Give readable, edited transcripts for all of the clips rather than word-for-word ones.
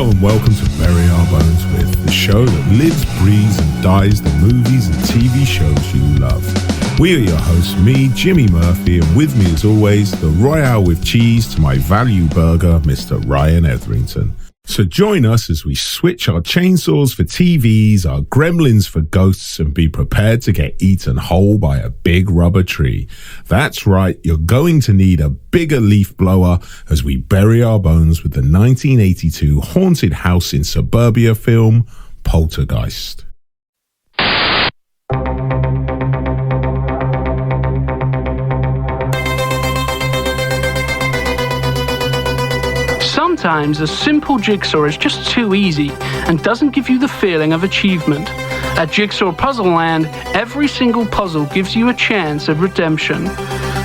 Hello and welcome to Bury Our Bones With, the show that lives, breathes and dies the movies and TV shows you love. We are your hosts, me, Jimmy Murphy, and with me as always, the Royale with cheese to my value burger, Mr. Ryan Etherington. So join us as we switch our chainsaws for TVs, our gremlins for ghosts, and be prepared to get eaten whole by a big rubber tree. That's right, you're going to need a bigger leaf blower as we bury our bones with the 1982 haunted house in suburbia film, Poltergeist. Sometimes a simple jigsaw is just too easy and doesn't give you the feeling of achievement. At Jigsaw Puzzle Land, every single puzzle gives you a chance of redemption.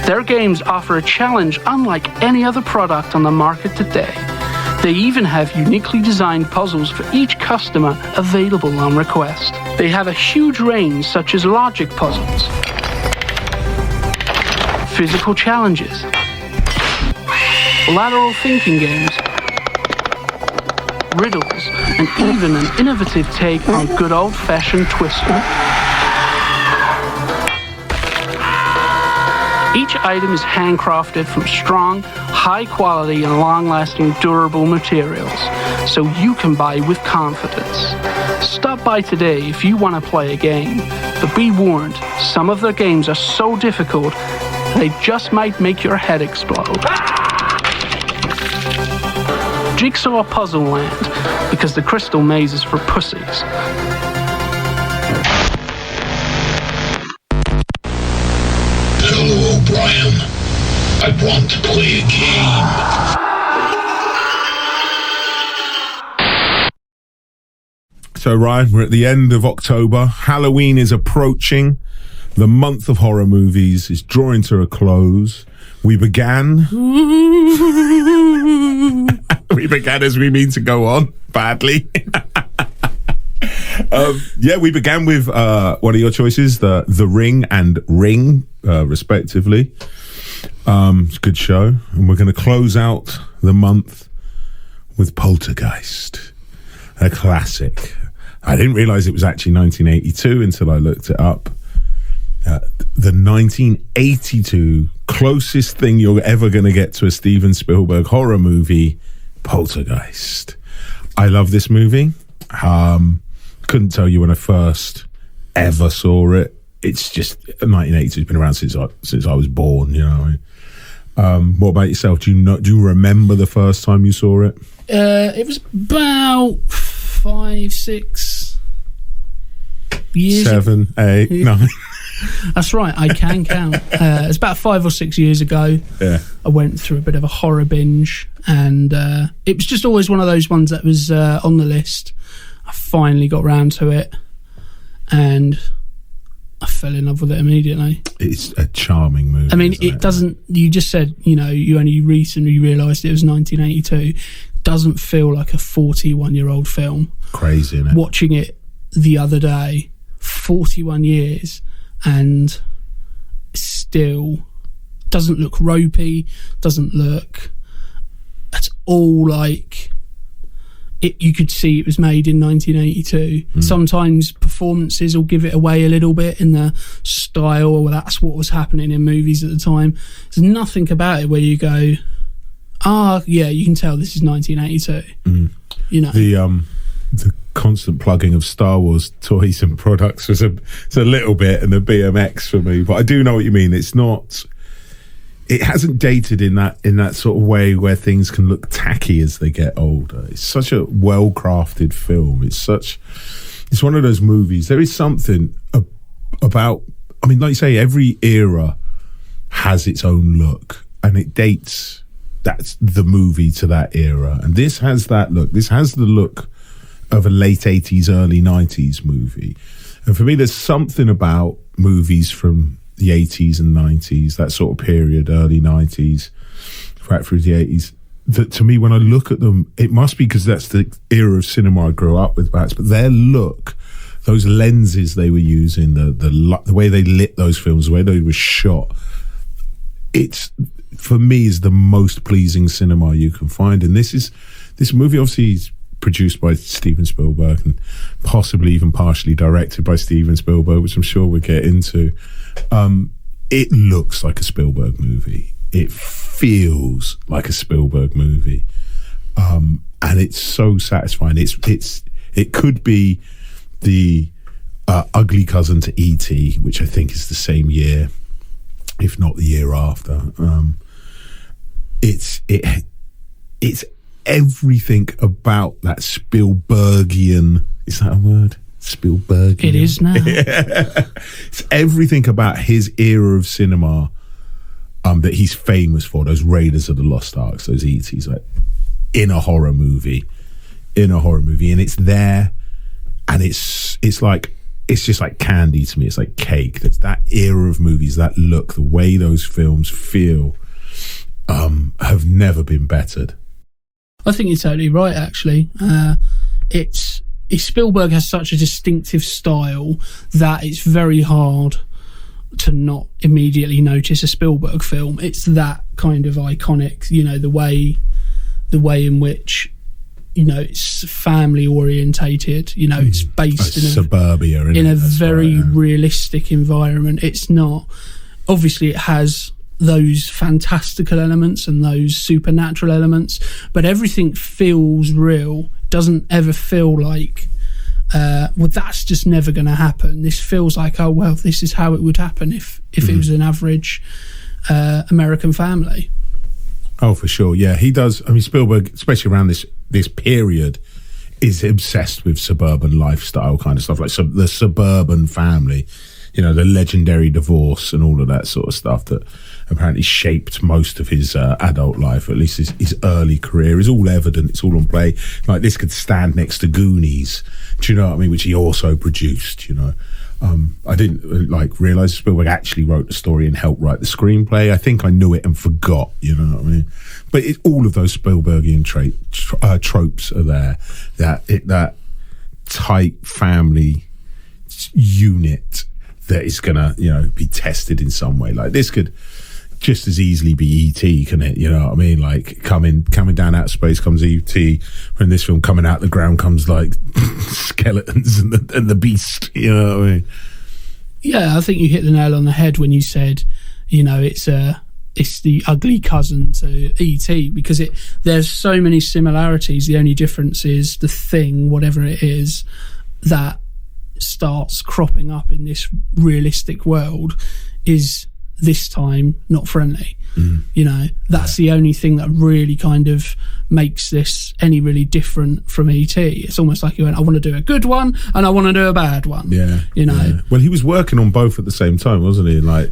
Their games offer a challenge unlike any other product on the market today. They even have uniquely designed puzzles for each customer available on request. They have a huge range such as logic puzzles, physical challenges, lateral thinking games, riddles, and even an innovative take on good old-fashioned Twister. Each item is handcrafted from strong, high-quality, and long-lasting durable materials, so you can buy with confidence. Stop by today if you want to play a game, but be warned, some of their games are so difficult, they just might make your head explode. Jigsaw Puzzle Land, because the crystal maze is for pussies. Hello, O'Brien. I want to play a game. So Ryan, we're at the end of October. Halloween is approaching. The month of horror movies is drawing to a close. We began as we mean to go on badly. We began with one of your choices, the Ring and Ring, respectively. It's a good show, and we're going to close out the month with Poltergeist, a classic. I didn't realize it was actually 1982 until I looked it up. The 1982 closest thing you're ever going to get to a Steven Spielberg horror movie, Poltergeist. I love this movie. Couldn't tell you when I first ever saw it. It's just 1982. It's been around since I was born. You know. What about yourself? Do you remember the first time you saw it? It was about 5, 6 years. 7, 8, 9. That's right, I can count. It's about 5 or 6 years ago. Yeah. I went through a bit of a horror binge, and it was just always one of those ones that was on the list. I finally got round to it, and I fell in love with it immediately. It's a charming movie. I mean, it doesn't... You just said, you only recently realised it was 1982. Doesn't feel like a 41-year-old film. Crazy, isn't it? Watching it the other day, 41 years... and still doesn't look ropey, doesn't look at all like it. You could see it was made in 1982. Sometimes performances will give it away a little bit in the style, or that's what was happening in movies at the time. There's nothing about it where you go, yeah, you can tell this is 1982. The constant plugging of Star Wars toys and products was a little bit, and the BMX for me, but I do know what you mean. It hasn't dated in that sort of way where things can look tacky as they get older. It's such a well-crafted film. It's one of those movies. There is something about, I mean, like you say, every era has its own look, and it dates that's the movie to that era. And this has that look. This has the look of a late 80s, early 90s movie. And for me, there's something about movies from the 80s and 90s, that sort of period, early 90s, right through the 80s, that to me, when I look at them, it must be because that's the era of cinema I grew up with, perhaps, but their look, those lenses they were using, the way they lit those films, the way they were shot, it's, for me, is the most pleasing cinema you can find. And this movie obviously is produced by Steven Spielberg and possibly even partially directed by Steven Spielberg, which I'm sure we'll get into. It looks like a Spielberg movie. It feels like a Spielberg movie. And it's so satisfying. It could be the ugly cousin to E.T., which I think is the same year, if not the year after. It's everything about that Spielbergian. Is that a word? Spielbergian. It is now. It's everything about his era of cinema that he's famous for. Those Raiders of the Lost Arks, those E.T.s, like in a horror movie, and it's there, and it's just like candy to me. It's like cake. There's that era of movies, that look, the way those films feel, have never been bettered. I think you're totally right, actually. Spielberg has such a distinctive style that it's very hard to not immediately notice a Spielberg film. It's that kind of iconic, the way in which, it's family orientated, it's based in suburbia, in a very realistic environment. It's not, obviously it has those fantastical elements and those supernatural elements, but everything feels real. Doesn't ever feel like that's just never going to happen. This feels like, oh well, this is how it would happen if it was an average American family. Oh, for sure. Yeah, he does. I mean, Spielberg, especially around this period, is obsessed with suburban lifestyle kind of stuff, like the suburban family, the legendary divorce and all of that sort of stuff that apparently shaped most of his adult life, or at least his early career, is all evident. It's all on play. Like, this could stand next to Goonies, do you know what I mean, which he also produced, I didn't realise Spielberg actually wrote the story and helped write the screenplay. I think I knew it and forgot, you know what I mean? But all of those Spielbergian tropes are there. That tight family unit that is gonna, be tested in some way. Like, this could just as easily be E.T., can it? You know what I mean? Like, coming down out of space comes E.T. When this film, coming out of the ground comes like skeletons and the beast. You know what I mean? Yeah, I think you hit the nail on the head when you said, it's the ugly cousin to E.T., because there's so many similarities. The only difference is the thing, whatever it is, that starts cropping up in this realistic world is this time not friendly. That's the only thing that really kind of makes this any really different from E.T. It's almost like you went, I want to do a good one and I want to do a bad one. Yeah. Well, he was working on both at the same time, wasn't he? I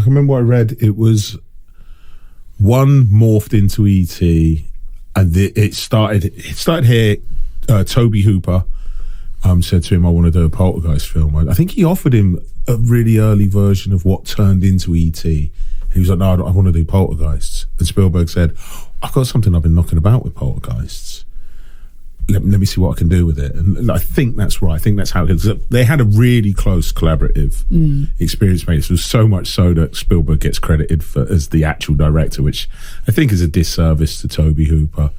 remember what I read. It was one morphed into E.T. and it started here. Tobe Hooper said to him, I want to do a Poltergeist film. I think he offered him a really early version of what turned into E.T. He was like, no, I want to do Poltergeists. And Spielberg said, I've got something I've been knocking about with Poltergeists. Let me see what I can do with it. And I think that's right. I think that's how it is. They had a really close collaborative experience, mate. So much so that Spielberg gets credited as the actual director, which I think is a disservice to Tobe Hooper.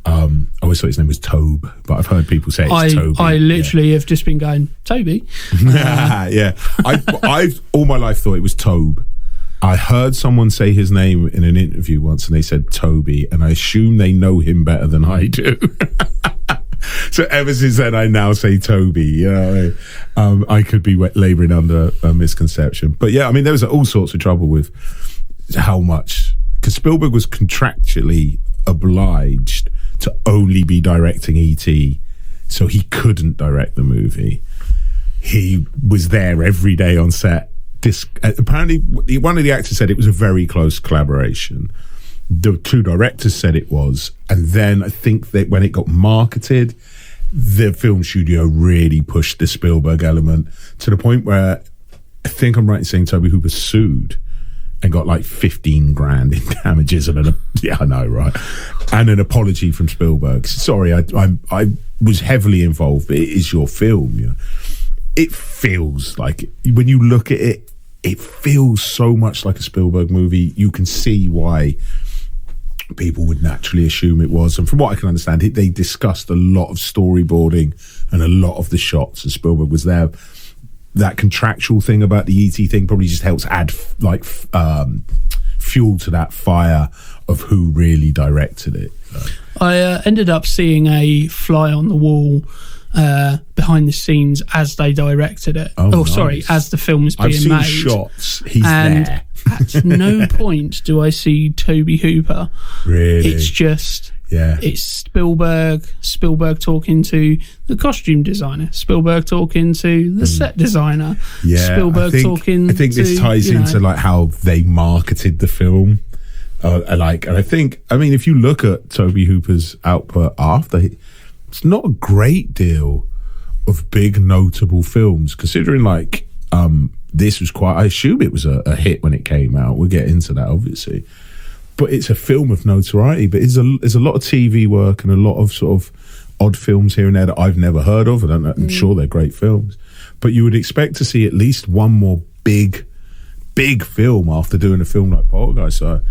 I always thought his name was Tobe, but I've heard people say it's Tobe. I literally have just been going, Toby. Yeah. I've all my life thought it was Tobe. I heard someone say his name in an interview once and they said Toby, and I assume they know him better than I do. So ever since then, I now say Toby. I could be labouring under a misconception. But yeah, I mean, there was all sorts of trouble with how much, because Spielberg was contractually obliged to only be directing E.T., so he couldn't direct the movie. He was there every day on set. Apparently, one of the actors said it was a very close collaboration. The two directors said it was, and then I think that when it got marketed, the film studio really pushed the Spielberg element to the point where I think I'm right in saying Tobe Hooper sued and got like 15 grand in damages and I know, right? And an apology from Spielberg. Sorry, I was heavily involved, but it is your film. It feels like, when you look at it, it feels so much like a Spielberg movie. You can see why people would naturally assume it was. And from what I can understand, they discussed a lot of storyboarding and a lot of the shots, and Spielberg was there. That contractual thing about the ET thing probably just helps add fuel to that fire of who really directed it. I ended up seeing a fly on the wall behind the scenes as they directed it. Sorry, as the film was being made. I've seen shots. He's and there. At no point do I see Tobe Hooper. Really? It's just... Yeah. It's Spielberg talking to the costume designer, Spielberg talking to the set designer, Spielberg talking. I think this ties into like how they marketed the film, and I think, I mean, if you look at Tobe Hooper's output after, it's not a great deal of big notable films, considering this was quite. I assume it was a hit when it came out. We'll get into that, obviously. But it's a film of notoriety. But there's a lot of TV work and a lot of sort of odd films here and there that I've never heard of. And I'm sure they're great films. But you would expect to see at least one more big film after doing a film like Poltergeist. So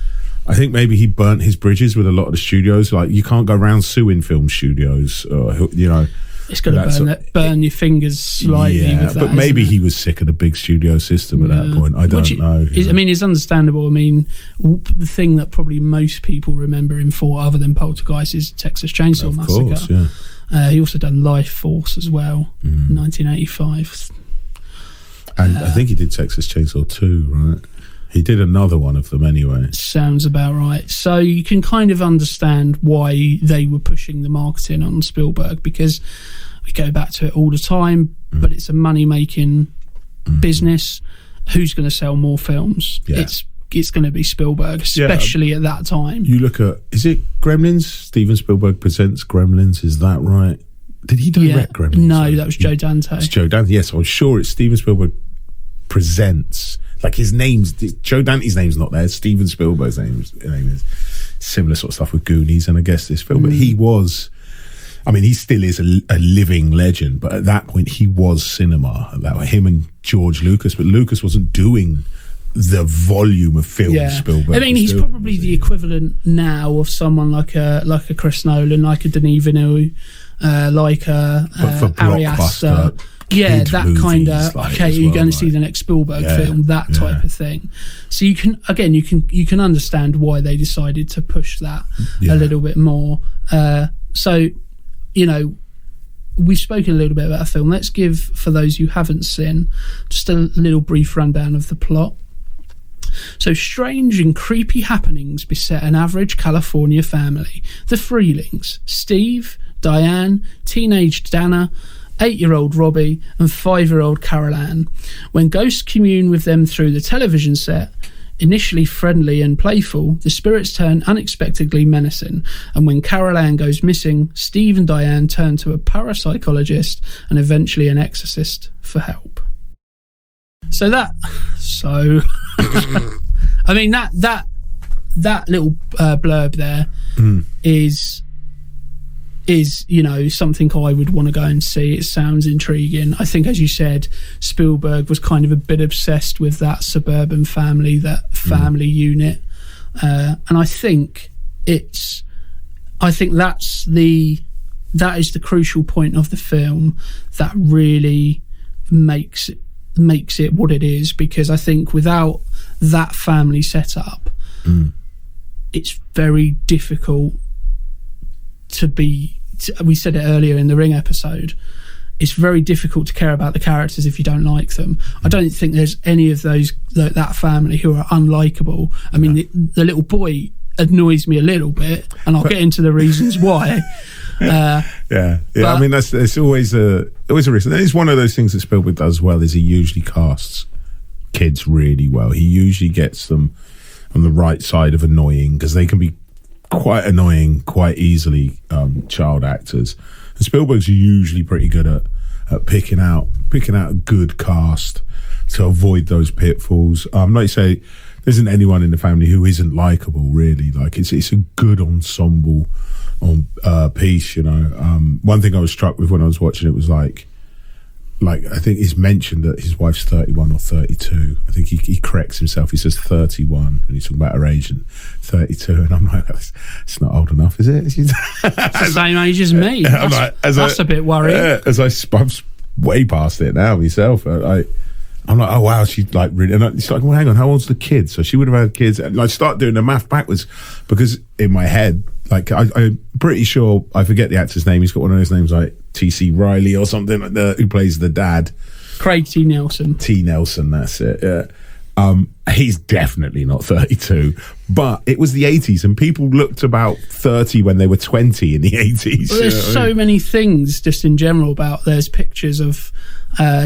I think maybe he burnt his bridges with a lot of the studios. Like, you can't go around suing film studios, It's got to burn your fingers slightly with that. But maybe he was sick of the big studio system at that point. I don't know. I mean, it's understandable. I mean, the thing that probably most people remember him for, other than Poltergeist, is Texas Chainsaw Massacre. Course, yeah. He also done Life Force as well, 1985. And I think he did Texas Chainsaw 2, right? He did another one of them anyway. Sounds about right. So you can kind of understand why they were pushing the marketing on Spielberg, because we go back to it all the time, but it's a money-making business. Who's going to sell more films? Yeah. It's going to be Spielberg, especially at that time. You look at, is it Gremlins? Steven Spielberg presents Gremlins, is that right? Did he direct Gremlins? No, that was Joe Dante. It's Joe Dante, yes. I'm sure it's Steven Spielberg presents. Like, his name's Joe Dante's name's not there. Steven Spielberg's name is similar sort of stuff with Goonies and I guess this film. But he was, I mean, he still is a living legend. But at that point, he was cinema. Him and George Lucas, but Lucas wasn't doing the volume of films Spielberg. I mean, he's probably the equivalent now of someone like a Chris Nolan, like a Denis Villeneuve, like a Ari Aster. Yeah, that kind of you're going to see the next Spielberg film, that type of thing. So you can understand why they decided to push that a little bit more. So, we've spoken a little bit about a film. Let's give, for those who haven't seen, just a little brief rundown of the plot. So, strange and creepy happenings beset an average California family. The Freelings: Steve, Diane, teenage Dana, 8-year-old Robbie, and 5-year-old Carol Ann. When ghosts commune with them through the television set, initially friendly and playful, the spirits turn unexpectedly menacing, and when Carol Ann goes missing, Steve and Diane turn to a parapsychologist and eventually an exorcist for help. I mean, that little blurb there is something I would want to go and see. It sounds intriguing. I think, as you said, Spielberg was kind of a bit obsessed with that suburban family, that family unit, and I think that is the crucial point of the film that really makes it what it is, because I think without that family setup, it's very difficult we said it earlier in the Ring episode, it's very difficult to care about the characters if you don't like them. I don't think there's any of that family who are unlikable. I mean, the little boy annoys me a little bit, and I'll get into the reasons why. But, I mean, it's always a risk. And it's one of those things that Spielberg does well, is he usually casts kids really well. He usually gets them on the right side of annoying, because they can be quite annoying quite easily, child actors. And Spielberg's usually pretty good at picking out a good cast to avoid those pitfalls. Like you say, there isn't anyone in the family who isn't likable, really. Like, it's a good ensemble piece, One thing I was struck with when I was watching it was, like, like, I think he's mentioned that his wife's 31 or 32. I think he corrects himself. He says 31, and he's talking about her age, and 32. And I'm like, it's not old enough, is it? It's the same age as me. That's a bit worrying. I'm way past it now myself. I'm like, oh wow, she's like really. And it's like, well, hang on, how old's the kid? So she would have had kids. And I start doing the math backwards because in my head, like I'm pretty sure, I forget the actor's name. He's got one of those names like T.C. Riley or something, who plays the dad. Craig T. Nelson. T. Nelson, that's it. Yeah. He's definitely not 32, but it was the 80s, and people looked about 30 when they were 20 in the 80s. Well, there's so many things just in general about. There's pictures of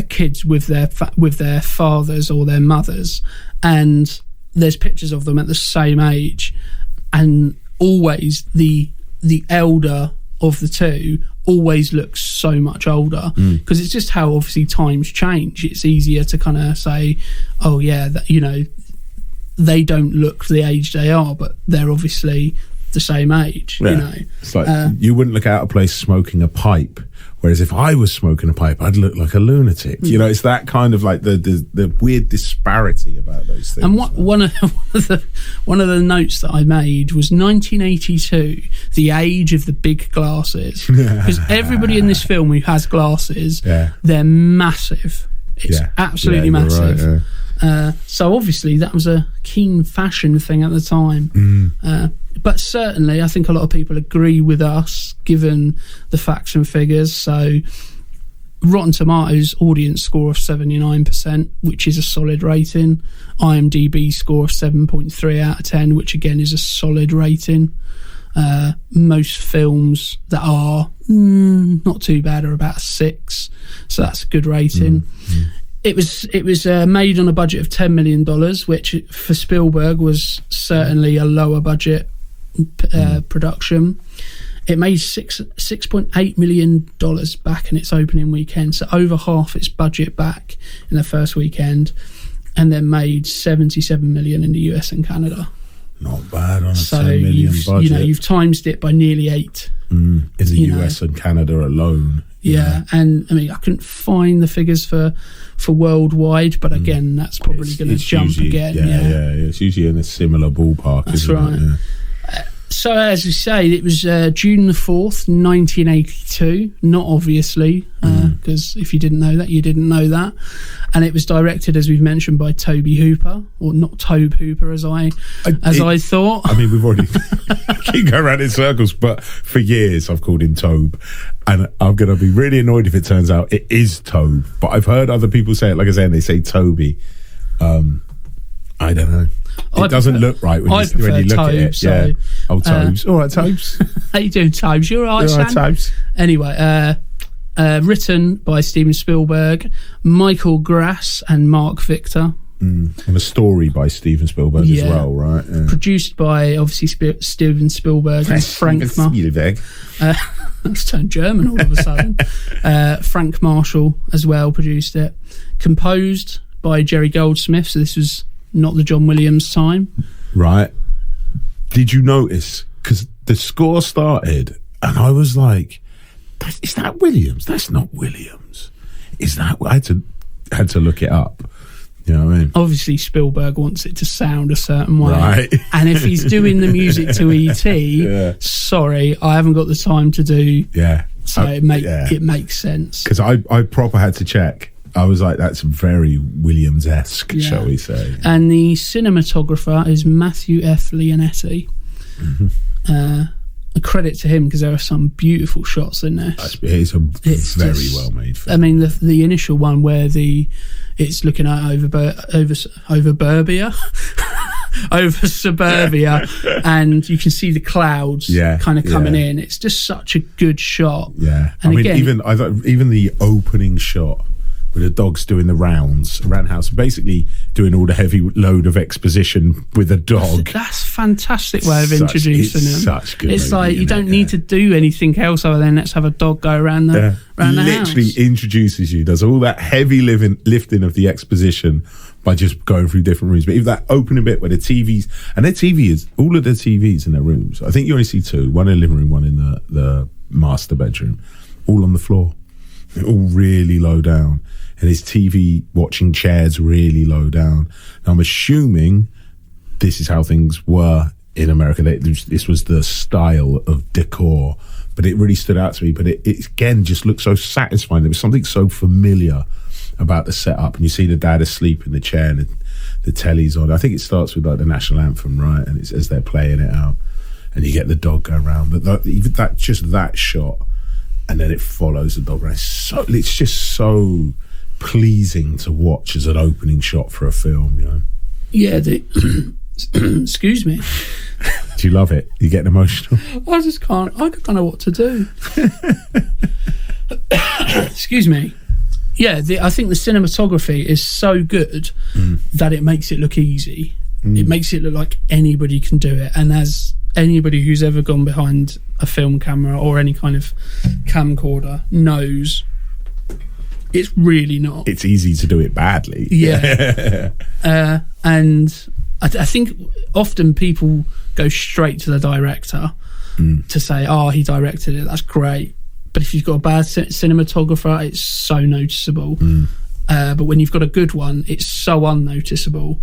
kids with their fathers or their mothers, and there's pictures of them at the same age, and always the elder of the two always looks so much older, because it's just how obviously times change. It's easier to kind of say, oh yeah, that, you know, they don't look the age they are, but they're obviously the same age. Yeah. You know, it's like you wouldn't look out of place smoking a pipe, whereas if I was smoking a pipe, I'd look like a lunatic. You know, it's that kind of like the weird disparity about those things. And one of the notes that I made was 1982, the age of the big glasses, because everybody in this film who has glasses, they're massive. It's absolutely massive. Right, so obviously that was a keen fashion thing at the time. But certainly I think a lot of people agree with us given the facts and figures. So Rotten Tomatoes audience score of 79%, which is a solid rating. IMDb score of 7.3 out of 10, which again is a solid rating. Most films that are not too bad are about 6, so that's a good rating. It was made on a budget of $10 million, which for Spielberg was certainly a lower budget production. It made $6.8 million back in its opening weekend, so over half its budget back in the first weekend, and then made $77 million in the US and Canada. Not bad on a $10 million budget. You know, you've times it by nearly 8 in the US and Canada alone. Yeah, and I mean, I couldn't find the figures for worldwide, but again, that's probably going to jump usually, again. Yeah, it's usually in a similar ballpark. That's isn't right. It? Yeah. So, as we say, it was June the 4th, 1982. Not obviously, because if you didn't know that, you didn't know that. And it was directed, as we've mentioned, by Tobe Hooper, or not Tobe Hooper, as I thought. I mean, we've already keep going around in circles, but for years I've called him Tobe, and I'm going to be really annoyed if it turns out it is Tobe. But I've heard other people say it, like I said, they say Toby. I don't know. It doesn't look right when you look at it. So, yeah. Oh, Tobes. All right, Tobes. How you doing, Tobes? You all right, Sam? All right, Tobes. Anyway, written by Steven Spielberg, Michael Grass and Mark Victor. And a story by Steven Spielberg as well, right? Yeah. Produced by, obviously, Steven Spielberg and Frank Spielberg. That's turned German all of a sudden. Frank Marshall as well produced it. Composed by Jerry Goldsmith, so this was not the John Williams time. Right. Did you notice? Because the score started and I was like, is that Williams? That's not Williams. Is that... I had to look it up. You know what I mean? Obviously, Spielberg wants it to sound a certain way. Right. And if he's doing the music to E.T., sorry, I haven't got the time to do... Yeah. So it makes sense. Because I proper had to check. I was like, that's very Williams-esque, shall we say. And the cinematographer is Matthew F. Leonetti. A credit to him, because there are some beautiful shots in this. It's very well-made film. I mean, the initial one where it's looking at over suburbia, and you can see the clouds kind of coming in. It's just such a good shot. Yeah, and I thought even the opening shot, with the dogs doing the rounds around the house, basically doing all the heavy load of exposition with a dog. That's a fantastic way of introducing them. Such good. It's like you don't need to do anything else other than let's have a dog go around the house. Literally introduces you, does all that heavy lifting of the exposition by just going through different rooms. But even that opening bit where the TVs, and their TV is, all of their TVs in their rooms, I think you only see 2, one in the living room, one in the master bedroom, all on the floor. all really low down, and his TV watching chairs really low down. Now, I'm assuming this is how things were in America. This was the style of decor, but it really stood out to me. But it again just looked so satisfying. There was something so familiar about the setup, and you see the dad asleep in the chair, and the telly's on. I think it starts with like the national anthem, right? And it's as they're playing it out, and you get the dog go around. But even that shot, and then it follows the dog around. It's just so pleasing to watch as an opening shot for a film, you know. Yeah. Excuse me. Do you love it? You getting emotional? I just can't. I don't know what to do. Excuse me. Yeah, I think the cinematography is so good that it makes it look easy. It makes it look like anybody can do it. And as anybody who's ever gone behind a film camera or any kind of camcorder knows, it's really not. It's easy to do it badly. Yeah. And I think often people go straight to the director to say, oh, he directed it, that's great. But if you've got a bad cinematographer, it's so noticeable. But when you've got a good one, it's so unnoticeable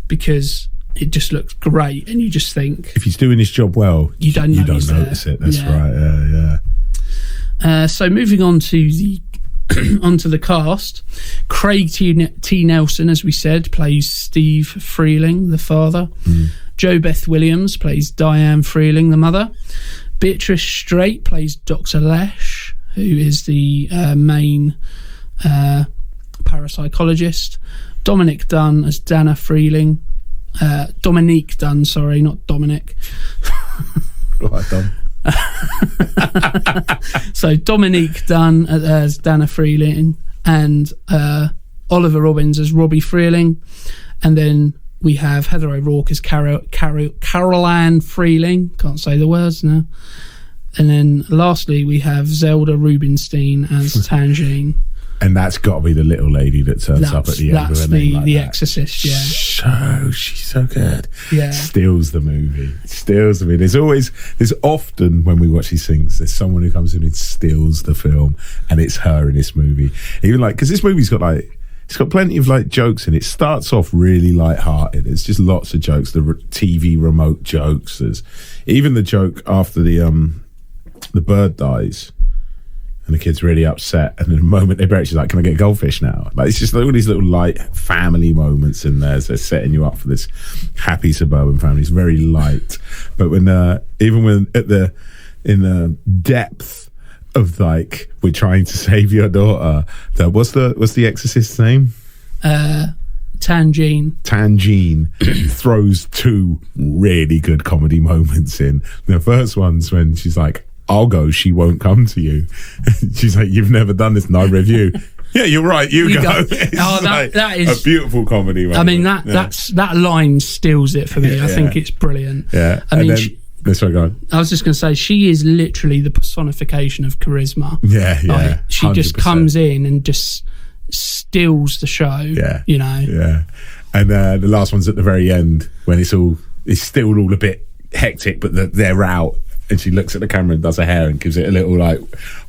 because it just looks great, and you just think, if he's doing his job well, you don't notice it. That's right. Yeah. So moving on to the onto the cast, Craig T. Nelson, as we said, plays Steve Freeling, the father. Jo Beth Williams plays Diane Freeling, the mother. Beatrice Straight plays Dr. Lesh, who is the main parapsychologist. Dominic Dunn as Dana Freeling. Dominique Dunn, sorry, not Dominic. Right, Dom. So Dominique Dunn as Dana Freeling, and Oliver Robbins as Robbie Freeling, and then we have Heather O'Rourke as Caroline Freeling, can't say the words now, and then lastly we have Zelda Rubinstein as Tangine. And that's got to be the little lady that turns up at the end. That's the Exorcist, yeah. She's so good. Yeah. Steals the movie. There's often when we watch these things, there's someone who comes in and steals the film, and it's her in this movie. Even like, because this movie's got like, it's got plenty of like jokes in it. It starts off really light-hearted. It's just lots of jokes. The TV remote jokes. There's even the joke after the bird dies, and the kid's really upset, and in a moment they break, she's like, can I get a goldfish now? Like, it's just all these little light family moments in there, so they're setting you up for this happy suburban family. It's very light, but when even when in the depth of like, we're trying to save your daughter, what's the exorcist's name? Tangine throws two really good comedy moments in. The first one's when she's like, I'll go, she won't come to you. She's like, you've never done this, and I review. Yeah, you're right, you go. That is a beautiful comedy moment. I mean, that line steals it for me. I think it's brilliant. Yeah. I mean, that's right, go on. I was just going to say, she is literally the personification of charisma. Yeah. Like, she 100%. just comes in and just steals the show. Yeah. You know? Yeah. And the last one's at the very end, when it's still all a bit hectic, but they're out. And she looks at the camera and does her hair and gives it a little like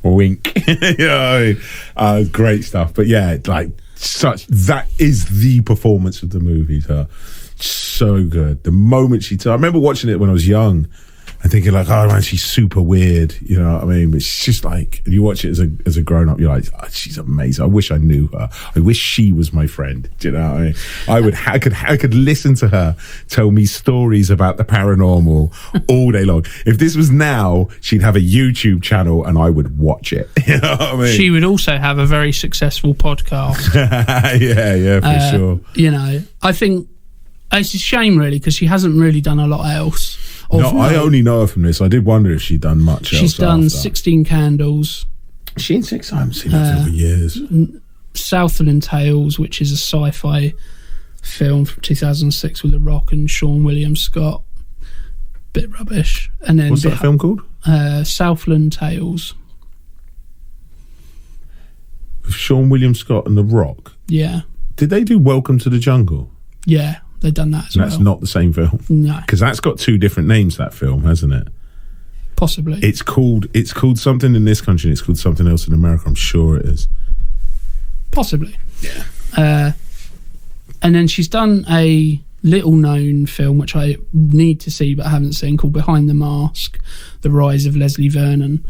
wink. You know what I mean? Great stuff. But yeah, like that is the performance of the movie. So good. The moment I remember watching it when I was young and thinking like, oh man, she's super weird. You know what I mean? But it's just like, you watch it as a grown up, you're like, oh, she's amazing. I wish I knew her. I wish she was my friend. Do you know what I mean? I could listen to her tell me stories about the paranormal all day long. If this was now, she'd have a YouTube channel and I would watch it. You know what I mean? She would also have a very successful podcast. yeah, for sure. You know, I think it's a shame really, because she hasn't really done a lot else. I only know her from this. I did wonder if she'd done much else. She's done 16 Candles. She in 6? I haven't seen her for years. Southland Tales, which is a sci-fi film from 2006 with The Rock and Sean William Scott. Bit rubbish. And then what's that film called? Southland Tales. With Sean William Scott and The Rock? Yeah. Did they do Welcome to the Jungle? Yeah. They've done that as well. That's not the same film? No. Because that's got two different names, that film, hasn't it? Possibly. It's called something in this country, and it's called something else in America. I'm sure it is. Possibly. Yeah. And then she's done a little-known film, which I need to see but haven't seen, called Behind the Mask, The Rise of Leslie Vernon,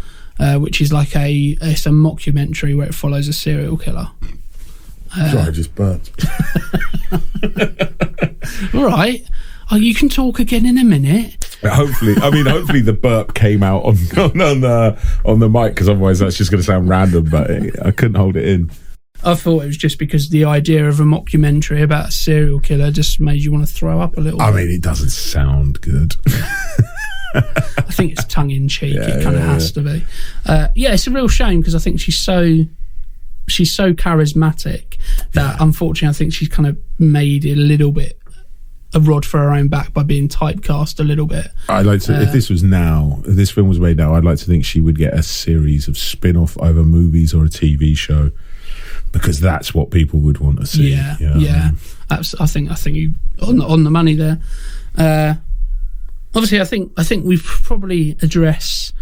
which is like it's a mockumentary where it follows a serial killer. Sorry, I just burped. All right. Oh, you can talk again in a minute. Hopefully the burp came out on the mic, because otherwise that's just going to sound random. But I couldn't hold it in. I thought it was just because the idea of a mockumentary about a serial killer just made you want to throw up a little bit. I mean, it doesn't sound good. I think it's tongue-in-cheek. It kind of has to be. It's a real shame, because I think she's so charismatic that unfortunately I think she's kind of made it a little bit a rod for her own back by being typecast a little bit. I'd like to, if this film was made now, I'd like to think she would get a series of spin-off either movies or a TV show, because that's what people would want to see. Yeah. I think you on the money there. Obviously, I think we've probably addressed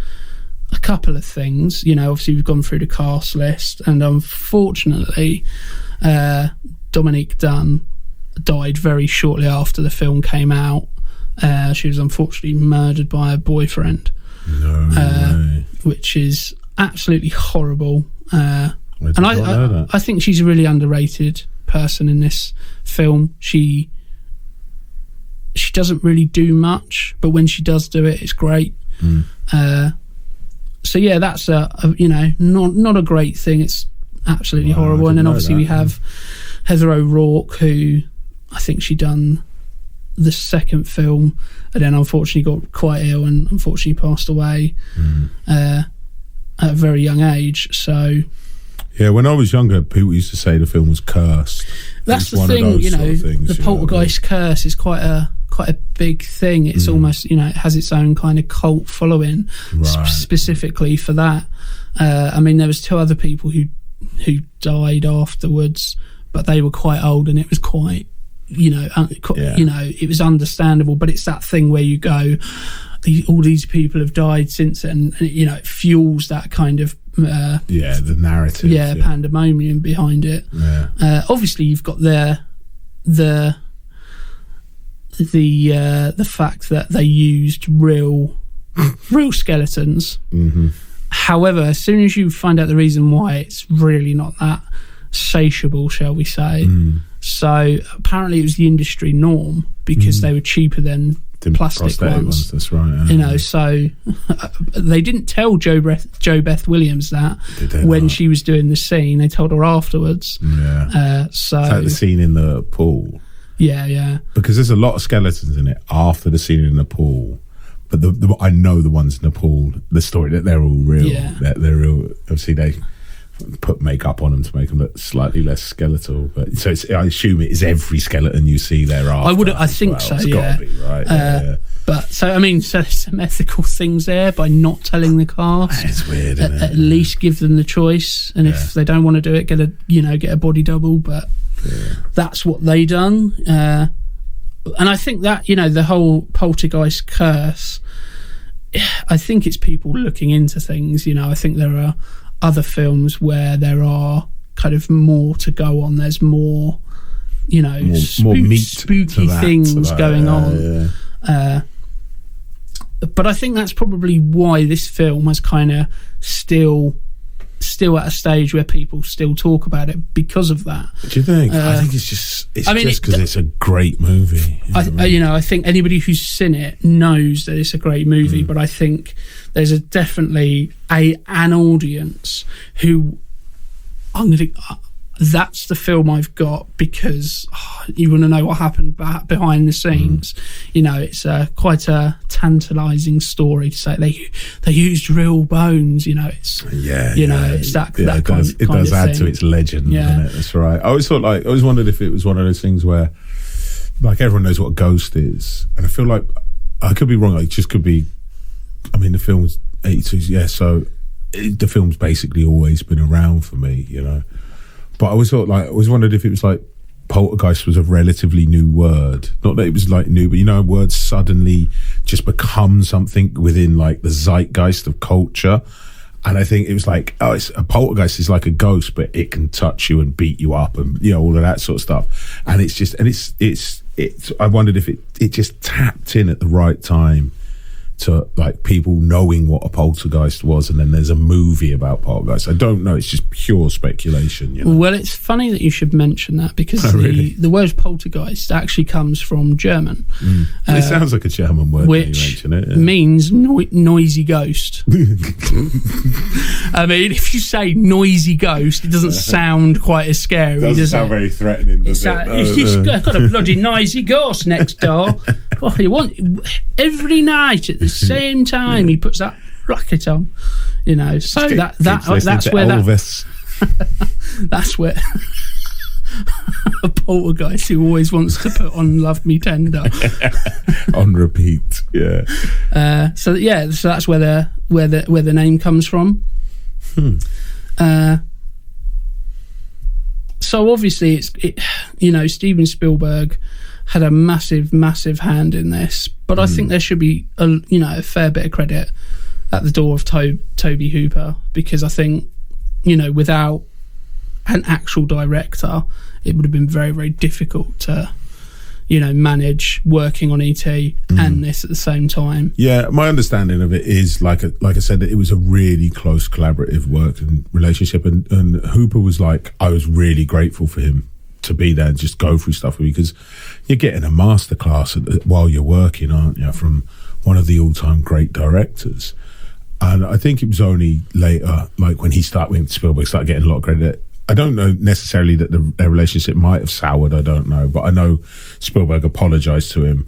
a couple of things. Obviously we've gone through the cast list, and unfortunately, Dominique Dunne died very shortly after the film came out. She was unfortunately murdered by her boyfriend. No way. Which is absolutely horrible. And I think she's a really underrated person in this film. She doesn't really do much, but when she does do it, it's great. So yeah, that's not a great thing. It's absolutely horrible. And then obviously we have Heather O'Rourke, who I think she done the second film, and then unfortunately got quite ill and unfortunately passed away at a very young age. So yeah, when I was younger, people used to say the film was cursed. That's the thing, the Poltergeist curse is quite a big thing. It's almost, it has its own kind of cult following, specifically for that. I mean, there was two other people who died afterwards, but they were quite old, and it was quite, it was understandable. But it's that thing where you go, all these people have died since then, and it fuels that kind of the narrative, pandemonium behind it. Obviously you've got the fact that they used real skeletons. However, as soon as you find out the reason why, it's really not that satiable, shall we say. So apparently it was the industry norm, because they were cheaper than plastic ones. That's right. So they didn't tell Jo Beth Williams that when she was doing the scene. They told her afterwards. So it's like the scene in the pool. Yeah. Because there's a lot of skeletons in it after the scene in the pool. But I know the ones in the pool, the story, that they're all real. They're real. Obviously, they put makeup on them to make them look slightly less skeletal. But so I assume it is every skeleton you see thereafter. I think so. It's got to be, right? But so I mean, so there's some ethical things there by not telling the cast. It's weird. Isn't it? At least give them the choice, and if they don't want to do it, get a body double. But that's what they done. And I think that the whole Poltergeist curse, I think it's people looking into things. I think there are other films where there are kind of more to go on. There's more, more meat spooky things going on. But I think that's probably why this film has kind of still at a stage where people still talk about it, because of that. Do you think? I think it's just because it's a great movie. I think anybody who's seen it knows that it's a great movie, but I think there's definitely an audience who that's the film I've got, because you want to know what happened behind the scenes. It's quite a tantalising story to say they used real bones. It's that it does add to its legend. Doesn't it? That's right. I always wondered if it was one of those things where, like, everyone knows what a ghost is, and I feel like I could be wrong. It just could be. I mean, the film was 82. So the film's basically always been around for me. But I always thought, I always wondered if it was like Poltergeist was a relatively new word. Not that it was like new, but you know, words suddenly just become something within like the zeitgeist of culture. And I think it was like, oh, a poltergeist is like a ghost, but it can touch you and beat you up and, you know, all of that sort of stuff. And it's just, and it's I wondered if it just tapped in at the right time to like people knowing what a poltergeist was, and then there's a movie about poltergeist. I don't know, it's just pure speculation, you know? Well, it's funny that you should mention that, because the word poltergeist actually comes from German. It sounds like a German word when you mention it. Yeah. Means noisy ghost. I mean, if you say noisy ghost, it doesn't sound quite as scary. It doesn't sound very threatening, does it? You've got a bloody noisy ghost next door. What you want every night at the same time he puts that racket on, you know. So that's where Elvis. That's where a poltergeist who always wants to put on "Love Me Tender" on repeat. Yeah. So that's where the name comes from. So obviously Steven Spielberg had a massive hand in this, but I think there should be a fair bit of credit at the door of Tobe Hooper, because I think, you know, without an actual director, it would have been very, very difficult to, you know, manage working on ET and this at the same time. Yeah, my understanding of it is, like I said, that it was a really close collaborative work and relationship, and Hooper was like, I was really grateful for him to be there and just go through stuff with you, because you're getting a masterclass while you're working, aren't you, from one of the all-time great directors. And I think it was only later, like when Spielberg started getting a lot of credit. I don't know necessarily that their relationship might have soured, I don't know, but I know Spielberg apologized to him,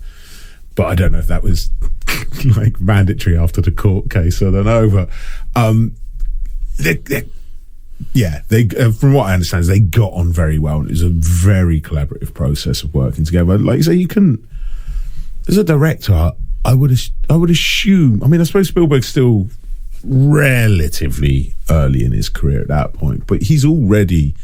but I don't know if that was like mandatory after the court case, I don't know. But they from what I understand, they got on very well, and it was a very collaborative process of working together. Like you say, you can, as a director, I would assume, I mean, I suppose Spielberg's still relatively early in his career at that point, but he's already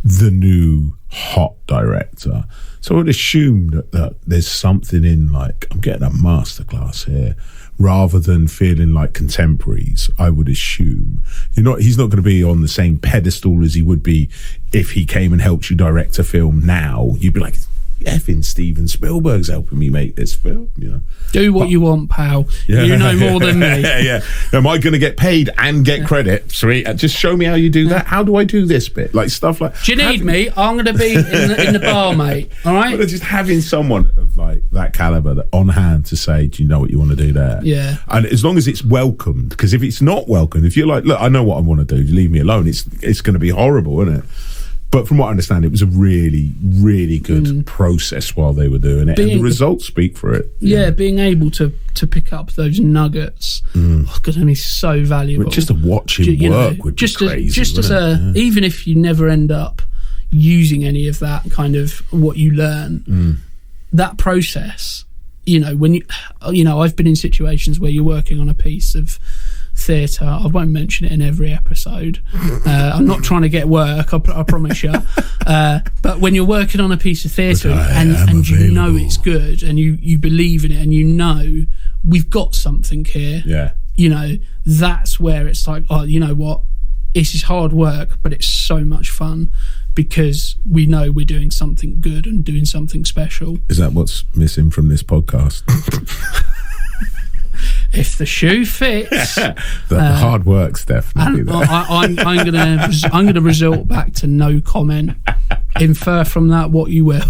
the new hot director. So I would assume that there's something in, like, I'm getting a masterclass here, rather than feeling like contemporaries. I would assume he's not going to be on the same pedestal as he would be if he came and helped you direct a film now. You'd be like, effing Steven Spielberg's helping me make this film, you know. Do what you want, pal. Yeah. You know more than me. Yeah. Am I going to get paid and get credit? Sweet. Just show me how you do that. How do I do this bit? Like stuff like. Do you need me? I'm going to be in the bar, mate. All right. But just having someone of like that caliber on hand to say, do you know what you want to do there? Yeah. And as long as it's welcomed, because if it's not welcomed, if you're like, look, I know what I want to do, leave me alone, it's going to be horrible, isn't it? But from what I understand, it was a really, really good process while they were doing it, and the results speak for it. Yeah, being able to pick up those nuggets, God, and it's so valuable. Well, just to watch him work would be crazy. Even if you never end up using any of that kind of what you learn, that process, you know, when I've been in situations where you're working on a piece of theatre. I won't mention it in every episode. I'm not trying to get work, I promise you. But when you're working on a piece of theatre and you know it's good, and you believe in it, and you know we've got something here, you know, that's where it's like, oh, you know what, this is hard work, but it's so much fun, because we know we're doing something good and doing something special. Is that what's missing from this podcast? If the shoe fits, the hard work's definitely there. I'm gonna resort back to no comment. Infer from that what you will.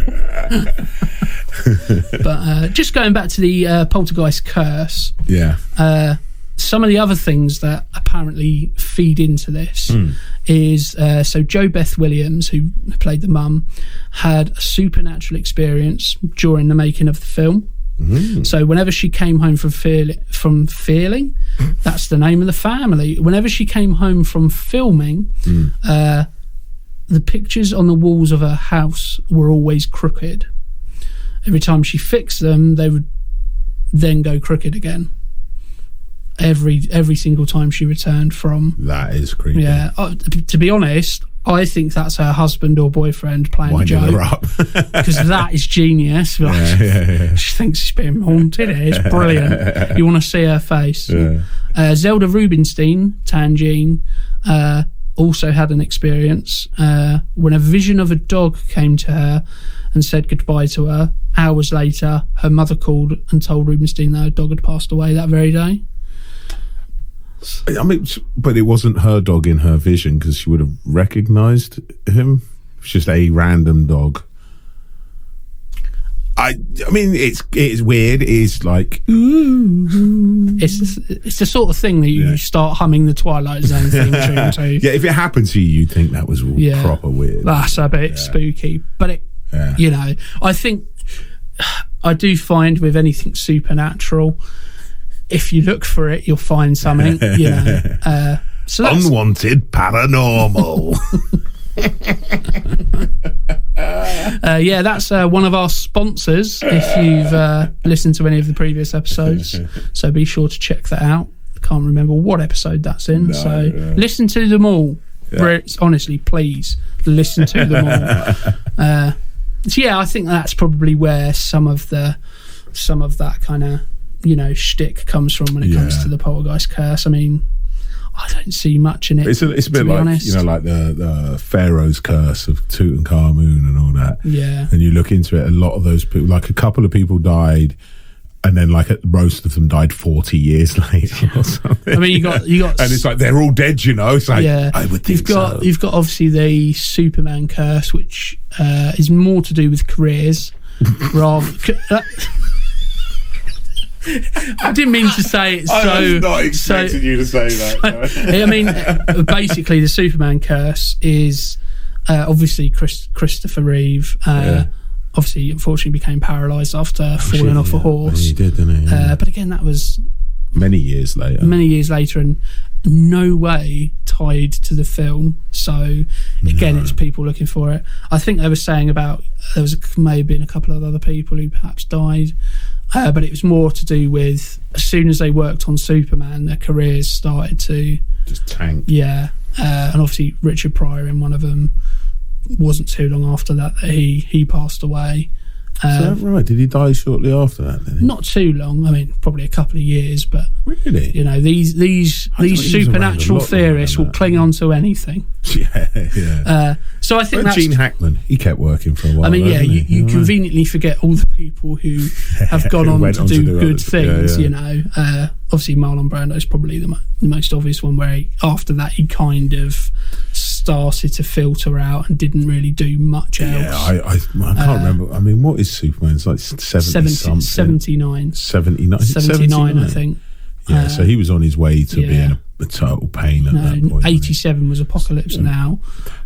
But just going back to the Poltergeist curse. Yeah. Some of the other things that apparently feed into this is so Jo Beth Williams, who played the mum, had a supernatural experience during the making of the film. So whenever she came home from feeling, that's the name of the family. Whenever she came home from filming, the pictures on the walls of her house were always crooked. Every time she fixed them, they would then go crooked again. every single time she returned from. That is creepy. Yeah, to be honest, I think that's her husband or boyfriend playing a joke. Because that is genius. Yeah. She thinks she's being haunted. It's brilliant. You want to see her face. Yeah. Zelda Rubinstein, Tangine, also had an experience when a vision of a dog came to her and said goodbye to her. Hours later, her mother called and told Rubinstein that her dog had passed away that very day. I mean, but it wasn't her dog in her vision, because she would have recognised him. It's just a random dog. I mean, it's weird. It's like, ooh. It's the sort of thing that you start humming the Twilight Zone theme tune to. Yeah, if it happened to you, you'd think that was proper weird. That's a bit spooky. But you know, I think I do find with anything supernatural, if you look for it, you'll find something. You know, so that's unwanted paranormal. That's one of our sponsors if you've listened to any of the previous episodes, so be sure to check that out. Can't remember what episode that's in, listen to them all. Honestly, please listen to them all. I think that's probably where some of that kind of, you know, shtick comes from when it comes to the poltergeist curse. I mean, I don't see much in it. It's a bit like honest. You know, like the Pharaoh's curse of Tutankhamun and all that. Yeah. And you look into it, a lot of those people, like a couple of people died, and then like most of them died 40 years later or something. I mean, you got, and it's like they're all dead. You know, it's like I would think you've got obviously the Superman curse, which is more to do with careers, rather. I didn't mean to say it so. I was not expecting you to say that. I mean, basically, the Superman curse is obviously Christopher Reeve. Obviously, unfortunately, became paralysed after falling off a horse. He did, didn't he? Yeah. But again, that was many years later, and no way tied to the film. So again, it's people looking for it. I think they were saying about may have been a couple of other people who perhaps died. But it was more to do with, as soon as they worked on Superman, their careers started to just tank. Yeah, and obviously Richard Pryor in one of them. Wasn't too long after that he passed away. Is that right? Did he die shortly after that? Then? Not too long. I mean, probably a couple of years. But really, you know, these supernatural theorists will cling on to anything. Yeah. So I think that's Gene Hackman. He kept working for a while. I mean, you conveniently forget all the people who have gone on to do good things. You know, obviously Marlon Brando is probably the most obvious one. Where after that he kind of started to filter out and didn't really do much else. Yeah, I can't remember. I mean, what is Superman? It's like 79. 79, I think. Yeah, so he was on his way to being a total pain at that point. 87 was Apocalypse Now.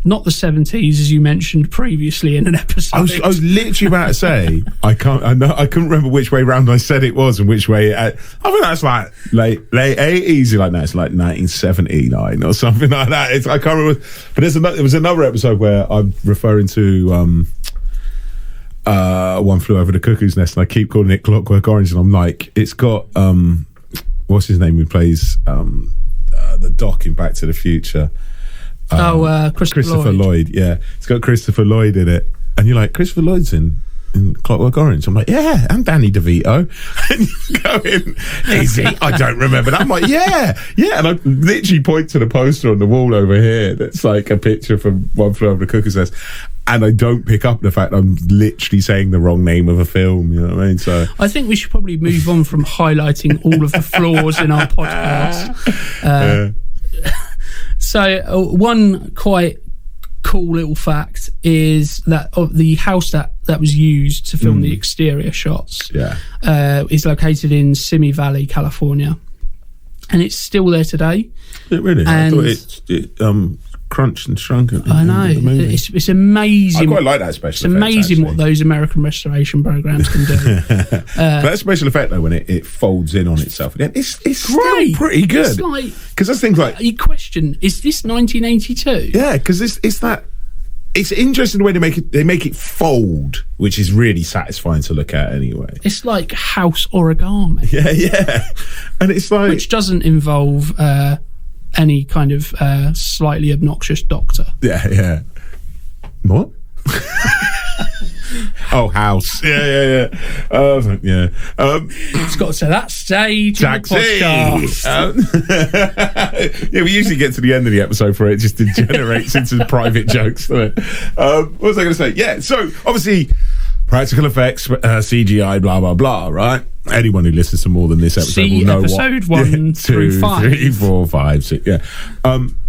Not the 70s, as you mentioned previously in an episode. I was literally about to say, I couldn't remember which way round I said it was and which way. I think that's like late 80s. Like, no, it's like 1979 or something like that. I can't remember. But there was another episode where I'm referring to One Flew Over the Cuckoo's Nest, and I keep calling it Clockwork Orange, and I'm like, it's got what's his name who plays the Doc in Back to the Future? Christopher Lloyd. Yeah, it's got Christopher Lloyd in it, and you're like, Christopher Lloyd's in Clockwork Orange. I'm like, yeah, and Danny DeVito. And you go in, is he? I don't remember that. I'm like, yeah, and I literally point to the poster on the wall over here that's like a picture from One Flew Over the Cuckoo's Nest, and I don't pick up the fact I'm literally saying the wrong name of a film. You know what I mean? So I think we should probably move on from highlighting all of the flaws in our podcast. So one quite cool little fact is that the house that was used to film the exterior shots is located in Simi Valley, California, and it's still there today. Really? I thought it crunched and shrunk. I know. It's amazing. I quite like that special effect. It's amazing what those American restoration programs can do. But that special effect, though, when it folds in on itself again, it's great. Still pretty good. It's like, because there's things like, you question, is this 1982? Yeah, because it's it's interesting the way they make it fold, which is really satisfying to look at anyway. It's like house origami. Yeah. And it's like... Which doesn't involve any kind of slightly obnoxious doctor. Yeah. What? Oh, house. Yeah. It's got to that stage of the podcast. Yeah, we usually get to the end of the episode where it just degenerates into private jokes. What was I going to say? Yeah, so obviously practical effects, CGI, blah, blah, blah, right? Anyone who listens to more than this episode will know episode 1 through 5. 3, 4, 5, 6, yeah.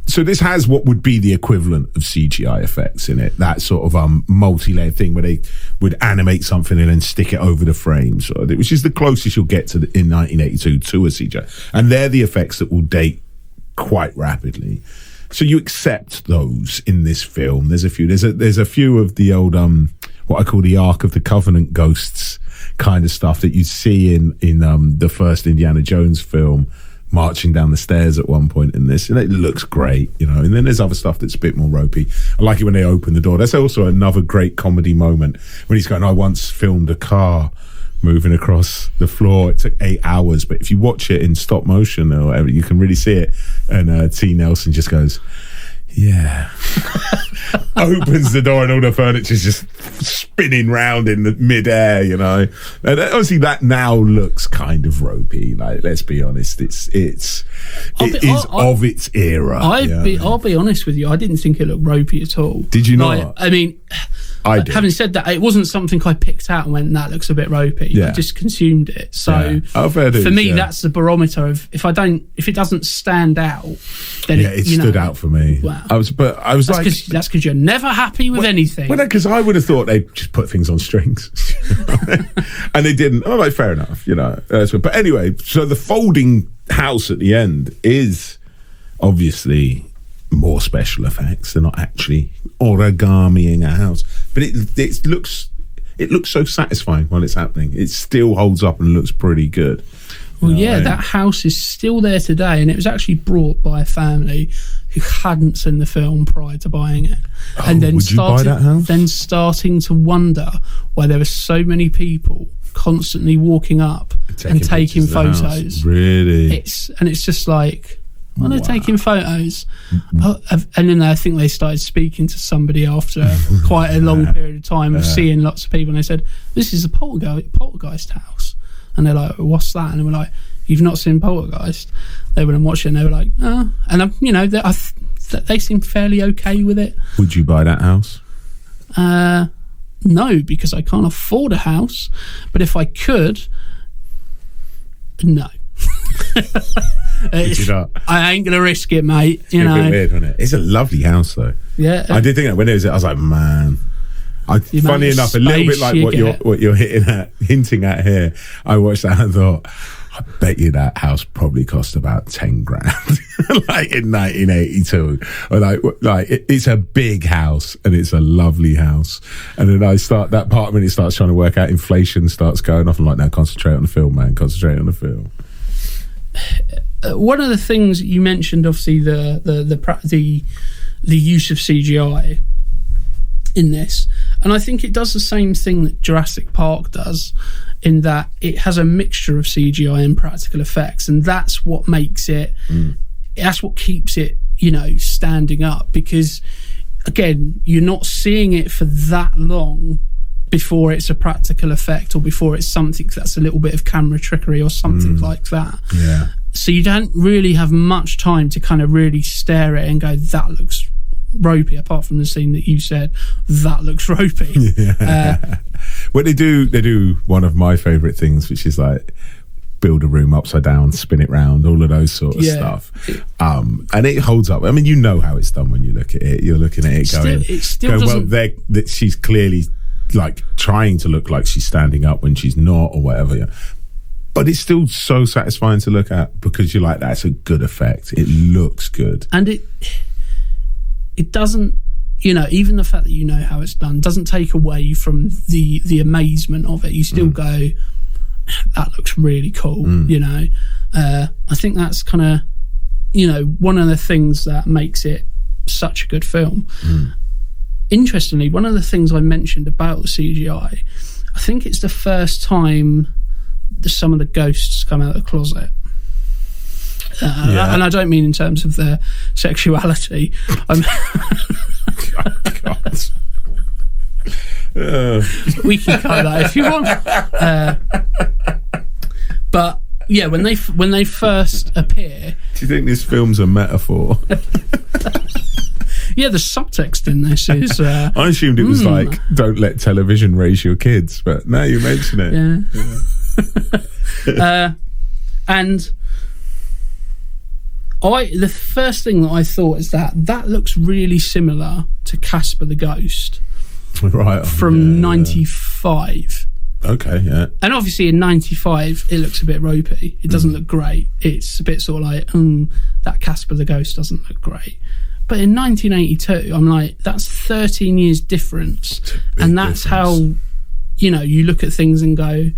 So this has what would be the equivalent of CGI effects in it. That sort of multi-layer thing where they would animate something and then stick it over the frame, which is the closest you'll get to in 1982 to a CGI. And they're the effects that will date quite rapidly. So you accept those in this film. There's a few. There's a few of the old what I call the Ark of the Covenant ghosts kind of stuff that you see in the first Indiana Jones film, marching down the stairs at one point in this, and it looks great, and then there's other stuff that's a bit more ropey. I like it when they open the door. That's also another great comedy moment when he's going, I once filmed a car moving across the floor. It took 8 hours, but if you watch it in stop motion or whatever, you can really see it. And T. Nelson just goes, yeah. Opens the door and all the furniture's just spinning round in the midair, And obviously that now looks kind of ropey. Like, let's be honest, it is of its era. I'll be honest with you. I didn't think it looked ropey at all. Did you not? I mean, I did. Having said that, it wasn't something I picked out and went, that looks a bit ropey. Yeah. I just consumed it. So for me, that's the barometer of if it doesn't stand out, then it stood out for me. Wow. I was like, that's because you're never happy with anything. Well, because I would have thought they'd just put things on strings, and they didn't. I'm like, fair enough, But anyway, so the folding house at the end is obviously more special effects. They're not actually origamiing a house, but it looks so satisfying while it's happening. It still holds up and looks pretty good. Well, that house is still there today, and it was actually brought by a family who hadn't seen the film prior to buying it, and then starting to wonder why there were so many people constantly walking up and taking photos. Really, it's just like, when they're taking photos, and then I think they started speaking to somebody after quite a long period of time of seeing lots of people, and they said, "This is a Poltergeist house." And they're like, what's that? And we're like, you've not seen Poltergeist? They went and watched it and they were like, oh. And, they seemed fairly okay with it. Would you buy that house? No, because I can't afford a house. But if I could, no. Did you not? I ain't going to risk it, mate. It's a bit weird, isn't it? It's a lovely house, though. Yeah. I did think that when it was, I was like, man... funny enough, a little bit like what you're hinting at here. I watched that and thought, I bet you that house probably cost about 10 grand, like in 1982. Or it's a big house and it's a lovely house. And then that part of me starts trying to work out, inflation starts going off. I'm like, now concentrate on the film, man. Concentrate on the film. One of the things you mentioned, obviously, the use of CGI in this, and I think it does the same thing that Jurassic Park does, in that it has a mixture of CGI and practical effects, and that's what makes it that's what keeps it standing up, because again, you're not seeing it for that long before it's a practical effect or before it's something that's a little bit of camera trickery or something like that. So you don't really have much time to kind of really stare at it and go, that looks ropey, apart from the scene that you said, that looks ropey. Well, they do one of my favourite things, which is like build a room upside down, spin it round, all of those sort of stuff. And it holds up. I mean, you know how it's done when you look at it. You're looking at it going, she's clearly like trying to look like she's standing up when she's not, or whatever. But it's still so satisfying to look at, because you're like, that's a good effect. It looks good. And it doesn't, even the fact that how it's done doesn't take away from the amazement of it. You still go, that looks really cool. I think that's kind of, one of the things that makes it such a good film. interestingly, one of the things I mentioned about the CGI, I think it's the first time some of the ghosts come out of the closet. And I don't mean in terms of their sexuality. We can cut that if you want. But yeah, when they first appear. Do you think this film's a metaphor? Yeah, the subtext in this is... I assumed it was like, don't let television raise your kids, but now you mention it. Yeah. And the first thing that I thought is that looks really similar to Casper the Ghost. Right. From 95. Okay, yeah. And obviously in 95, it looks a bit ropey. It doesn't look great. It's a bit sort of like, that Casper the Ghost doesn't look great. But in 1982, I'm like, that's 13 years difference. And that's how, you look at things and go,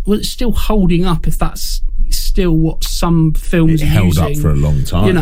well, it's still holding up if that's still what some films are held using. Up for a long time.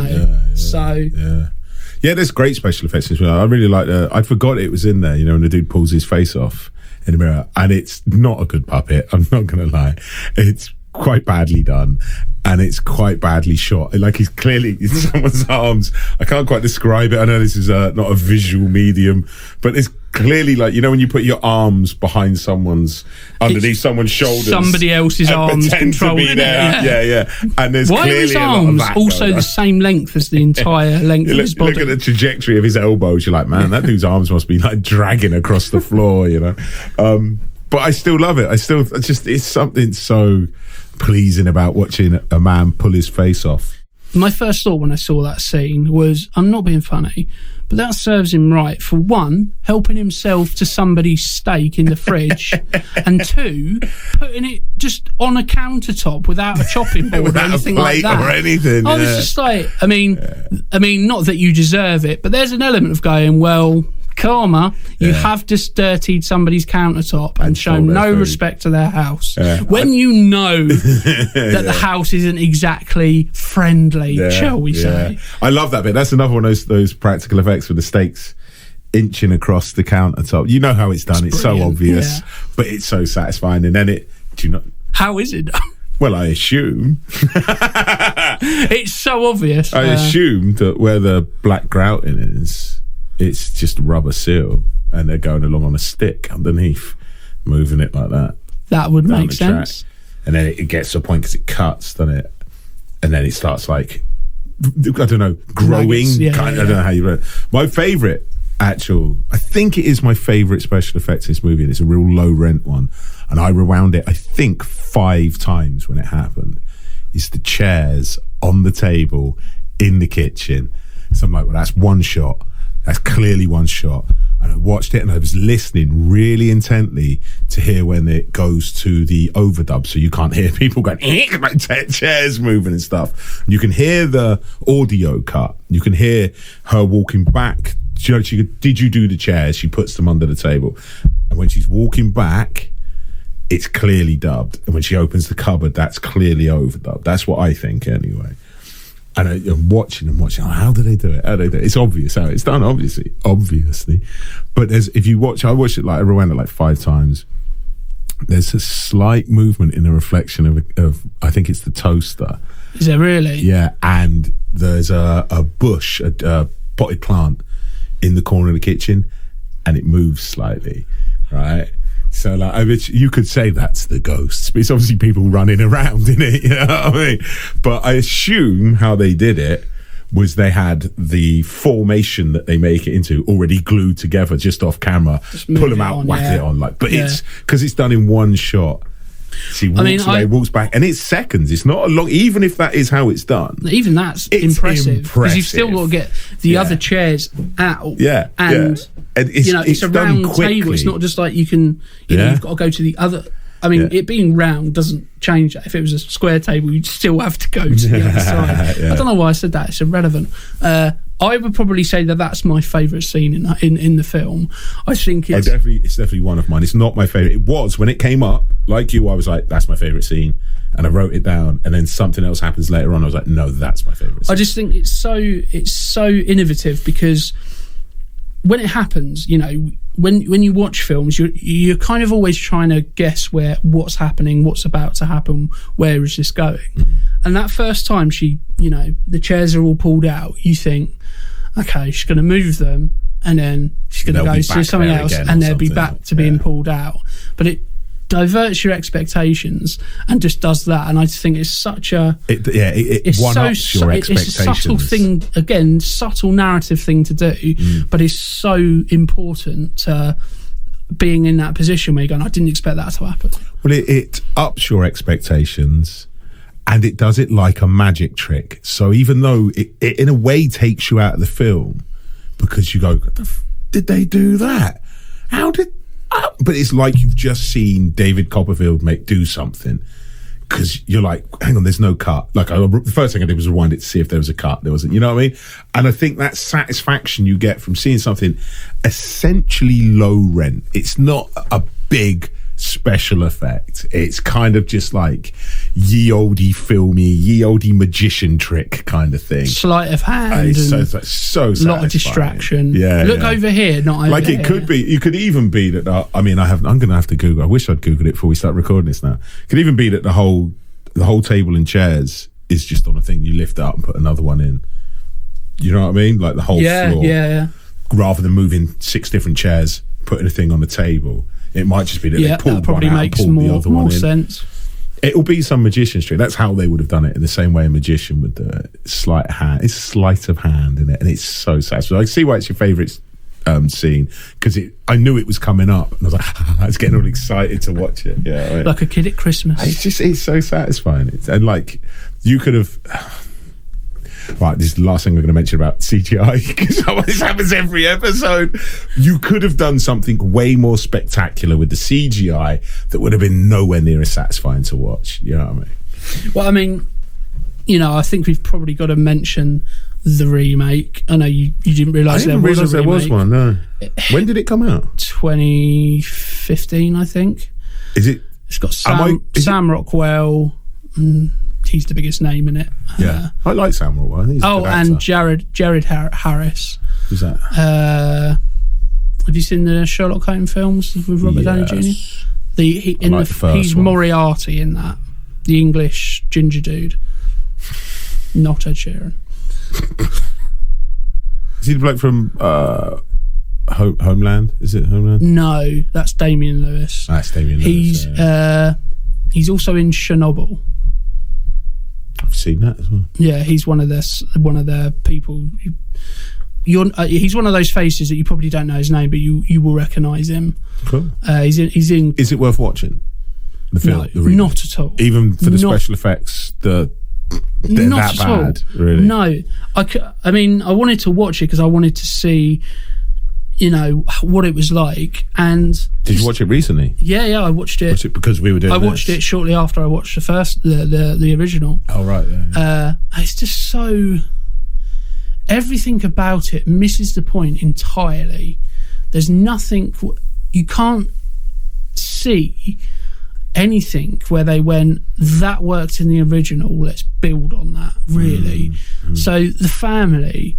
Yeah, there's great special effects as well. I really like I forgot it was in there, when the dude pulls his face off in the mirror. And it's not a good puppet, I'm not going to lie. It's quite badly done. And it's quite badly shot. Like he's clearly in someone's arms. I can't quite describe it. I know this is not a visual medium, but it's clearly like, when you put your arms behind underneath someone's shoulders. Somebody else's arms controlling it. Yeah. And there's why clearly are his a lot arms of that also the same length as the entire length of his body? Look at the trajectory of his elbows. You're like, man, that dude's arms must be like dragging across the floor, But I still love it. It's something so pleasing about watching a man pull his face off. My first thought when I saw that scene was, I'm not being funny, but that serves him right for one, helping himself to somebody's steak in the fridge, and two, putting it just on a countertop without a chopping board or anything like that. Or anything. I was just like, I mean, not that you deserve it, but there's an element of going, well, karma, you have just dirtied somebody's countertop and shown no respect to their house. When you know that the house isn't exactly friendly, shall we say. I love that bit. That's another one of those practical effects with the steaks inching across the countertop. You know how it's done. It's so obvious, but it's so satisfying. And then how is it done? Well, I assume. It's so obvious. I assume that where the black grouting is, it's just rubber seal, and they're going along on a stick underneath, moving it like that. That would make sense. And then it gets to a point because it cuts, doesn't it? And then it starts like, I don't know, growing. I don't know how you wrote it. My favourite I think it is my favourite special effects in this movie, and it's a real low rent one. And I rewound it, I think, 5 times when it happened. It's the chairs on the table in the kitchen. So I'm like, well, that's one shot. That's clearly one shot. And I watched it and I was listening really intently to hear when it goes to the overdub, so you can't hear people going chairs moving and stuff. You can hear the audio cut. You can hear her walking back. Did you do the chairs? She puts them under the table. And when she's walking back, it's clearly dubbed. And when she opens the cupboard, that's clearly overdubbed. That's what I think anyway. And I'm watching. Oh, how do they do it? It's obvious how it's done, obviously. But if you watch, I watched it I rewound it like 5 times. There's a slight movement in the reflection of I think it's the toaster. Is there really? Yeah, and there's a bush, a potted plant in the corner of the kitchen, and it moves slightly, right? So you could say that's the ghosts, but it's obviously people running around in it, you know what I mean? But I assume how they did it was they had the formation that they make it into already glued together just off camera, pull them out, whack it on, but it's because it's done in one shot. She walks away, walks back, and it's seconds. It's not a long, even if that is how it's done. Even that's impressive because you've still got to get the other chairs out. Yeah, and it's a round table. It's not just like you can. You've got to go to the other. I mean, it being round doesn't change that. If it was a square table, you'd still have to go to the other side. I don't know why I said that. It's irrelevant. I would probably say that that's my favourite scene in the film. I think it's definitely one of mine. It's not my favourite. It was when it came up. Like you, I was like, that's my favourite scene, and I wrote it down. And then something else happens later on. I was like, no, that's my favourite scene. I just think it's so innovative because when it happens, you know, when you watch films, you're kind of always trying to guess what's happening, what's about to happen, where is this going? And that first time the chairs are all pulled out, you think, okay, she's going to move them, and then she's going to go to something else, and they'll be back to being pulled out. But it diverts your expectations and just does that. And I just think it's such a it one-ups your expectations. It's a subtle thing, again, subtle narrative thing to do, but it's so important to being in that position where you're going, I didn't expect that to happen. Well, it ups your expectations, and it does it like a magic trick. So even though it in a way takes you out of the film, because you go, did they do that? How did... But it's like you've just seen David Copperfield do something, because you're like, hang on, there's no cut. Like, the first thing I did was rewind it to see if there was a cut. There wasn't, you know what I mean? And I think that satisfaction you get from seeing something essentially low rent. It's not a big special effect. It's kind of just like ye oldie filmy, ye oldie magician trick kind of thing. Sleight of hand. It's so satisfying. A lot of distraction. Yeah. Look over here, not over like here. It could be. You could even be that. I'm going to have to Google. I wish I'd Googled it before we start recording this now. It could even be that the whole table and chairs is just on a thing. You lift it up and put another one in. You know what I mean? Like the whole floor. Yeah. Rather than moving 6 different chairs, putting a thing on the table. It might just be that they pulled one out and pulled the other one in. More sense. It'll be some magician's trick. That's how they would have done it, in the same way a magician would do it. Sleight of hand in it, and it's so satisfying. I see why it's your favourite scene, because I knew it was coming up, and I was like, I was getting all excited to watch it. Yeah, right. Like a kid at Christmas. It's so satisfying. And like, you could have... Right, this is the last thing we're going to mention about CGI, because this happens every episode. You could have done something way more spectacular with the CGI that would have been nowhere near as satisfying to watch. You know what I mean? Well, I mean, I think we've probably got to mention the remake. I know you didn't realise there was a remake. There was one, no. When did it come out? 2015, I think. Is it? It's got Sam Rockwell. He's the biggest name in it. Yeah, I like Sam Rockwell. I think he's a good actor. and Jared Harris. Who's that? Have you seen the Sherlock Holmes films with Robert Downey Jr.? He's one. Moriarty in that. The English ginger dude. Not Ed Sheeran. Is he the bloke from Homeland? Is it Homeland? No, that's Damian Lewis. That's Damian Lewis. He's also in Chernobyl. I've seen that as well. Yeah, he's one of their people. He's one of those faces that you probably don't know his name, but you will recognise him. Cool. He's in. Is it worth watching? The film? No, not at all. Even for the special effects, they're not that at all. bad. Really? No, I mean, I wanted to watch it because I wanted to see, what it was like. And did you watch it recently? Yeah, I watched it. Was it because we were doing? I watched it shortly after I watched the original. Oh right, yeah. It's just so, everything about it misses the point entirely. There's nothing, you can't see anything where they went, that worked in the original, let's build on that, really. So the family,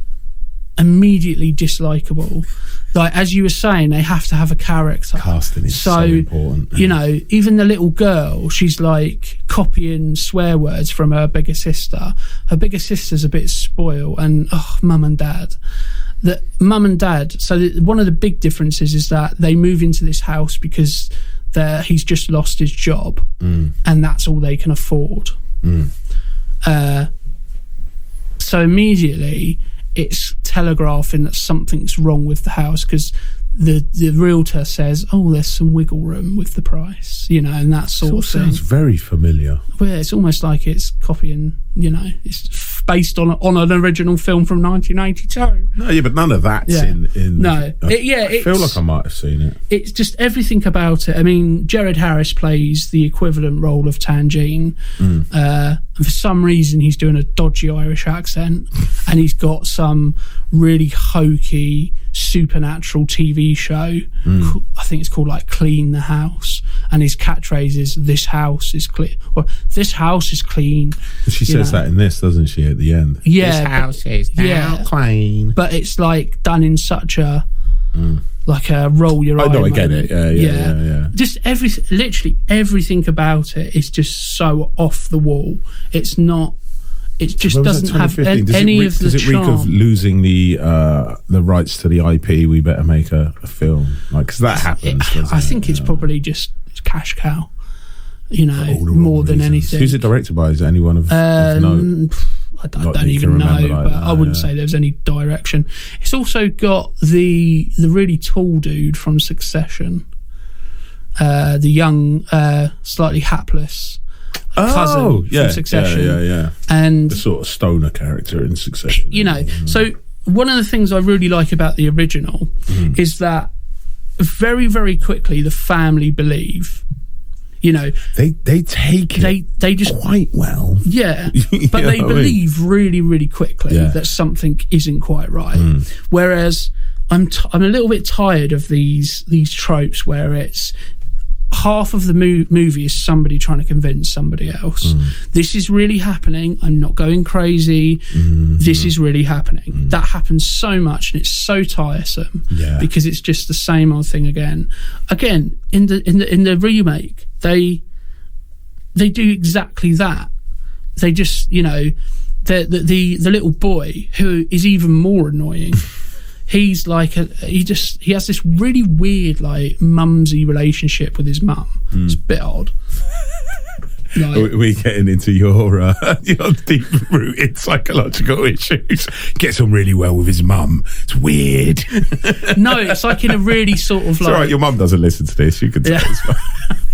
immediately dislikable. Like, as you were saying, they have to have a character. Casting is so important. Even the little girl, she's like copying swear words from her bigger sister. Her bigger sister's a bit spoiled, and mum and dad. So one of the big differences is that they move into this house because he's just lost his job, and that's all they can afford. So immediately it's telegraphing that something's wrong with the house, because the realtor says, there's some wiggle room with the price, and that sort of thing. Sounds very familiar. Well, it's almost like it's copying, it's based on an original film from 1982. No, yeah, but none of that's in. No, I feel like I might have seen it. It's just everything about it. I mean, Jared Harris plays the equivalent role of Tangine, and for some reason he's doing a dodgy Irish accent, and he's got some really hokey supernatural TV show. I think it's called like Clean the House, and his catchphrase is, "This house is clean," or "This house is clean." She says that in this, doesn't she, at the end? Yeah, this house is now clean. But it's like done in such a like a roll your eye. I know, I get moment. it. Yeah. Just literally everything about it is just so off the wall. It's not. It just doesn't have any of the charm. Does it reek of losing the rights to the IP? We better make a film, like, because that happens. I think it's probably just cash cow. You know, more than anything. Who's it directed by? Is it anyone of note? I don't even know, but I wouldn't say there's any direction. It's also got the really tall dude from Succession, the young, slightly hapless cousin from Succession. Yeah. And the sort of stoner character in Succession. You know, so one of the things I really like about the original is that very, very quickly the family believe. You know, they take it they just quite well. Yeah, but they believe really, really quickly that something isn't quite right. Whereas I'm a little bit tired of these tropes where it's half of the movie is somebody trying to convince somebody else. This is really happening. I'm not going crazy. This is really happening. That happens so much, and it's so tiresome because it's just the same old thing again. In the remake, they do exactly that. They just, you know, the little boy who is even more annoying. He's like he has this really weird, like, mumsy relationship with his mum. It's a bit odd. Like, we're getting into your deep-rooted psychological issues. Gets on really well with his mum. It's weird. No, it's like in a really sort of, like... It's all right, your mum doesn't listen to this. You can say it's fine.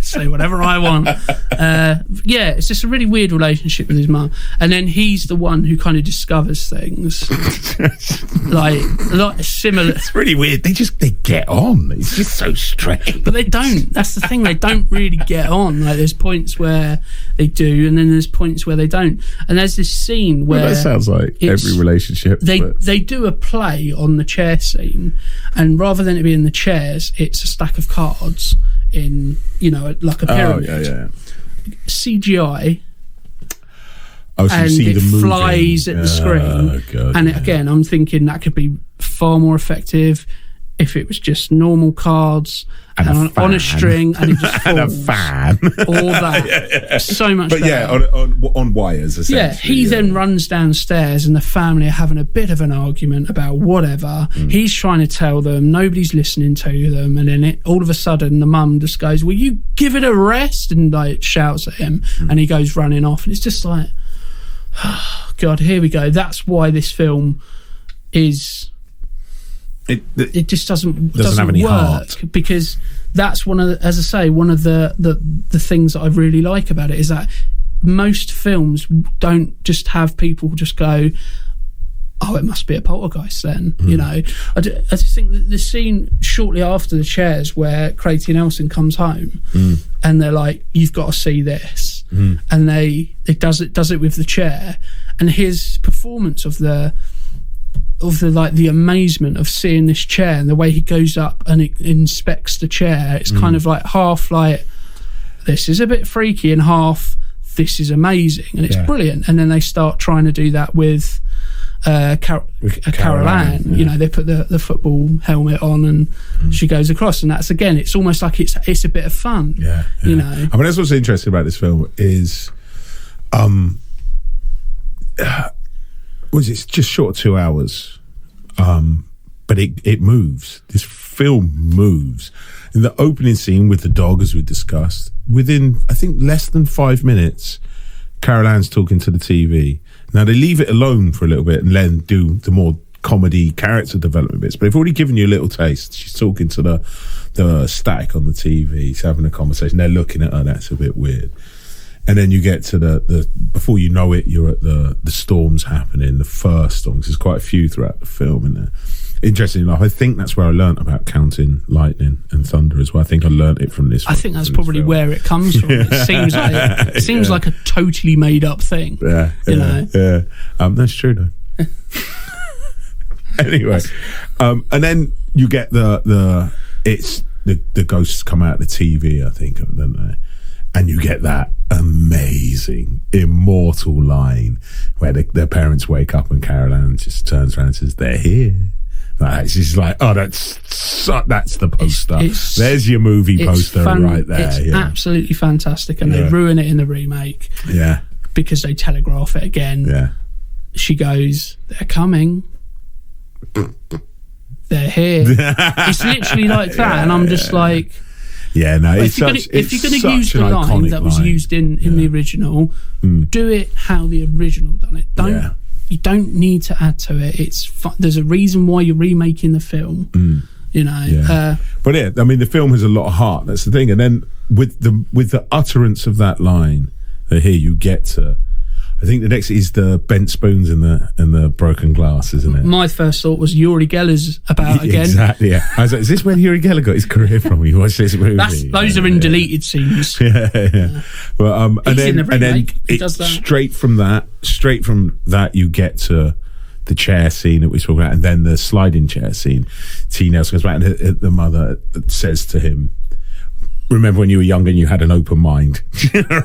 Say whatever I want. It's just a really weird relationship with his mum. And then he's the one who kind of discovers things. like similar. It's really weird. They get on. It's just so strange. But they don't. That's the thing. They don't really get on. Like, there's points where they do, and then there's points where they don't. And there's this scene where... Well, that sounds like every relationship. They do a play on the chair scene, and rather than it being the chairs, it's a stack of cards in, you know, like a pyramid. CGI. Oh, so and you see it the flies at the screen. God, and again, I'm thinking that could be far more effective if it was just normal cards and on a string, and it just falls. And a fan. All that. So much but better. on wires, essentially. Yeah, he then runs downstairs, and the family are having a bit of an argument about whatever. He's trying to tell them, nobody's listening to them, and then all of a sudden the mum just goes, "Will you give it a rest?" and like shouts at him, and he goes running off, and it's just like, oh, God, here we go. That's why this film is... It just doesn't have any work, heart, because that's one of the, as I say, one of the things that I really like about it is that most films don't just have people just go, "Oh, it must be a poltergeist then." You know, I just think that the scene shortly after the chairs where Craig Nelson comes home and they're like, "You've got to see this," and it does it with the chair, and his performance of the amazement of seeing this chair and the way he goes up and it inspects the chair, it's kind of like half like, this is a bit freaky, and half, this is amazing, and it's brilliant. And then they start trying to do that with Carol Ann. You know, they put the football helmet on and she goes across, and that's, again, it's almost like it's a bit of fun. You know, I mean, that's what's interesting about this film is it's just short of 2 hours, but it moves. This film moves. In the opening scene with the dog, as we discussed, within, I think, less than 5 minutes, Carol Ann's talking to the TV. Now, they leave it alone for a little bit and then do the more comedy character development bits, but they've already given you a little taste. She's talking to the static on the TV. She's having a conversation. They're looking at her. That's a bit weird. And then you get to the before you know it, you're at the storms happening, the first storms. There's quite a few throughout the film, isn't there? Interestingly enough, I think that's where I learnt about counting lightning and thunder as well. I think I learnt it from this. I think that's probably where it comes from. It seems like a totally made up thing. You know? That's true though. Anyway, and then you get the ghosts come out of the TV, I think, don't they? And you get that amazing, immortal line where their parents wake up and Carol Ann just turns around and says, "They're here." Like, It's just like, oh, that's the poster. There's your movie poster right there. It's absolutely fantastic, and they ruin it in the remake. Yeah, because they telegraph it again. Yeah, she goes, "They're coming. They're here." It's literally like that, and I'm just like, yeah, no. If you're going to use the line that was used in the original, do it how the original done it. You don't need to add to it. There's a reason why you're remaking the film. You know, but I mean, the film has a lot of heart. That's the thing. And then with the utterance of that line, that here you get to. I think the next is the bent spoons and the broken glass, isn't it? My first thought was Uri Geller's about again. Exactly. Yeah. I was like, is this where Uri Geller got his career from? You watch this movie. Those are in deleted scenes. Yeah. But and then straight from that you get to the chair scene that we talked about, and then the sliding chair scene. T. Nelson goes back, and the mother says to him, "Remember when you were younger and you had an open mind?"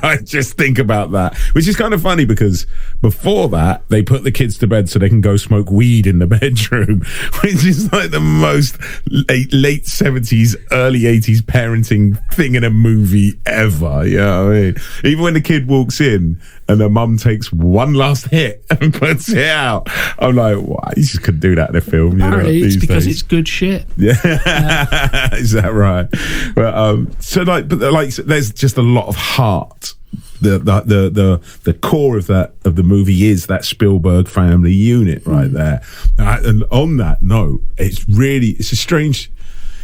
Right? Just think about that. Which is kind of funny because before that, they put the kids to bed so they can go smoke weed in the bedroom, which is like the most late 70s, early 80s parenting thing in a movie ever. You know what I mean? Even when the kid walks in and the mum takes one last hit and puts it out, I'm like, wow, you just couldn't do that in a film. Apparently, it's because it's good shit. Yeah. Is that right? But there's just a lot of heart. The core of the movie is that Spielberg family unit right there. And on that note, it's strange.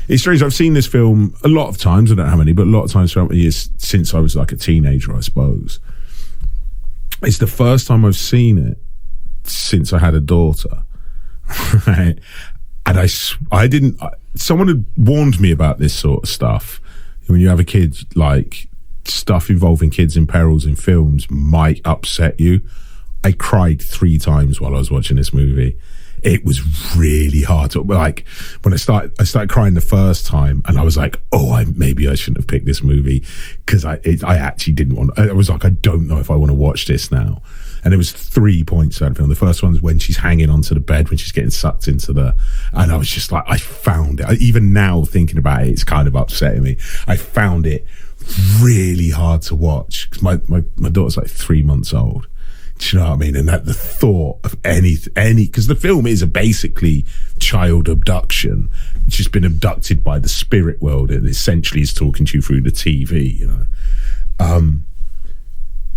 I've seen this film a lot of times. I don't know how many, but a lot of times throughout the years since I was like a teenager, I suppose. It's the first time I've seen it since I had a daughter. Right? And someone had warned me about this sort of stuff. When you have a kid, like, stuff involving kids in perils in films might upset you. I cried 3 times while I was watching this movie. It was really hard to, like, when I started crying the first time, and I was like, maybe I shouldn't have picked this movie, because I actually didn't want. I was like, I don't know if I want to watch this now. And there was 3 points out of the film. The first one was when she's hanging onto the bed, when she's getting sucked into and I was just like, I found it. Even now thinking about it, it's kind of upsetting me. I found it really hard to watch because my daughter's like 3 months old. Do you know what I mean? And that the thought of any, because the film is basically child abduction. It's just been abducted by the spirit world, and essentially is talking to you through the TV, you know.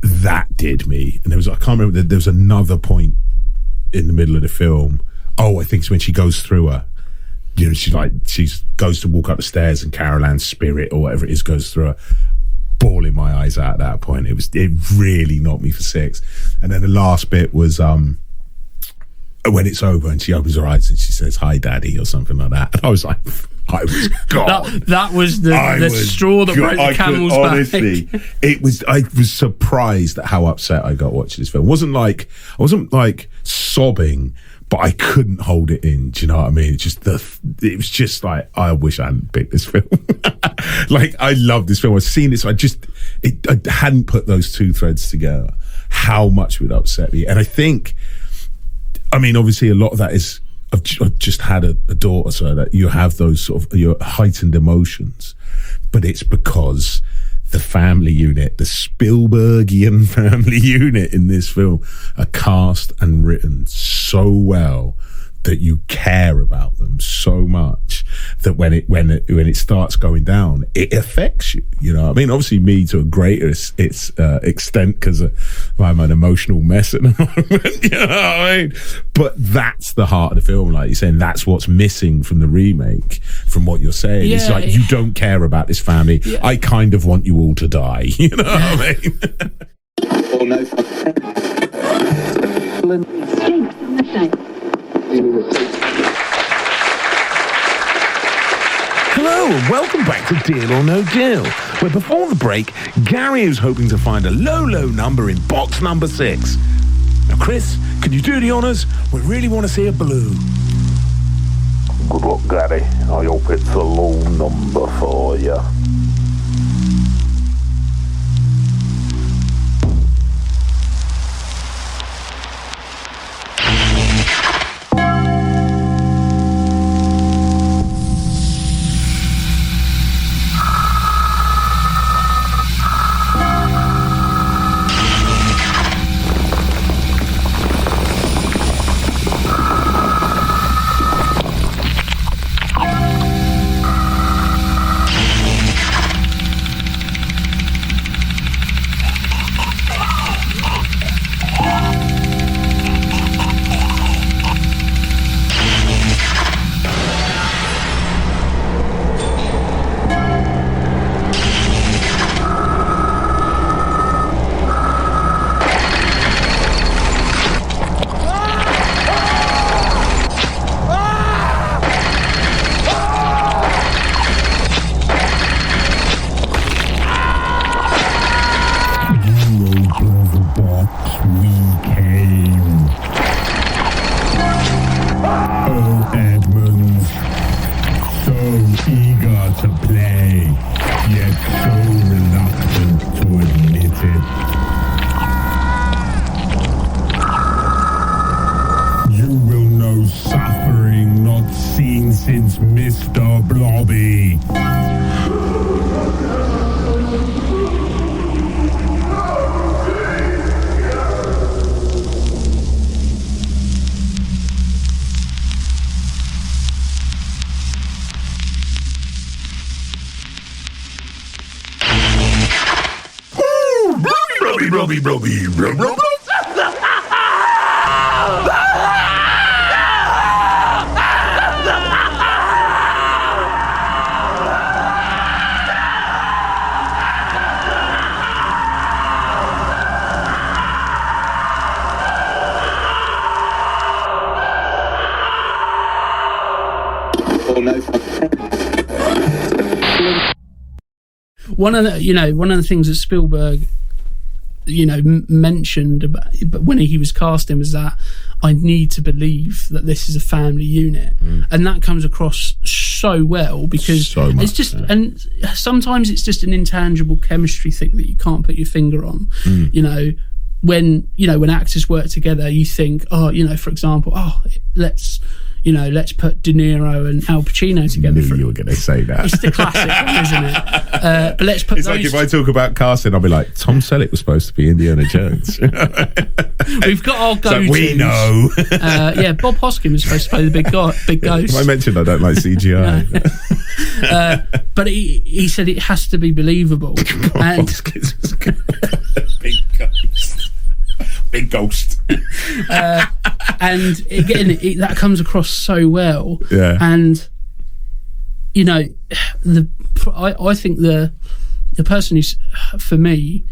That did me. And I can't remember, there was another point in the middle of the film. I think it's when she goes through her. You know, she goes to walk up the stairs, and Carol Ann's spirit or whatever it is goes through her. Bawling my eyes out at that point. It really knocked me for 6. And then the last bit was when it's over and she opens her eyes and she says, "Hi, Daddy," or something like that. And I was like, I was gone. that was the straw that broke the camel's back. Honestly, I was surprised at how upset I got watching this film. I wasn't like sobbing, but I couldn't hold it in. Do you know what I mean? It was just like, I wish I hadn't picked this film. Like, I love this film. I've seen this. I hadn't put those 2 threads together. How much it would upset me. And I think, I mean, obviously a lot of that is, I've just had a daughter, so that you have those sort of your heightened emotions. But it's because the family unit, the Spielbergian family unit in this film, are cast and written so well that you care about them so much that when it starts going down, it affects you. You know, I mean, obviously me to a greater extent because I'm an emotional mess at the moment. You know what I mean? But that's the heart of the film, like you're saying. That's what's missing from the remake. From what you're saying, it's like you don't care about this family. Yeah. I kind of want you all to die. You know what I mean? Hello and welcome back to Deal or No Deal, where before the break, Gary is hoping to find a low number in box number 6. Now, Chris, can you do the honours? We really want to see a blue. Good luck, Gary. I hope it's a low number for you. eager to play, yet so reluctant to admit it. You will know suffering not seen since Mr. Blobby. Robbie. One of the things that Spielberg, mentioned about, but when he was casting, was that I need to believe that this is a family unit, and that comes across so well because it's just, and sometimes it's just an intangible chemistry thing that you can't put your finger on. When actors work together, you think, for example, let's put De Niro and Al Pacino together. I knew you were going to say that. It's the classic one, isn't it? But let's put. It's like if I talk about casting, I'll be like, Tom Selleck was supposed to be Indiana Jones. We've got our go-tos. Like, we know. Bob Hoskins was supposed to play the big ghost. I mentioned I don't like CGI. But he said it has to be believable. And big ghost. Big ghost. And again, that comes across so well. Yeah. And I think the person who's, for me,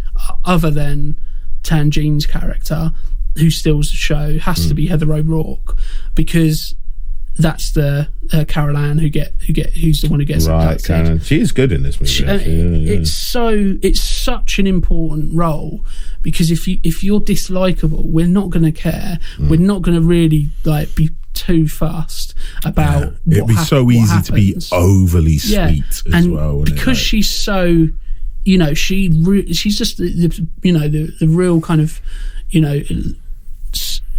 other than Tangene's character, who steals the show, has to be Heather O'Rourke, because that's the Carol Ann who's the one who gets abducted. She is good in this movie. It's such an important role, because if you're dislikable, we're not going to care. We're not going to really be too fussed about. It'd be so easy to be overly sweet as well. Because she's so, she's just the real kind of,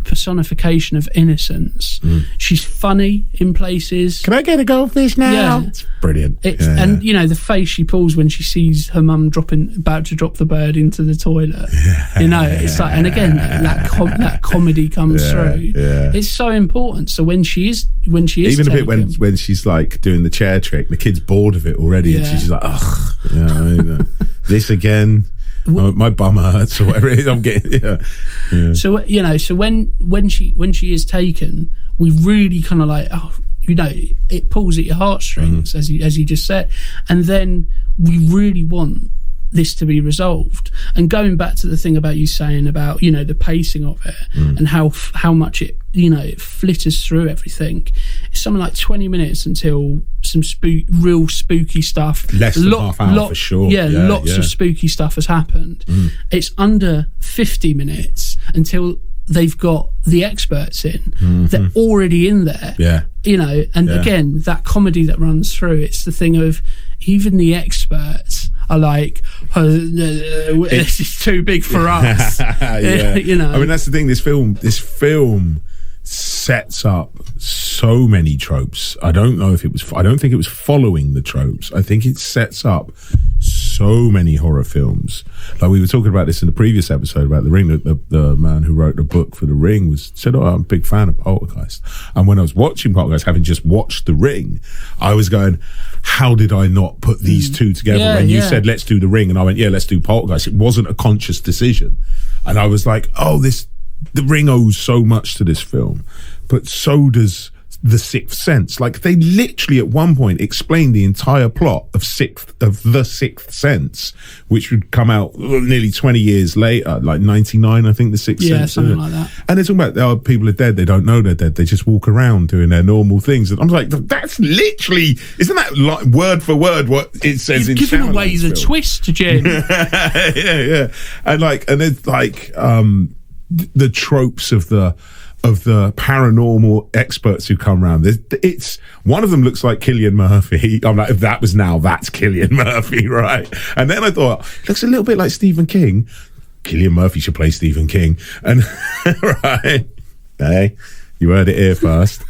personification of innocence. She's funny in places. Can I get a goldfish now? Yeah. It's brilliant. And the face she pulls when she sees her mum about to drop the bird into the toilet. It's like, and again, that comedy comes through. It's so important. So when she is even taken, a bit when she's like doing the chair trick, the kid's bored of it already, and she's like, ugh, this again. My bum hurts, or whatever it is. I'm getting So so when she is taken, we really kind of it pulls at your heartstrings, as you just said, and then we really want this to be resolved. And going back to the thing about you saying about the pacing of it and how much it it flitters through everything. It's something like 20 minutes until some real spooky stuff. Less than half hour for sure. Lots of spooky stuff has happened. It's under 50 minutes until they've got the experts in. They're already in there. Again, that comedy that runs through, it's the thing of even the experts are like, this is too big for us. I mean, that's the thing. This film sets up so many tropes. I don't think it was following the tropes. I think it sets up so many horror films. Like we were talking about this in the previous episode about The Ring. The man who wrote the book for The Ring said, I'm a big fan of Poltergeist. And when I was watching Poltergeist, having just watched The Ring, I was going, how did I not put these two together? When you said, let's do The Ring, and I went, let's do Poltergeist. It wasn't a conscious decision. And I was like, The Ring owes so much to this film, but so does The Sixth Sense. Like, they literally at one point explained the entire plot of The Sixth Sense, which would come out nearly 20 years later, like 99, I think, The Sixth Sense. Yeah, something like that. And they're talking about, people are dead, they don't know they're dead, they just walk around doing their normal things. And I'm like, that's literally, isn't that like word for word what it says in You've given away the film? twist, Jim. Yeah. And it's like, the tropes of the of the paranormal experts who come around. It's one of them looks like Cillian Murphy. I'm like, if that was now, that's Cillian Murphy, right? And then I thought, looks a little bit like Stephen King. Cillian Murphy should play Stephen King. And right, hey, you heard it here first.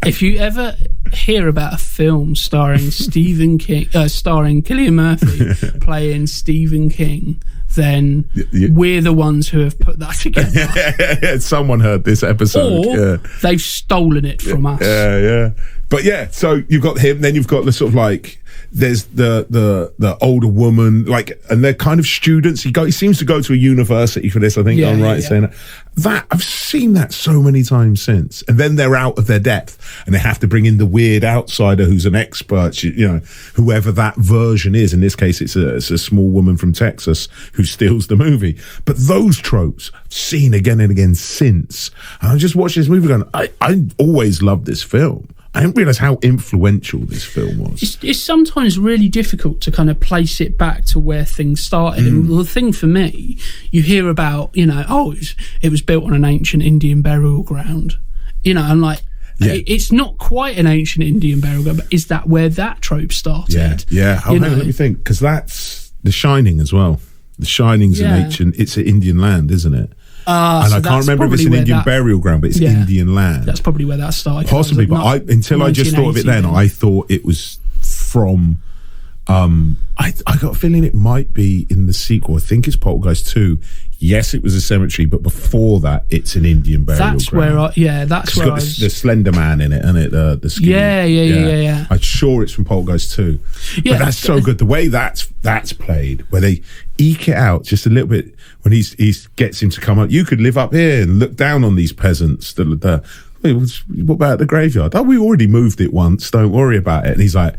If you ever hear about a film starring Stephen King, starring Cillian Murphy playing Stephen King, then we're the ones who have put that together. Someone heard this episode. Or they've stolen it from us. Yeah. But yeah, so you've got him, then you've got the sort of like, there's the older woman, like, and they're kind of students. He seems to go to a university for this, I think. I'm right in saying that. I've seen that so many times since. And then they're out of their depth and they have to bring in the weird outsider who's an expert, you know, whoever that version is. In this case, it's a small woman from Texas who steals the movie. But those tropes I've seen again and again since. And I just watched this movie going, I always loved this film. I didn't realise how influential this film was. It's sometimes really difficult to kind of place it back to where things started. And the thing for me, you hear about, you know, it was built on an ancient Indian burial ground. You know, I'm like, it's not quite an ancient Indian burial ground, but is that where that trope started? Yeah. Let me think, because that's The Shining as well. The Shining's it's an Indian land, isn't it? And so I can't remember if it's an Indian burial ground, but it's Indian land. That's probably where that started. Possibly, but until I just thought of it then, I thought it was from... I got a feeling it might be in the sequel. I think it's Poltergeist 2. Yes, it was a cemetery, but before that, it's an Indian burial ground. That's where the Slender Man in it, isn't it? The skinny, yeah. I'm sure it's from Poltergeist 2. But that's so good. The way that's played, where they eke it out just a little bit when he gets him to come up. You could live up here and look down on these peasants. What about the graveyard? Oh, we already moved it once. Don't worry about it. And he's like,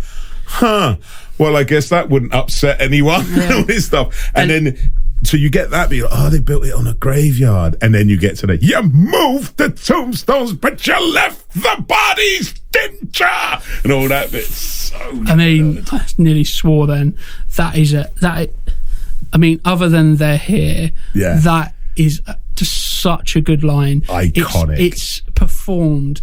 well, I guess that wouldn't upset anyone. All this stuff. And then... So you get that, but you're like, they built it on a graveyard. And then you get to you moved the tombstones, but you left the bodies, didn't you? And all that bit. I nearly swore then. Other than they're here, that is just such a good line. Iconic. It's performed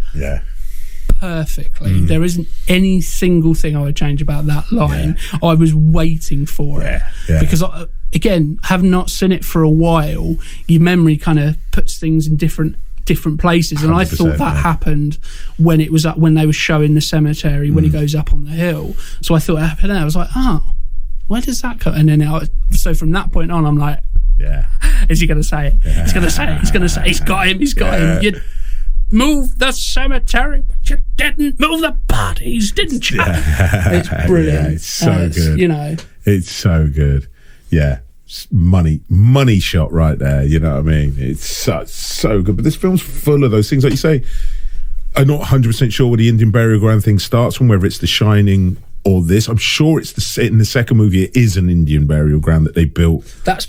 perfectly. There isn't any single thing I would change about that line. I was waiting for it. Because again, have not seen it for a while, your memory kind of puts things in different places, and I thought that happened when it was when they were showing the cemetery when he goes up on the hill. So I thought it happened there. I was like, where does that come? And then so from that point on, I'm like, is he going to say it? He's going to say it. He's going to say, he's got him. You moved the cemetery, but you didn't move the bodies, didn't you? It's brilliant. It's so good. You know, it's so good. Yeah, money shot right there. You know what I mean? It's so good. But this film's full of those things, like you say. I'm not 100% sure where the Indian burial ground thing starts from, whether it's The Shining or this. I'm sure it's in the second movie. It is an Indian burial ground that they built. That's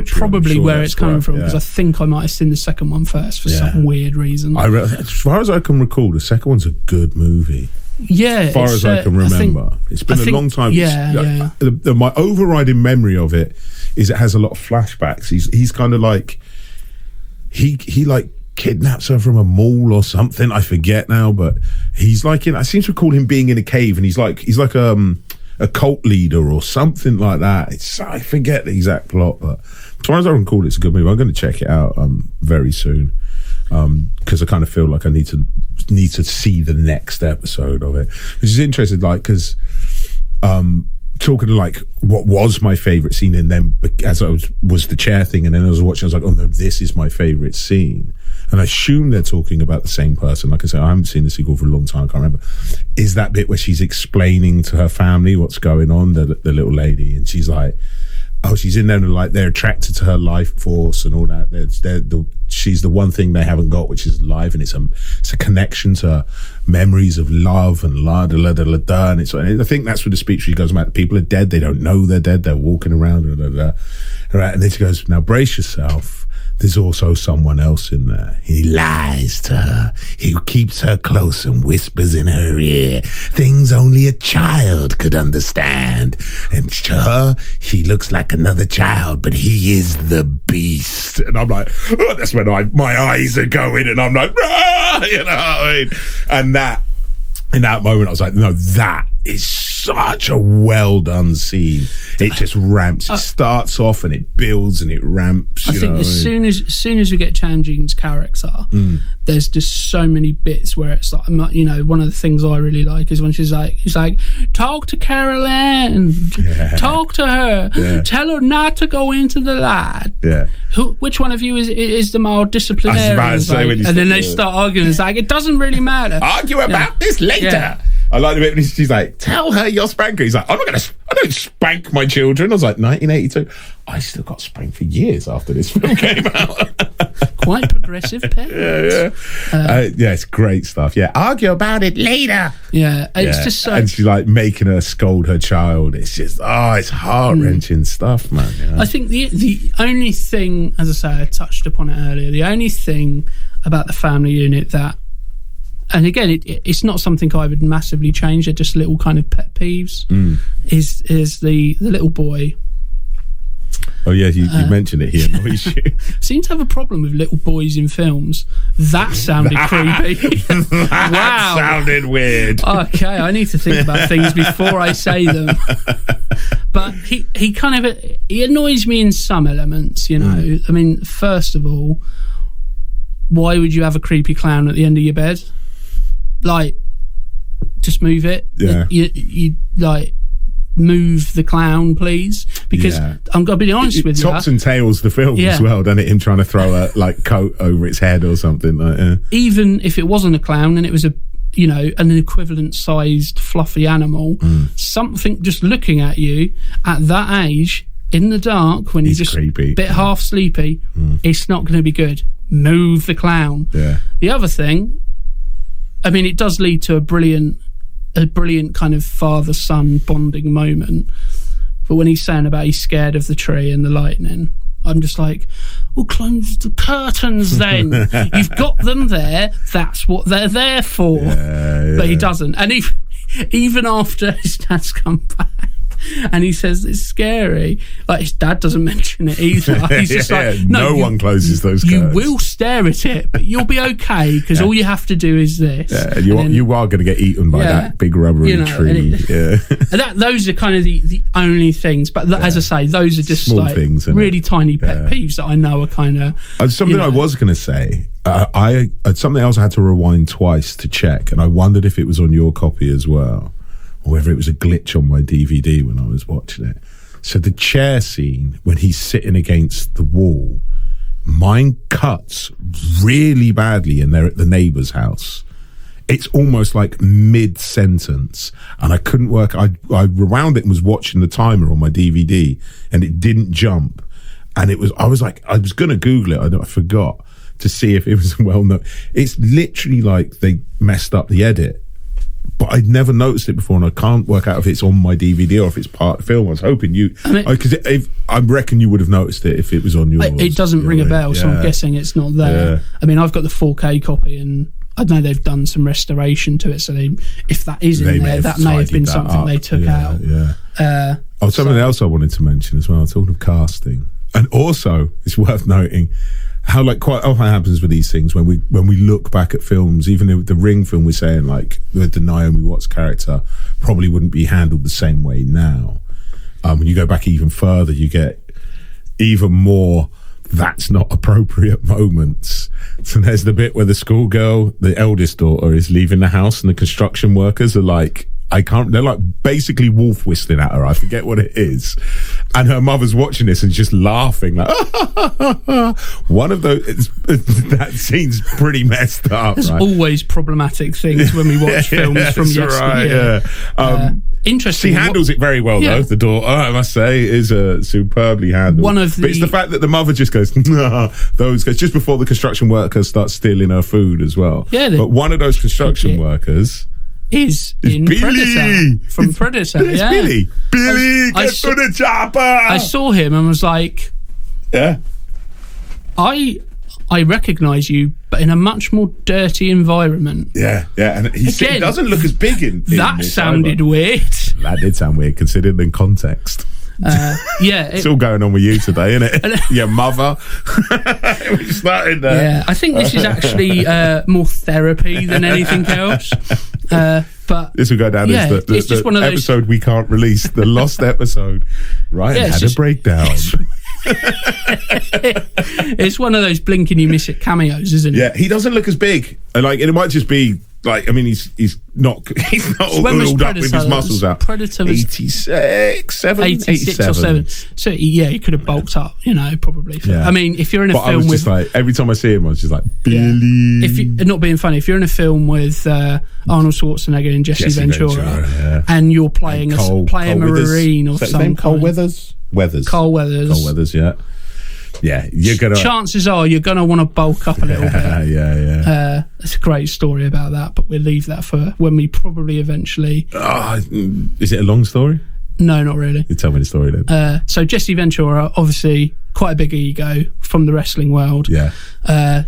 probably where it's coming from, because I think I might have seen the second one first for some weird reason. As far as I can recall, the second one's a good movie. Yeah, as far as I can remember. It's been a long time. My overriding memory of it is it has a lot of flashbacks. He's kind of like he like kidnaps her from a mall or something. I forget now, but he's like I seem to recall him being in a cave, and he's like a cult leader or something like that. I forget the exact plot, but as far as I can recall, it's a good movie. I'm going to check it out very soon. Because I kind of feel like I need to see the next episode of it, which is interesting. Like, because talking to like what was my favorite scene, and then as I was the chair thing, and then I was watching, I was like, oh no, this is my favorite scene. And I assume they're talking about the same person. Like I said, I haven't seen the sequel for a long time. I can't remember. Is that bit where she's explaining to her family what's going on, the little lady, and she's like, she's in there and like they're attracted to her life force and all that. She's the one thing they haven't got, which is life, and it's a connection to memories of love and la da la da la da. And I think that's where the speech she goes about. People are dead. They don't know they're dead. They're walking around. Right, and then she goes, "Now brace yourself. there's also someone else in there. He lies to her. He keeps her close and whispers in her ear things only a child could understand. And to her, he looks like another child, but he is the beast. And I'm like, oh, that's when my eyes are going, and I'm like, ah! You know what I mean? And that, in that moment, I was like, no, that is such a well done scene. It just ramps. It starts off and it builds and it ramps. I think as soon as we get Chanjing's character, there's just so many bits where it's like, you know, one of the things I really like is when she's like, talk to Carol Ann, talk to her, tell her not to go into the light. Yeah. Which one of you is the more disciplinarian? I was about to say, and then they start arguing. It's like, it doesn't really matter. Argue about this later. Yeah. I like the bit when she's like, tell her you're spanking. He's like, I don't spank my children. I was like, 1982. I still got spanked for years after this film came out. Quite progressive parents. Yeah, it's great stuff. Yeah, argue about it later. Yeah, it's just so... And she's like making her scold her child. It's just, it's heart-wrenching stuff, man. You know? I think the only thing, as I say, I touched upon it earlier, the only thing about the family unit that, and again, it's not something I would massively change. They're just little kind of pet peeves. Is the little boy. Oh yeah, you mentioned it. He annoys you. Seem to have a problem with little boys in films. That sounded creepy. Wow, sounded weird. Okay, I need to think about things before I say them. But he kind of annoys me in some elements. You know, I mean, first of all, why would you have a creepy clown at the end of your bed? Like, just move it. Yeah. You like, move the clown, please. Because I'm gonna be honest with you. Tops and tails the film as well, doesn't it? Him trying to throw a coat over its head or something. Like, even if it wasn't a clown and it was an equivalent sized fluffy animal, something just looking at you at that age in the dark when you're just creepy. A bit half sleepy, it's not going to be good. Move the clown. Yeah. The other thing, I mean, it does lead to a brilliant kind of father-son bonding moment. But when he's saying about he's scared of the tree and the lightning, I'm just like, well, close the curtains then. You've got them there. That's what they're there for. Yeah. But he doesn't. And even after his dad's come back, and he says it's scary, like his dad doesn't mention it either. He's just like, no one closes those curtains. You will stare at it, but you'll be okay because all you have to do is this. Yeah, and you are going to get eaten by that big rubbery tree. And those are kind of the only things. But as I say, those are just small things, really tiny pet peeves that I know are kind of something. I was going to say. I something else I had to rewind twice to check, and I wondered if it was on your copy as well, or whether it was a glitch on my DVD when I was watching it. So the chair scene, when he's sitting against the wall, mine cuts really badly, and they're at the neighbour's house. It's almost like mid-sentence, and I couldn't work. I rewound it and was watching the timer on my DVD, and it didn't jump. And I was going to Google it, I forgot, to see if it was well known. It's literally like they messed up the edit. But I'd never noticed it before, and I can't work out if it's on my DVD or if it's part of the film. I was hoping because I reckon you would have noticed it if it was on yours. It doesn't ring a bell, so I'm guessing it's not there. Yeah. I mean, I've got the 4K copy, and I know they've done some restoration to it, so if that is in there, that may have been something they took out. Yeah. Something else I wanted to mention as well, talking of casting. And also, it's worth noting how quite often happens with these things when we look back at films, even the Ring film, we're saying the Naomi Watts character probably wouldn't be handled the same way now. When you go back even further, you get even more that's not appropriate moments. So there's the bit where the schoolgirl, the eldest daughter, is leaving the house and the construction workers are like, they're like basically wolf whistling at her. I forget what it is. And her mother's watching this and just laughing like, one of those, that scene's pretty messed up. There's always problematic things when we watch films from yesteryear. Right, interesting. She handles it very well though, the daughter, I must say, is superbly handled. But it's the fact that the mother just goes, those guys, just before the construction workers start stealing her food as well. Yeah, but one of those construction workers is in Billy. Predator, from Predator. It's Billy, get to the chopper. I saw him and was like, yeah, I recognise you, but in a much more dirty environment. Yeah, and he doesn't look as big in that sounded weird. That did sound weird, considering the context. It's all going on with you today, isn't it? Your mother. We started there. Yeah, I think this is actually more therapy than anything else. But this will go down as the episode we can't release, the lost episode. Ryan had a breakdown. It's one of those blink and you miss it cameos, isn't it? Yeah, he doesn't look as big. And it might just be like, I mean, he's not all oiled up with his muscles out. Predator was 86 or 7. So he could have bulked up, probably. Yeah. I mean, if you're in a but film I was with just like, every time I see him, I was just like, Billy. Yeah. If you, not being funny, if you're in a film with Arnold Schwarzenegger and Jesse Ventura, and you're playing a marine or something, Cole Weathers. Cole Weathers, yeah. Yeah, you're gonna. Chances are you're gonna want to bulk up a little bit. Yeah. It's a great story about that, but we'll leave that for when we probably eventually. Is it a long story? No, not really. You tell me the story then. So Jesse Ventura, obviously quite a big ego from the wrestling world. Yeah.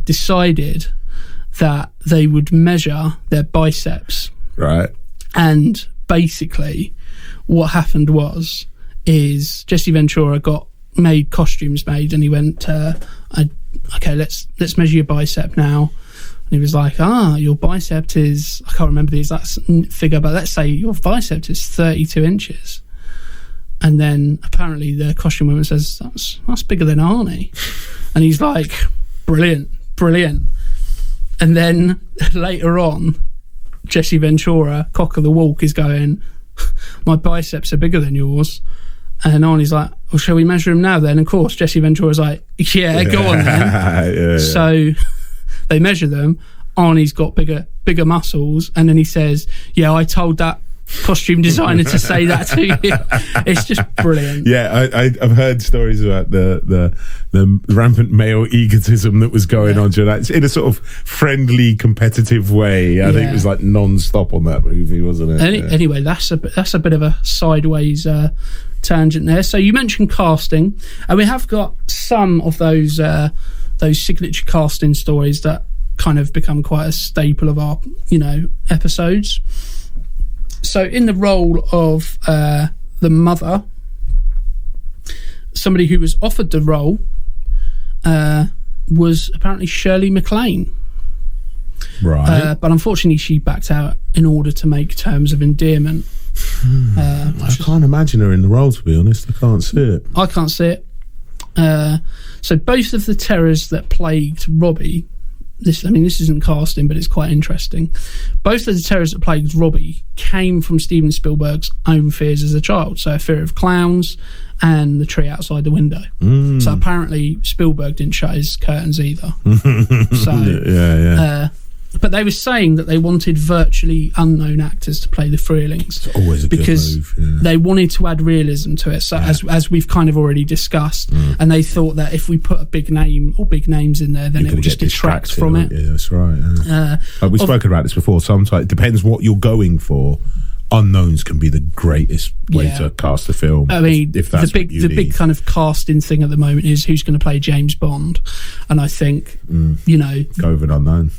Decided that they would measure their biceps. Right. And basically, what happened is Jesse Ventura made costumes made, and he went, okay, let's measure your bicep now. And he was like, your bicep is, I can't remember the exact figure, but let's say your bicep is 32 inches. And then apparently the costume woman says, that's bigger than Arnie. And he's like, brilliant. And then later on, Jesse Ventura, cock of the walk, is going, my biceps are bigger than yours. And Arnie's like, well, shall we measure him now then? And of course, Jesse Ventura's like, yeah, go on then. Yeah. So they measure them. Arnie's got bigger muscles. And then he says, yeah, I told that costume designer to say that to you. It's just brilliant. Yeah, I've heard stories about the rampant male egotism that was going on during that, in a sort of friendly, competitive way. I think it was like non-stop on that movie, wasn't it? Anyway, that's a bit of a sideways tangent there. So you mentioned casting, and we have got some of those signature casting stories that kind of become quite a staple of our episodes. So in the role of the mother, somebody who was offered the role was apparently Shirley MacLaine. Right. But unfortunately she backed out in order to make terms of endearment. I can't imagine her in the role, to be honest. I can't see it. I can't see it. So both of the terrors that plagued Robbie, this isn't casting, but it's quite interesting. Both of the terrors that plagued Robbie came from Steven Spielberg's own fears as a child. So a fear of clowns and the tree outside the window. So apparently Spielberg didn't shut his curtains either. But they were saying that they wanted virtually unknown actors to play the Freelings. It's always a because good move, they wanted to add realism to it. So as we've kind of already discussed, and they thought that if we put a big name or big names in there, then it would just detract from it. Yeah, that's right. We've spoken about this before. Sometimes it depends what you're going for. Unknowns can be the greatest way to cast a film. I mean, if that's the big kind of casting thing at the moment is who's going to play James Bond, and I think go with an unknown.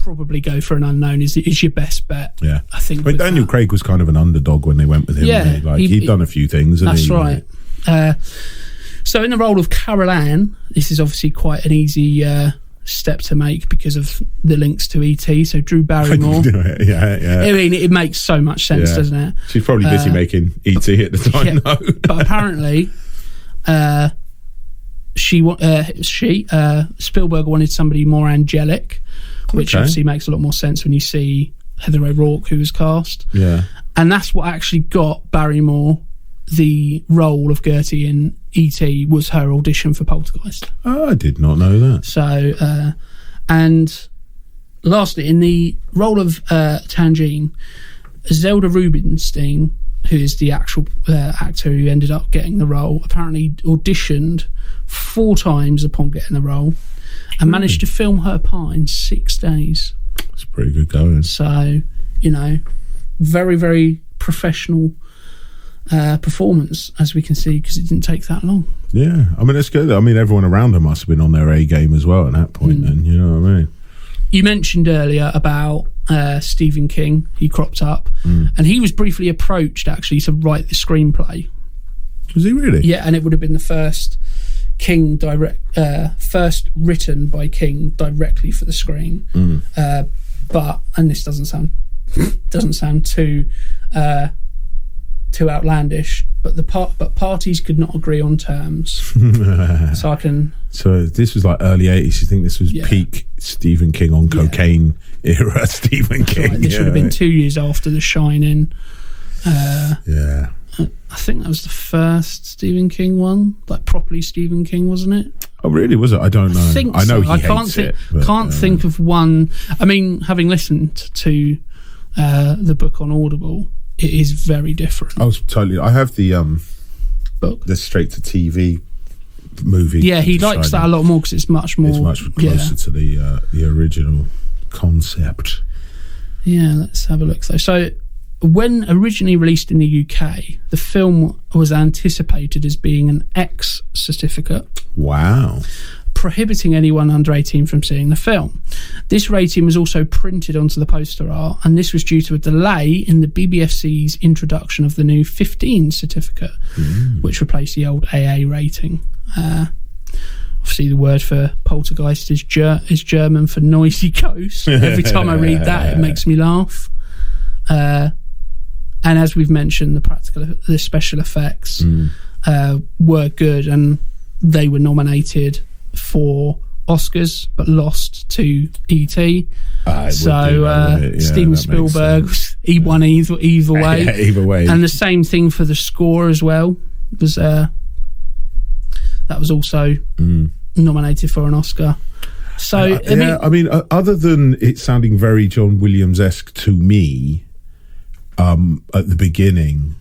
Probably go for an unknown is your best bet. Yeah, I think. But Daniel Craig was kind of an underdog when they went with him. Yeah, he'd done a few things. That's right. So in the role of Carol Ann, this is obviously quite an easy step to make because of the links to E.T. So Drew Barrymore. Yeah. I mean, it makes so much sense, doesn't it? She's probably busy making E.T. at the time, though. But apparently, Spielberg wanted somebody more angelic, which obviously makes a lot more sense when you see Heather O'Rourke, who was cast. Yeah. And that's what actually got Barrymore the role of Gertie in E.T. was her audition for Poltergeist. Oh, I did not know that. So, and lastly, in the role of Tangine, Zelda Rubinstein, who is the actual actor who ended up getting the role, apparently auditioned 4 times upon getting the role and managed to film her part in 6 days. That's pretty good going. So, very, very professional performance, as we can see, because it didn't take that long. Yeah, I mean, it's good. I mean, everyone around her must have been on their A game as well at that point. Then, you know what I mean? You mentioned earlier about Stephen King. He cropped up, and he was briefly approached actually to write the screenplay. Was he really? Yeah, and it would have been the first first written by King directly for the screen. But, and this doesn't sound too outlandish, but parties could not agree on terms. So this was like early 80s. You think this was peak Stephen King on cocaine era Stephen King? Right. This would have been 2 years after The Shining. I think that was the first Stephen King one, like properly Stephen King, wasn't it? Oh, really? Was it? I don't know. I know he hates it. Can't think of one. I mean, having listened to the book on Audible, it is very different. Oh, totally. I have the book, the straight to TV movie. Yeah, he likes that a lot more because it's much more. It's much closer to the original concept. Yeah, let's have a look though. So, when originally released in the UK, the film was anticipated as being an X certificate. Wow. Prohibiting anyone under 18 from seeing the film. This rating was also printed onto the poster art, and this was due to a delay in the BBFC's introduction of the new 15 certificate, which replaced the old AA rating. Obviously, the word for poltergeist is German for noisy ghost. Every time I read that, it makes me laugh. And as we've mentioned, the special effects were good, and they were nominated for Oscars but lost to E.T. Steven Spielberg, he won either way. Either way. And the same thing for the score as well. That was also nominated for an Oscar. So I mean, other than it sounding very John Williams-esque to me at the beginning,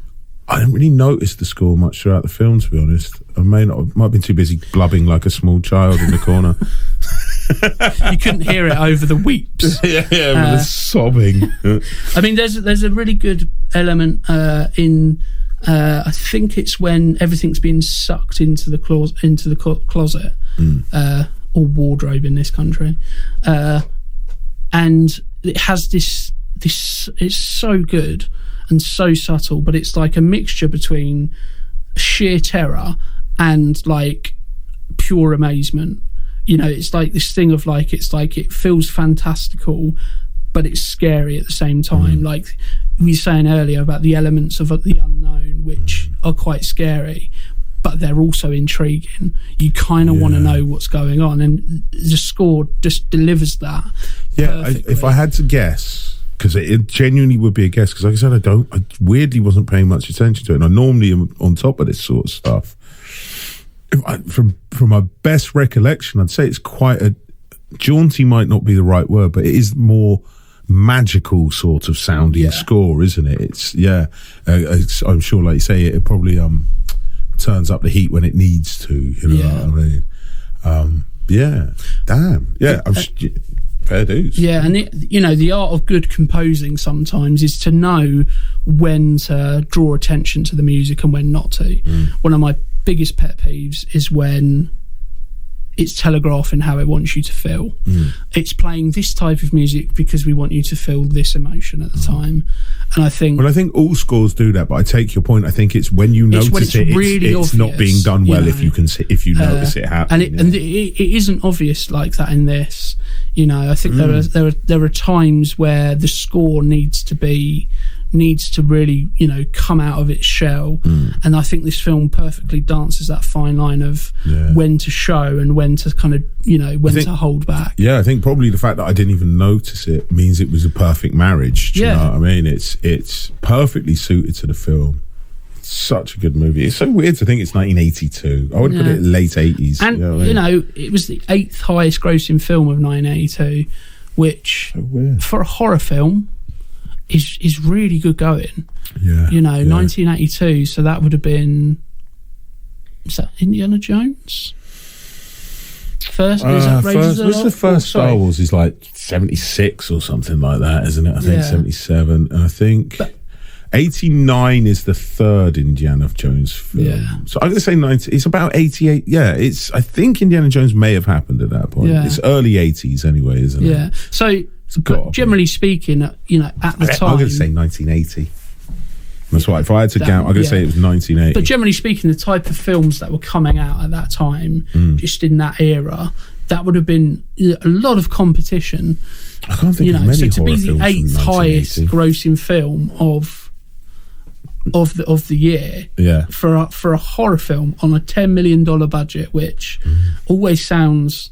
I didn't really notice the score much throughout the film, to be honest. I might have been too busy blubbing like a small child in the corner. You couldn't hear it over the weeps. with the sobbing. I mean, there's a really good element in. I think it's when everything's being sucked into the closet or wardrobe in this country, and it has this. It's so good and so subtle, but it's like a mixture between sheer terror and like pure amazement. You know, it's like this thing of like, it's like it feels fantastical, but it's scary at the same time. Like we were saying earlier about the elements of the unknown, which are quite scary, but they're also intriguing. You kind of want to know what's going on, and the score just delivers that. Yeah, if I had to guess, because it genuinely would be a guess, because like I said, I weirdly wasn't paying much attention to it, and I normally am on top of this sort of stuff. From my best recollection, I'd say it's quite a jaunty, might not be the right word, but it is more magical sort of sounding score, isn't it? It's I'm sure, like you say, it probably turns up the heat when it needs to. You know what I mean? Fair dues. Yeah, and the art of good composing sometimes is to know when to draw attention to the music and when not to. One of my biggest pet peeves is when it's telegraphing how it wants you to feel. It's playing this type of music because we want you to feel this emotion at the time. And I think all scores do that, but I take your point. I think it's when you notice it's not being done well, if you notice it happening. And it isn't obvious like that in this. You know, I think there are times where the score needs to really, come out of its shell. And I think this film perfectly dances that fine line of when to show and when to kind of, to hold back. Yeah, I think probably the fact that I didn't even notice it means it was a perfect marriage. Do you know what I mean? It's perfectly suited to the film. It's such a good movie. It's so weird to think it's 1982. I would put it late 80s. And, it was the 8th highest grossing film of 1982, which for a horror film is really good going. 1982, so that would have been, is that Indiana Jones? First, the first Star Wars is like 76 or something like that, isn't it? I think 77, and I think 89 is the third Indiana Jones film. Yeah. So I'm going to say 90. It's about 88. Yeah, I think Indiana Jones may have happened at that point. Yeah. It's early 80s anyway, isn't it? Yeah. So, but generally speaking, at the time, I'm going to say 1980. That's right. If I had to count, I'm going to say it was 1980. But generally speaking, the type of films that were coming out at that time, just in that era, that would have been a lot of competition. I can't think of many so to horror be the films 8th from highest 1980. grossing film of the year, Yeah. for a horror film on a $10 million budget, which always sounds,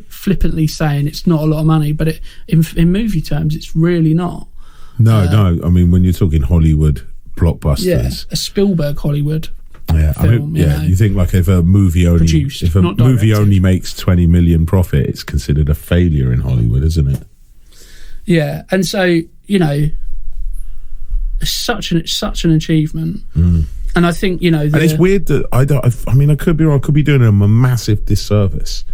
flippantly saying it's not a lot of money, but in movie terms, it's really not. No. I mean, when you're talking Hollywood blockbusters, Yeah, a Spielberg Hollywood. Yeah, film, you think like if a movie only Produced, if a not movie directed. only makes 20 million profit, it's considered a failure in Hollywood, isn't it? Yeah, and so it's such an achievement, and I think and And it's weird that I could be wrong, I could be doing him a massive disservice,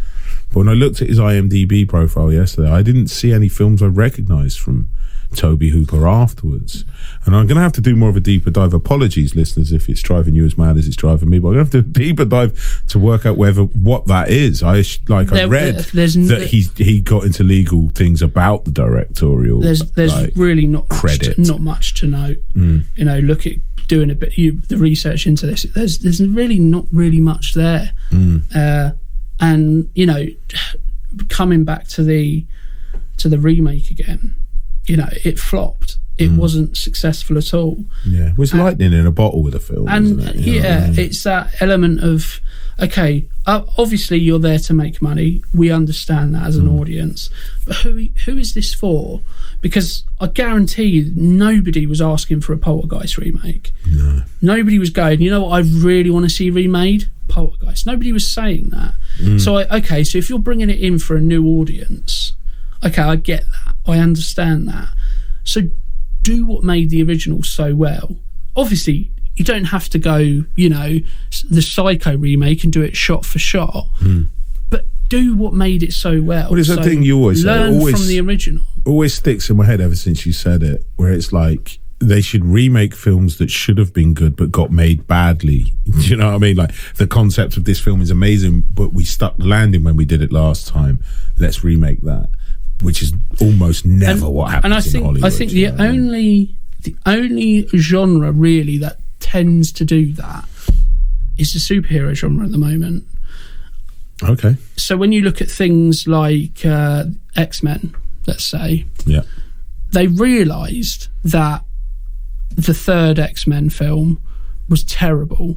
but when I looked at his IMDb profile yesterday, I didn't see any films I recognised from Tobe Hooper afterwards. And I'm going to have to do more of a deeper dive. Apologies, listeners, if it's driving you as mad as it's driving me, but I'm going to have to do a deeper dive to work out what that is. I read that he got into legal things about the directorial. There's really not credit, not much to note. Look at doing a bit the research into this. There's really not really much there. And coming back to the remake again, it flopped. It wasn't successful at all. Yeah, it was lightning in a bottle with a film, and isn't it? It's that element of obviously you're there to make money. We understand that as an audience, but who is this for? Because I guarantee you, nobody was asking for a Poltergeist remake. No. Nobody was going, what I really want to see remade? Poltergeist. Nobody was saying that. So so if you're bringing it in for a new audience, I get that. I understand that. So do what made the original so well. Obviously, you don't have to go, the Psycho remake and do it shot for shot, but do what made it so well. What is that thing you always say? Learn from the original. Always sticks in my head ever since you said it, where it's like they should remake films that should have been good but got made badly. Do you know what I mean? Like, the concept of this film is amazing, but we stuck the landing when we did it last time. Let's remake that. Which is almost never what happens in Hollywood. I think the only genre really that tends to do that is the superhero genre at the moment. Okay. So when you look at things like X-Men, let's say, they realised that the third X-Men film was terrible,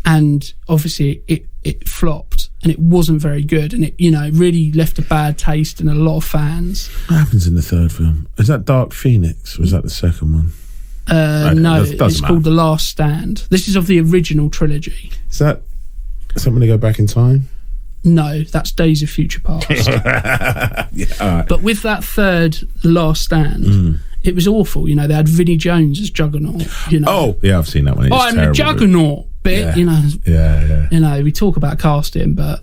and obviously it flopped. And it wasn't very good, and it really left a bad taste in a lot of fans. What happens in the third film? Is that Dark Phoenix, or is that the second one? No, it's called The Last Stand. This is of the original trilogy. Is that something to go back in time? No, that's Days of Future Past. But with that third The Last Stand, it was awful. They had Vinnie Jones as Juggernaut. Oh, yeah, I've seen that one. It's I'm terrible. the Juggernaut bit. Yeah. We talk about casting, but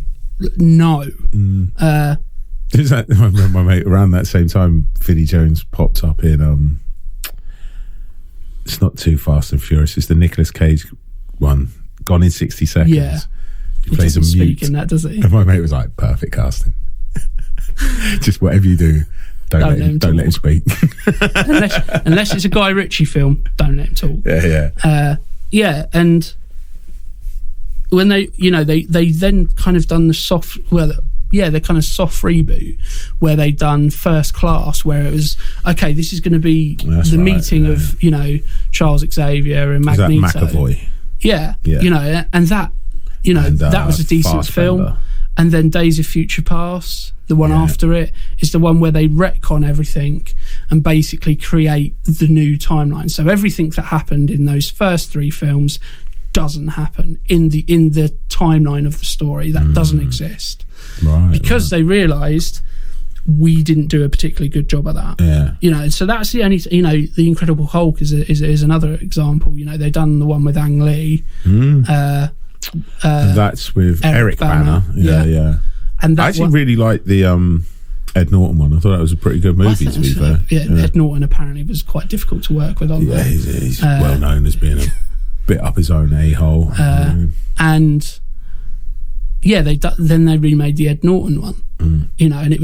no. Is that, I remember my mate around that same time Vinnie Jones popped up in it's not too Fast and Furious, it's the Nicolas Cage one, Gone in 60 Seconds. Yeah. He plays a doesn't mute. speak in that, does he? And my mate was like, perfect casting. Just whatever you do, don't let him speak. unless it's a Guy Ritchie film, don't let him talk. And when they then kind of done the soft soft reboot where they done First Class, where it was this is going to be meeting of Charles Xavier and Magneto. Is that McAvoy? Yeah. And that that was a decent film. And then Days of Future Past, the one after it, is the one where they retcon everything and basically create the new timeline. So everything that happened in those first three films doesn't happen in the timeline of the story. That doesn't exist. Right. Because they realised we didn't do a particularly good job at that. Yeah. So that's the only, The Incredible Hulk is another example. They've done the one with Ang Lee. That's with Eric Bana. Yeah. And I actually really like the Ed Norton one. I thought that was a pretty good movie, to be fair. Ed Norton apparently was quite difficult to work with on there. He's well known as being a bit up his own a-hole. And then they remade the Ed Norton one, and it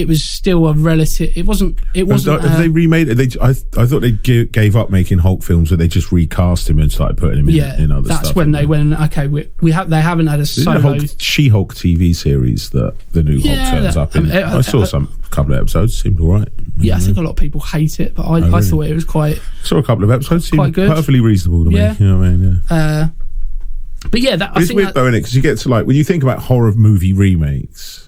was still a relative. It wasn't. Have they remade it? I thought they gave up making Hulk films, but they just recast him and started putting him in other stuff. That's when they went. Okay, they haven't had a solo She-Hulk TV series that the new Hulk turns up in. I saw a couple of episodes. Seemed all right. Yeah, I think a lot of people hate it, but I thought it was quite. Saw a couple of episodes. Seemed quite good. Perfectly reasonable to me. You know what I mean? Yeah. But yeah, it's weird though, isn't it? Because you get to when you think about horror movie remakes.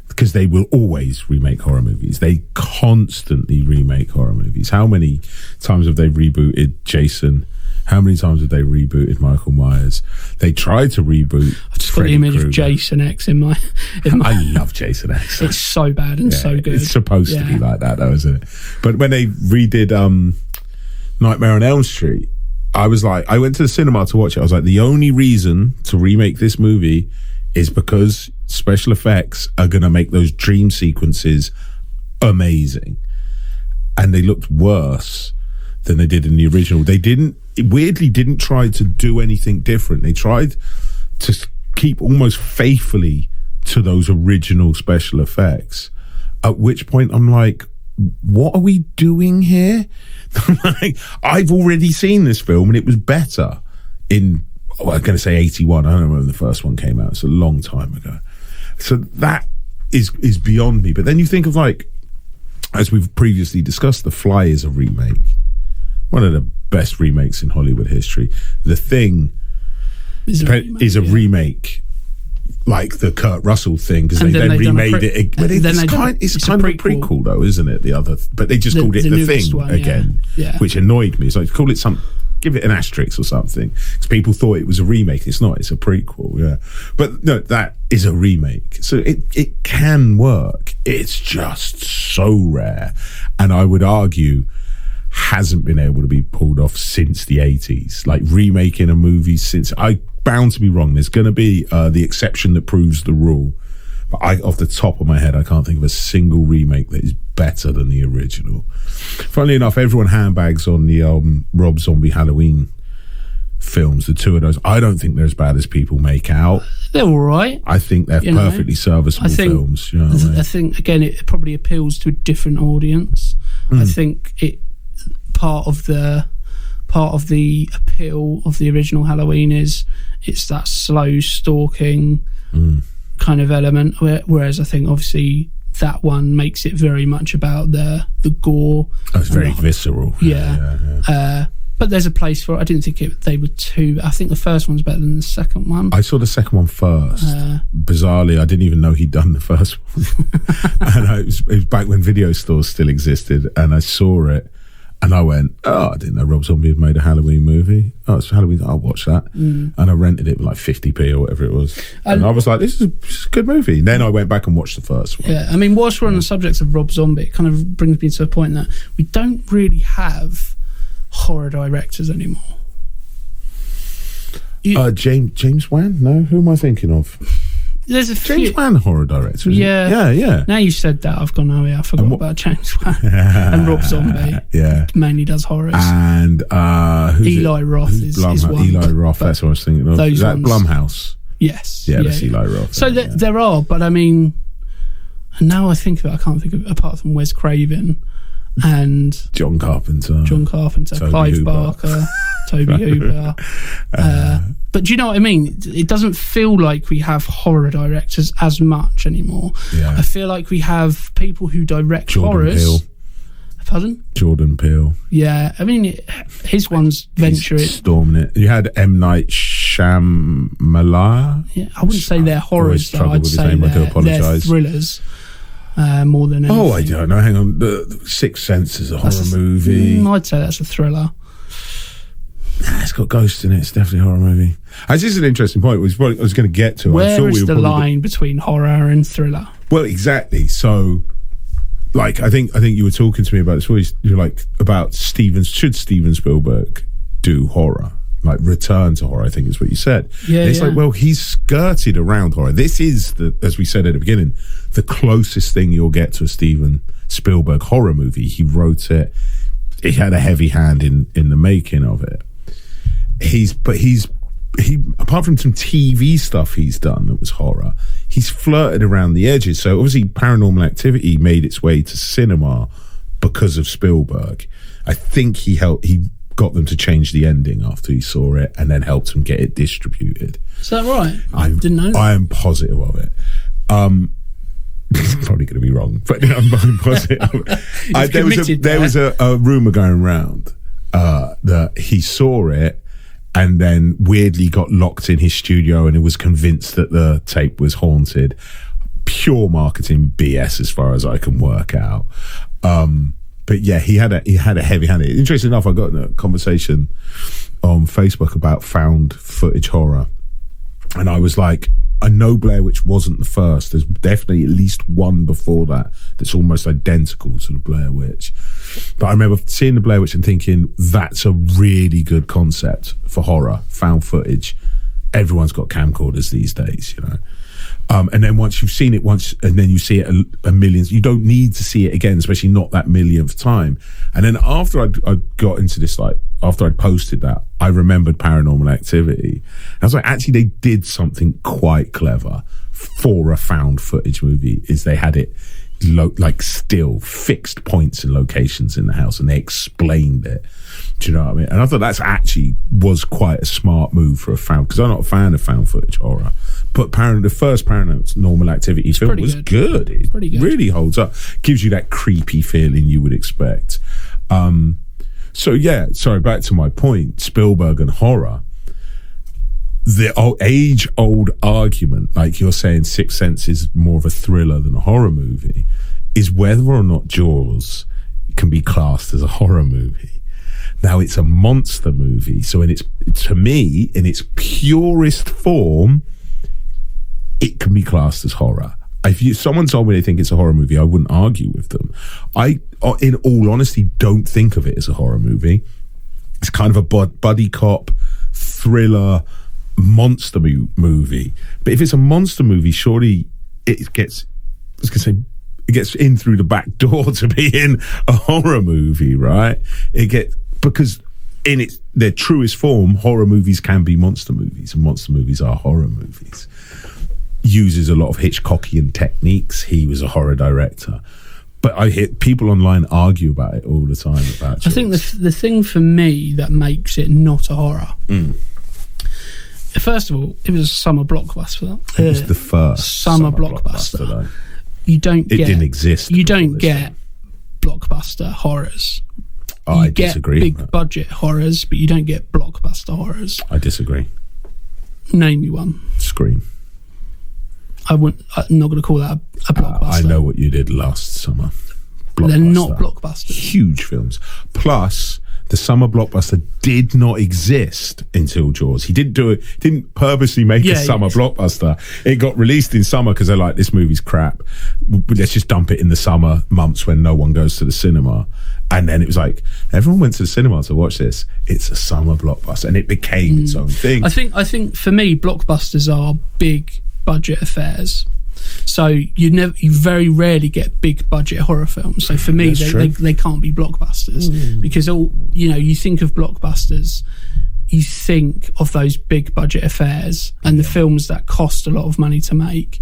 Because they will always remake horror movies. They constantly remake horror movies. How many times have they rebooted Jason? How many times have they rebooted Michael Myers? They tried to reboot. I've just got the image of Jason X in my I love Jason X. It's so bad and so good. It's supposed to be like that, though, isn't it? But when they redid Nightmare on Elm Street, I was like, I went to the cinema to watch it. I was like, the only reason to remake this movie is because special effects are going to make those dream sequences amazing. And they looked worse than they did in the original. They weirdly didn't try to do anything different. They tried to keep almost faithfully to those original special effects. At which point I'm like, what are we doing here? I've already seen this film and it was better in, I'm going to say 81. I don't know when the first one came out. It's a long time ago. So that is beyond me. But then you think of as we've previously discussed, The Fly is a remake. One of the best remakes in Hollywood history. The Thing is a remake, like the Kurt Russell thing, because they then remade it. But it's kind of a prequel, though, isn't it? But they just called it The Thing one, again, which annoyed me. So call it give it an asterisk or something, because people thought it was a remake. It's not. It's a prequel. But no, that is a remake. So it can work. It's just so rare, and I would argue hasn't been able to be pulled off since the 80s. Like remaking a movie since, I bound to be wrong. There's going to be the exception that proves the rule. But off the top of my head, I can't think of a single remake that is better than the original. Funnily enough, everyone handbags on the Rob Zombie Halloween films, the two of those. I don't think they're as bad as people make out. They're all right. I think they're perfectly serviceable films. You know what I mean? I think, again, it probably appeals to a different audience. I think part of the appeal of the original Halloween is it's that slow stalking kind of element, whereas I think obviously that one makes it very much about the gore. It's very visceral. But there's a place for it. I didn't think they were too. I think the first one's better than the second one. I saw the second one first. Bizarrely, I didn't even know he'd done the first one. And it was back when video stores still existed, and I saw it. And I went, I didn't know Rob Zombie had made a Halloween movie. Oh, it's Halloween. I'll watch that. And I rented it for like 50p or whatever it was. And I was like, this is a good movie. And then I went back and watched the first one. Yeah, I mean, whilst we're on the subject of Rob Zombie, it kind of brings me to a point that we don't really have horror directors anymore. James Wan? No? Who am I thinking of? There's a James Wan horror director. Yeah. Now you said that, I've gone, I forgot about James Wan. And Rob Zombie. Mainly does horrors. And Eli Roth is one. Eli Roth, that's what I was thinking of. Is that Blumhouse? Yes. Yeah, that's Eli Roth. So there are, but I mean, and now I think of it, I can't think of it apart from Wes Craven and John Carpenter, Clive Barker, Tobe Hooper. But do you know what I mean? It doesn't feel like we have horror directors as much anymore. Yeah. I feel like we have people who direct horrors. Peele. Pardon? Jordan Peele. Yeah, I mean, his one's venture. He's storming it. You had M. Night Shyamalan. Yeah, I wouldn't say they're horrors, though. I'd say they're thrillers. More than anything. Oh, I don't know. Hang on. The Sixth Sense is a horror movie. I'd say that's a thriller. Nah, it's got ghosts in it. It's definitely a horror movie. This is an interesting point. Which I was going to get to. Where is the line between horror and thriller? Well, exactly. So, I think you were talking to me about this. You're like about Should Steven Spielberg do horror? like return to horror, I think is what you said. Yeah, it's yeah. like, well, he's skirted around horror. This is, as we said at the beginning, the closest thing you'll get to a Steven Spielberg horror movie. He wrote it. He had a heavy hand in the making of it. He apart from some TV stuff he's done that was horror, he's flirted around the edges. So obviously Paranormal Activity made its way to cinema because of Spielberg. I think he got them to change the ending after he saw it, and then helped them get it distributed. Is that right? I didn't know that. I am positive of it. Probably going to be wrong, but I'm positive. There was a rumor going around that he saw it and then weirdly got locked in his studio and was convinced that the tape was haunted. Pure marketing BS as far as I can work out. But yeah, he had a heavy hand. Interesting enough, I got in a conversation on Facebook about found footage horror, and I was like, I know Blair Witch wasn't the first. There's definitely at least one before that that's almost identical to the Blair Witch. But I remember seeing the Blair Witch and thinking, that's a really good concept for horror, found footage. Everyone's got camcorders these days, you know. And then once you've seen it once, and then you see it a million, you don't need to see it again, especially not that millionth time. And then after I got into this, like after I'd posted that, I remembered Paranormal Activity. I was like, actually, they did something quite clever for a found footage movie. Is they had it like still fixed points and locations in the house, and they explained it. Do you know what I mean? And I thought that's actually was quite a smart move for a found, because I'm not a fan of found footage horror. But the first Paranormal Activity film was good. It pretty good. Really holds up. Gives you that creepy feeling you would expect. So yeah, sorry, back to my point, Spielberg and horror. The age-old argument, like you're saying Sixth Sense is more of a thriller than a horror movie, is whether or not Jaws can be classed as a horror movie. Now, it's a monster movie, so to me, in its purest form, it can be classed as horror. If someone told me they think it's a horror movie, I wouldn't argue with them. I, in all honesty, don't think of it as a horror movie. It's kind of a buddy cop, thriller, monster movie. But if it's a monster movie, surely it gets, it gets in through the back door to be in a horror movie, right? Because in their truest form, horror movies can be monster movies, and monster movies are horror movies. Uses a lot of Hitchcockian techniques. He was a horror director. But I hear people online argue about it all the time. I think the thing for me that makes it not a horror, first of all, it was a summer blockbuster. It was the first summer blockbuster. Though. It didn't exist. You don't get blockbuster horrors. I disagree. You get big budget horrors, but you don't get blockbuster horrors. I disagree. Name me one. Scream. I'm not going to call that a blockbuster. I know what you did last summer. They're not blockbusters. Huge films. Plus, the summer blockbuster did not exist until Jaws. He didn't purposely make a summer blockbuster. It got released in summer because they're like, this movie's crap. Let's just dump it in the summer months when no one goes to the cinema. And then it was like, everyone went to the cinema to watch this. It's a summer blockbuster. And it became its own thing. I think for me, blockbusters are big budget affairs. So you very rarely get big budget horror films. So for me, they can't be blockbusters because you think of blockbusters, you think of those big budget affairs and the films that cost a lot of money to make.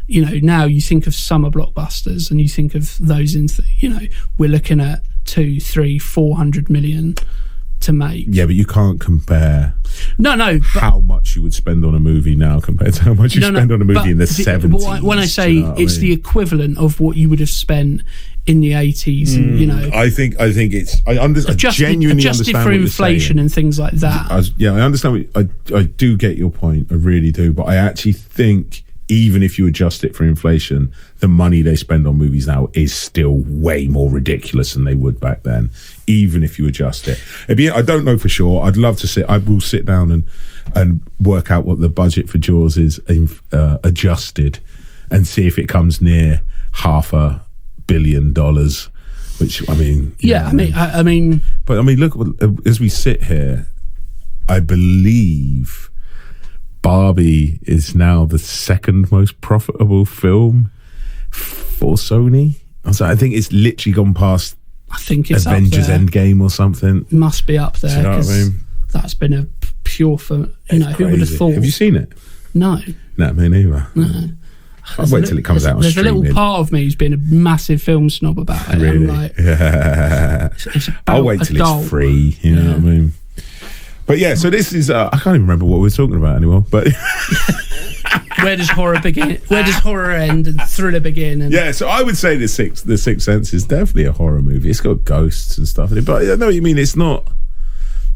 Now you think of summer blockbusters and you think of those we're looking at 200, 300, 400 million to make. Yeah, but you can't compare how much you would spend on a movie now compared to how much you spend on a movie in the 70s. But when I say it's the equivalent of what you would have spent in the 80s, and I think it's genuinely adjusted for inflation and things like that. I understand. I do get your point. I really do. But I actually think even if you adjust it for inflation, the money they spend on movies now is still way more ridiculous than they would back then, even if you adjust it. I don't know for sure. I'd love to I will sit down and work out what the budget for Jaws is adjusted and see if it comes near $500 million, which, I mean... I mean... But, look, as we sit here, I believe Barbie is now the second most profitable film for Sony. I think it's literally gone past I think it's Avengers up there. Endgame or something. Must be up there. Do you know what I mean? That's been a pure for, you know, who would have thought? Have you seen it? No. No, me neither. No. I'll wait till it comes out on There's a streaming. little part of me who's been a massive film snob about it. Really? I'm like, it's about I'll wait a till doll. it's free. You know what I mean? But yeah, so this is, I can't even remember what we were talking about anymore. But Where does horror begin? Where does horror end and thriller begin? And yeah, so I would say The Sixth Sense is definitely a horror movie. It's got ghosts and stuff in it. But I know what you mean. It's not.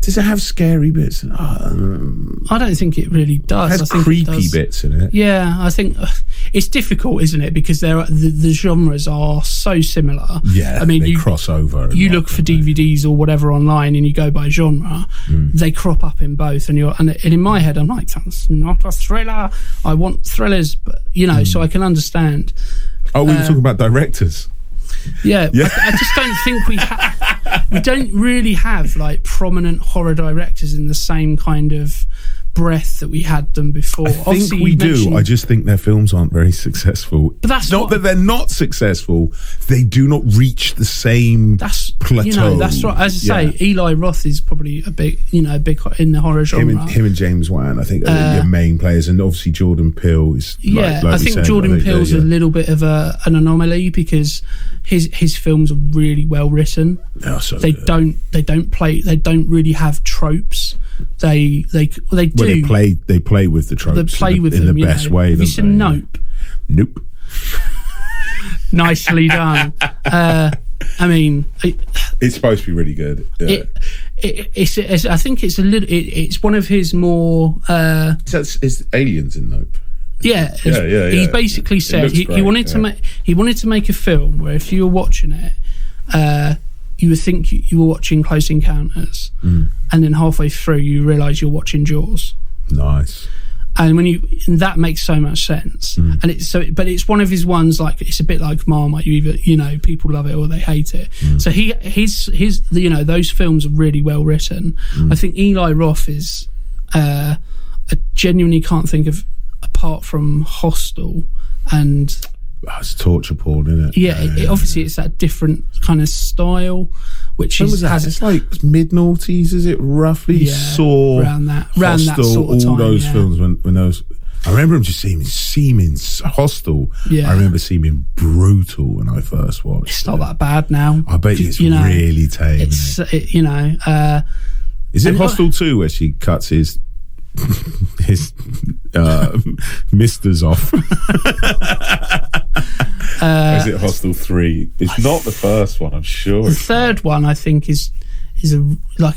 Does it have scary bits? I don't think it really does. It has I think creepy it does. bits in it. Yeah, I think it's difficult, isn't it? Because the genres are so similar. Yeah, I mean, they you cross over. You look for DVDs or whatever online, and you go by genre. They crop up in both, and in my head, I'm like, that's not a thriller. I want thrillers, but you know, so I can understand. Oh, we were talking about directors. Yeah. I just don't think we don't really have like prominent horror directors in the same kind of breath that we had them before. I think we do. I just think their films aren't very successful. But that's not that they're not successful. They do not reach the same plateau. You know, that's right. As I say, Eli Roth is probably a big in the horror genre. Him and James Wan, I think, are your main players, and obviously Jordan Peele is. Like I think Jordan Peele's a little bit of an anomaly because his films are really well written. They don't really have tropes. They do. They play with the tropes. They play with in them the best way. Have you seen Nope? Nope. Nicely done. I mean, it's supposed to be really good. Yeah. I think it's a little. It's one of his more. It's aliens in Nope. Yeah. He basically said he wanted to make a film where if you were watching it, you would think you were watching Close Encounters, and then halfway through you realise you're watching Jaws. Nice. And and that makes so much sense. And but it's one of his ones, like it's a bit like Marmite. People love it or they hate it. So his those films are really well written. I think Eli Roth is. I genuinely can't think of, apart from Hostel and. It's torture porn, isn't it? Yeah, obviously it's that different kind of style, which it's like mid-noughties, is it roughly? Yeah, Saw, around that Hostel, sort of time, all those films when those. I remember them just seeming Hostel. Yeah, I remember seeming brutal when I first watched. It's not that bad now. I bet it's really tame. Is it Hostel 2 where she cuts his misters off? Is it Hostel 3? It's not the first one, I'm sure. The third one, I think, is a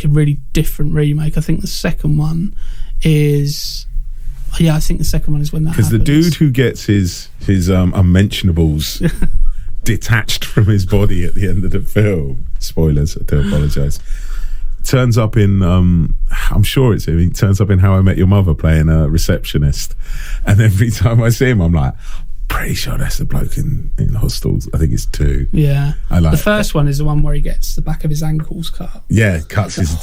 really different remake. I think the second one is. Yeah, I think the second one is when that happens. Because the dude who gets his unmentionables detached from his body at the end of the film, spoilers, I do apologise, turns up in I'm sure it's him. He turns up in How I Met Your Mother playing a receptionist, and every time I see him I'm like, pretty sure that's the bloke in Hostels. I think it's 2. Yeah, the first one is the one where he gets the back of his ankles cut. Yeah, cuts his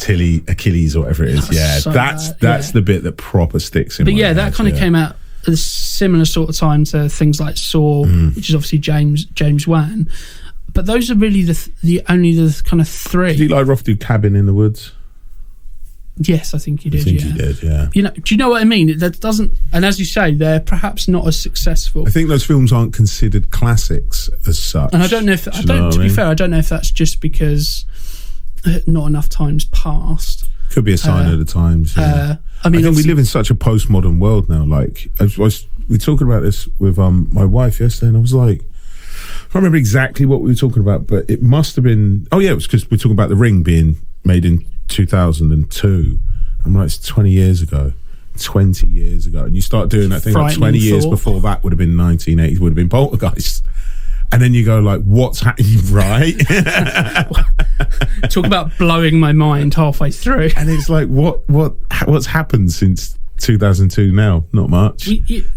Achilles or whatever it is. Yeah, so that's the bit that proper sticks in. But yeah, that kind of came out at a similar sort of time to things like Saw, which is obviously James Wan. But those are really the only kind of 3. Did Eli Roth do Cabin in the Woods? Yes, I think he did. He did, yeah. Do you know what I mean? That doesn't, and as you say, they're perhaps not as successful. I think those films aren't considered classics as such. And I don't know if to be fair, I don't know if that's just because not enough time's passed. Could be a sign of the times. Yeah. I think we live in such a postmodern world now. Like we were talking about this with my wife yesterday, and I was like, I can't remember exactly what we were talking about, but it must have been. Oh yeah, it was because we're talking about The Ring being made in 2002. I'm like, it's 20 years ago. 20 years ago. And you start doing that thing like 20 years before that would have been 1980s, would have been Poltergeist. And then you go like, what's happening, right? Talk about blowing my mind halfway through. And it's like, what's happened since 2002 now? Not much.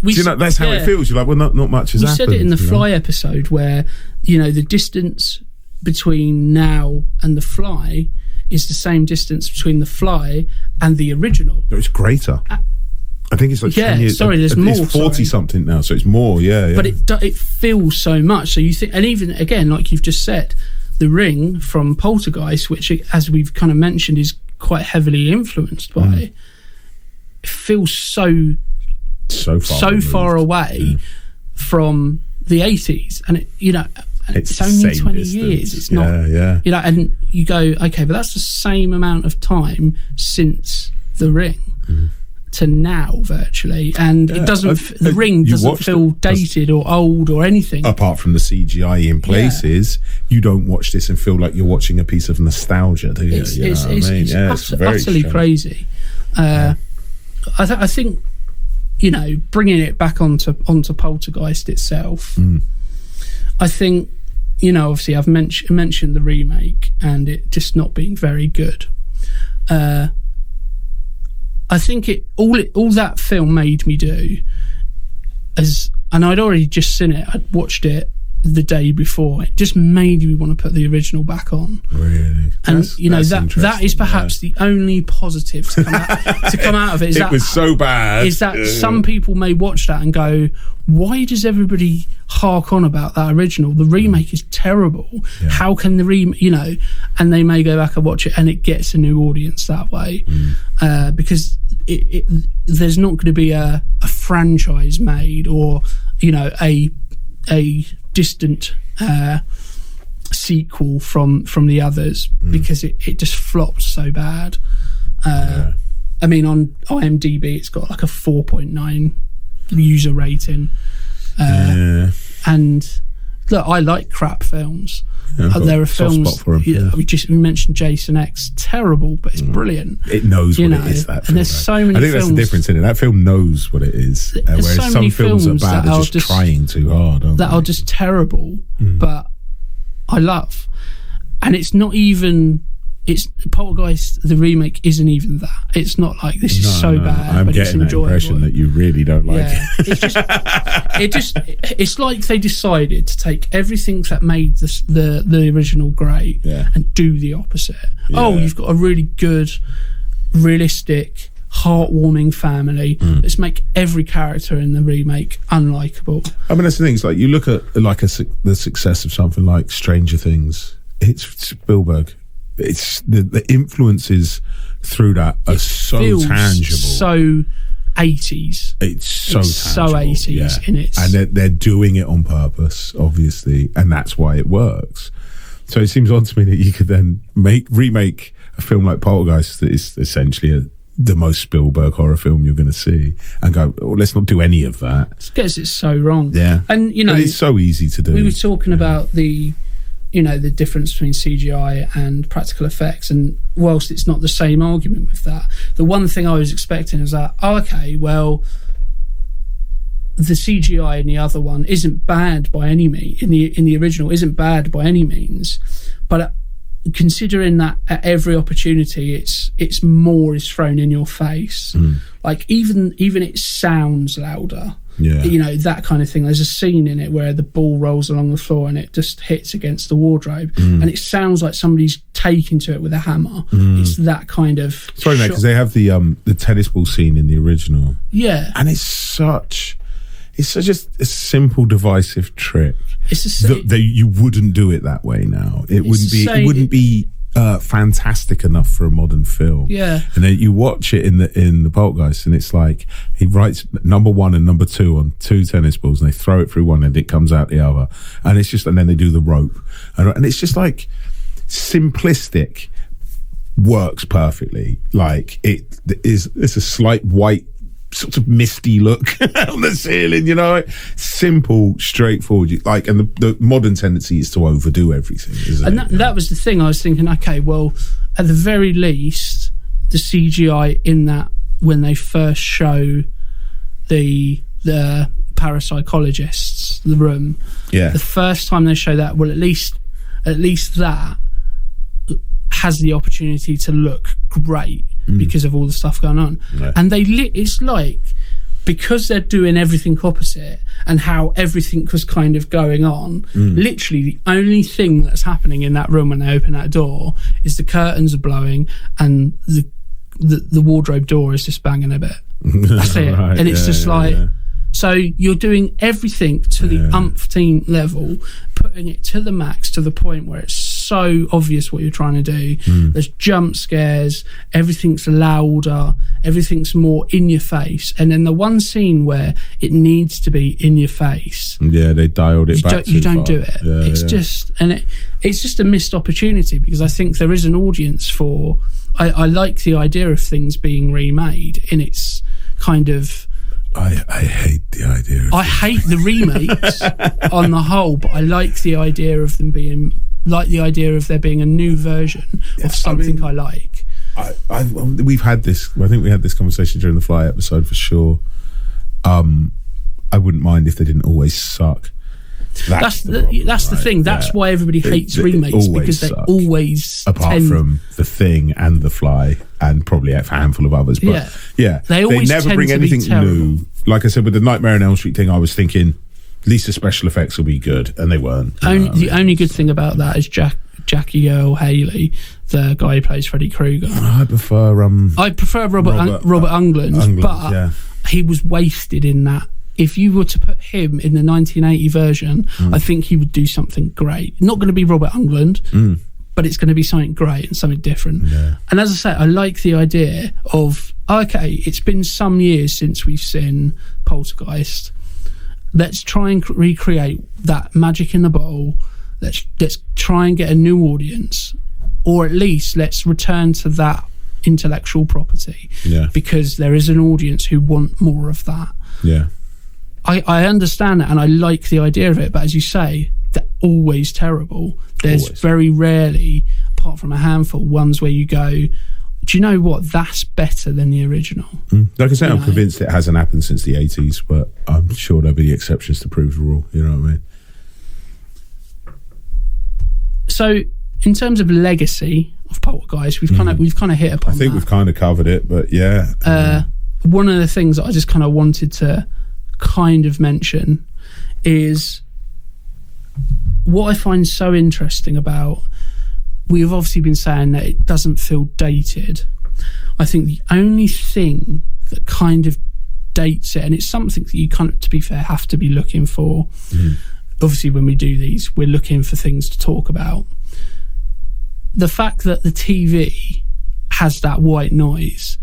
That's how it feels. You're like, well, not much has happened. We said it in the Fly episode where, the distance between now and The Fly is the same distance between The Fly and the original. It's greater. I think it's like 10 years. Sorry, there's more. It's 40 something now, so it's more. Yeah. But it feels so much. So you think, and even again, like you've just said, The Ring from Poltergeist, which, as we've kind of mentioned, is quite heavily influenced by it feels so far away from the 80s, and it's only 20 years. It's not, and you go, okay, but that's the same amount of time since The Ring to now, virtually, and it doesn't. The Ring doesn't feel dated or old or anything. Apart from the CGI in places, you don't watch this and feel like you're watching a piece of nostalgia, do you? It's utterly crazy. I think, bringing it back onto Poltergeist itself, I think, obviously I've mentioned the remake and it just not being very good. I think all that film made me do, and I'd already just seen it, I'd watched it the day before, it just made me want to put the original back on. Really? And that is perhaps the only positive to come out of it. It was so bad. Is that some people may watch that and go, why does everybody hark on about that original? The remake is terrible. Yeah. How can the and they may go back and watch it and it gets a new audience that way. Because there's not going to be a franchise made or, a distant sequel from the others because it just flopped so bad. I mean, on IMDb it's got like a 4.9 user rating, and look, I like crap films. There are films for him, we mentioned Jason X, terrible, but it's brilliant. It knows what it is, that film, and there's so many I think films, that's the difference in it. That film knows what it is, whereas so some films are bad, are just trying too hard, aren't they? Are just terrible, but I love. And it's not even, it's Poltergeist, the remake isn't even that. It's not like this is so bad, I'm but getting it's enjoyable. That impression that you really don't like it. It's like they decided to take everything that made the original great and do the opposite. You've got a really good, realistic, heartwarming family. Let's make every character in the remake unlikable. I mean, that's the thing. It's like you look at the success of something like Stranger Things. It's Spielberg. It's the influences through that are so tangible, so 80s. It's so tangible, so 80s in its, and they're doing it on purpose, obviously, and that's why it works. So it seems odd to me that you could then remake a film like Poltergeist that is essentially the most Spielberg horror film you're going to see, and go, let's not do any of that. It gets it so wrong. Yeah, and but it's so easy to do. We were talking about the difference between CGI and practical effects, and whilst it's not the same argument with that, the one thing I was expecting is that, the CGI in the other one isn't bad by any means, in the original isn't bad by any means, but considering that at every opportunity it's more is thrown in your face, like even it sounds louder. That kind of thing. There's a scene in it where the ball rolls along the floor and it just hits against the wardrobe, and it sounds like somebody's taking to it with a hammer. It's that kind of. Sorry, mate, because they have the tennis ball scene in the original. Yeah, and it's such a simple, divisive trick. You wouldn't do it that way now. It wouldn't be fantastic enough for a modern film. Yeah, and then you watch it in the Poltergeist, and it's like he writes number 1 and number 2 on 2 tennis balls, and they throw it through one and it comes out the other, and it's just, and then they do the rope, and it's just like simplistic, works perfectly. Like it's a slight white sort of misty look on the ceiling, simple, straightforward, and the modern tendency is to overdo everything, isn't it? That was the thing. I was thinking, okay, well, at the very least, the CGI in that, when they first show the parapsychologists the room, the first time they show that, well, at least that has the opportunity to look great because of all the stuff going on. And it's like because they're doing everything opposite and how everything was kind of going on, literally the only thing that's happening in that room when they open that door is the curtains are blowing and the wardrobe door is just banging a bit. That's it. Right, and it's so you're doing everything to the umpteenth level, putting it to the max, to the point where it's so obvious what you're trying to do. There's jump scares, everything's louder, everything's more in your face. And then the one scene where it needs to be in your face, they dialed it back. You don't do it. It's just a missed opportunity, because I think there is an audience for. I like the idea of things being remade in its kind of. I hate the idea. I hate the remakes on the whole, but I like the idea of them being the idea of there being a new version of something I like. We've had this. I think we had this conversation during the Fly episode for sure. I wouldn't mind if they didn't always suck. That's the thing. That's why everybody hates remakes, because they always apart from The Thing and The Fly and probably a handful of others. But they never bring anything new. Like I said, with the Nightmare on Elm Street thing, I was thinking at least the special effects will be good, and they weren't. The only good thing about that is Jackie Earl Haley, the guy who plays Freddy Krueger. I prefer Robert Englund, but he was wasted in that. If you were to put him in the 1980 version, I think he would do something great. Not going to be Robert Englund, but it's going to be something great and something different. Yeah. And as I say, I like the idea of, okay, it's been some years since we've seen Poltergeist. Let's try and recreate that magic in the bottle. Let's try and get a new audience, or at least let's return to that intellectual property, because there is an audience who want more of that. Yeah. I understand that, and I like the idea of it, but as you say, they're always terrible. There's very rarely, apart from a handful, ones where you go, do you know what, that's better than the original. Like I say, I'm convinced it hasn't happened since the 80s, but I'm sure there'll be exceptions to prove the rule, you know what I mean? So in terms of legacy of Poltergeist, we've kind of hit upon that. I think we've kind of covered it, but one of the things that I just kind of wanted to kind of mention is what I find so interesting about, we've obviously been saying that it doesn't feel dated. I think the only thing that kind of dates it, and it's something that you kind of, to be fair, have to be looking for. Obviously when we do these, we're looking for things to talk about. The fact that the TV has that white noise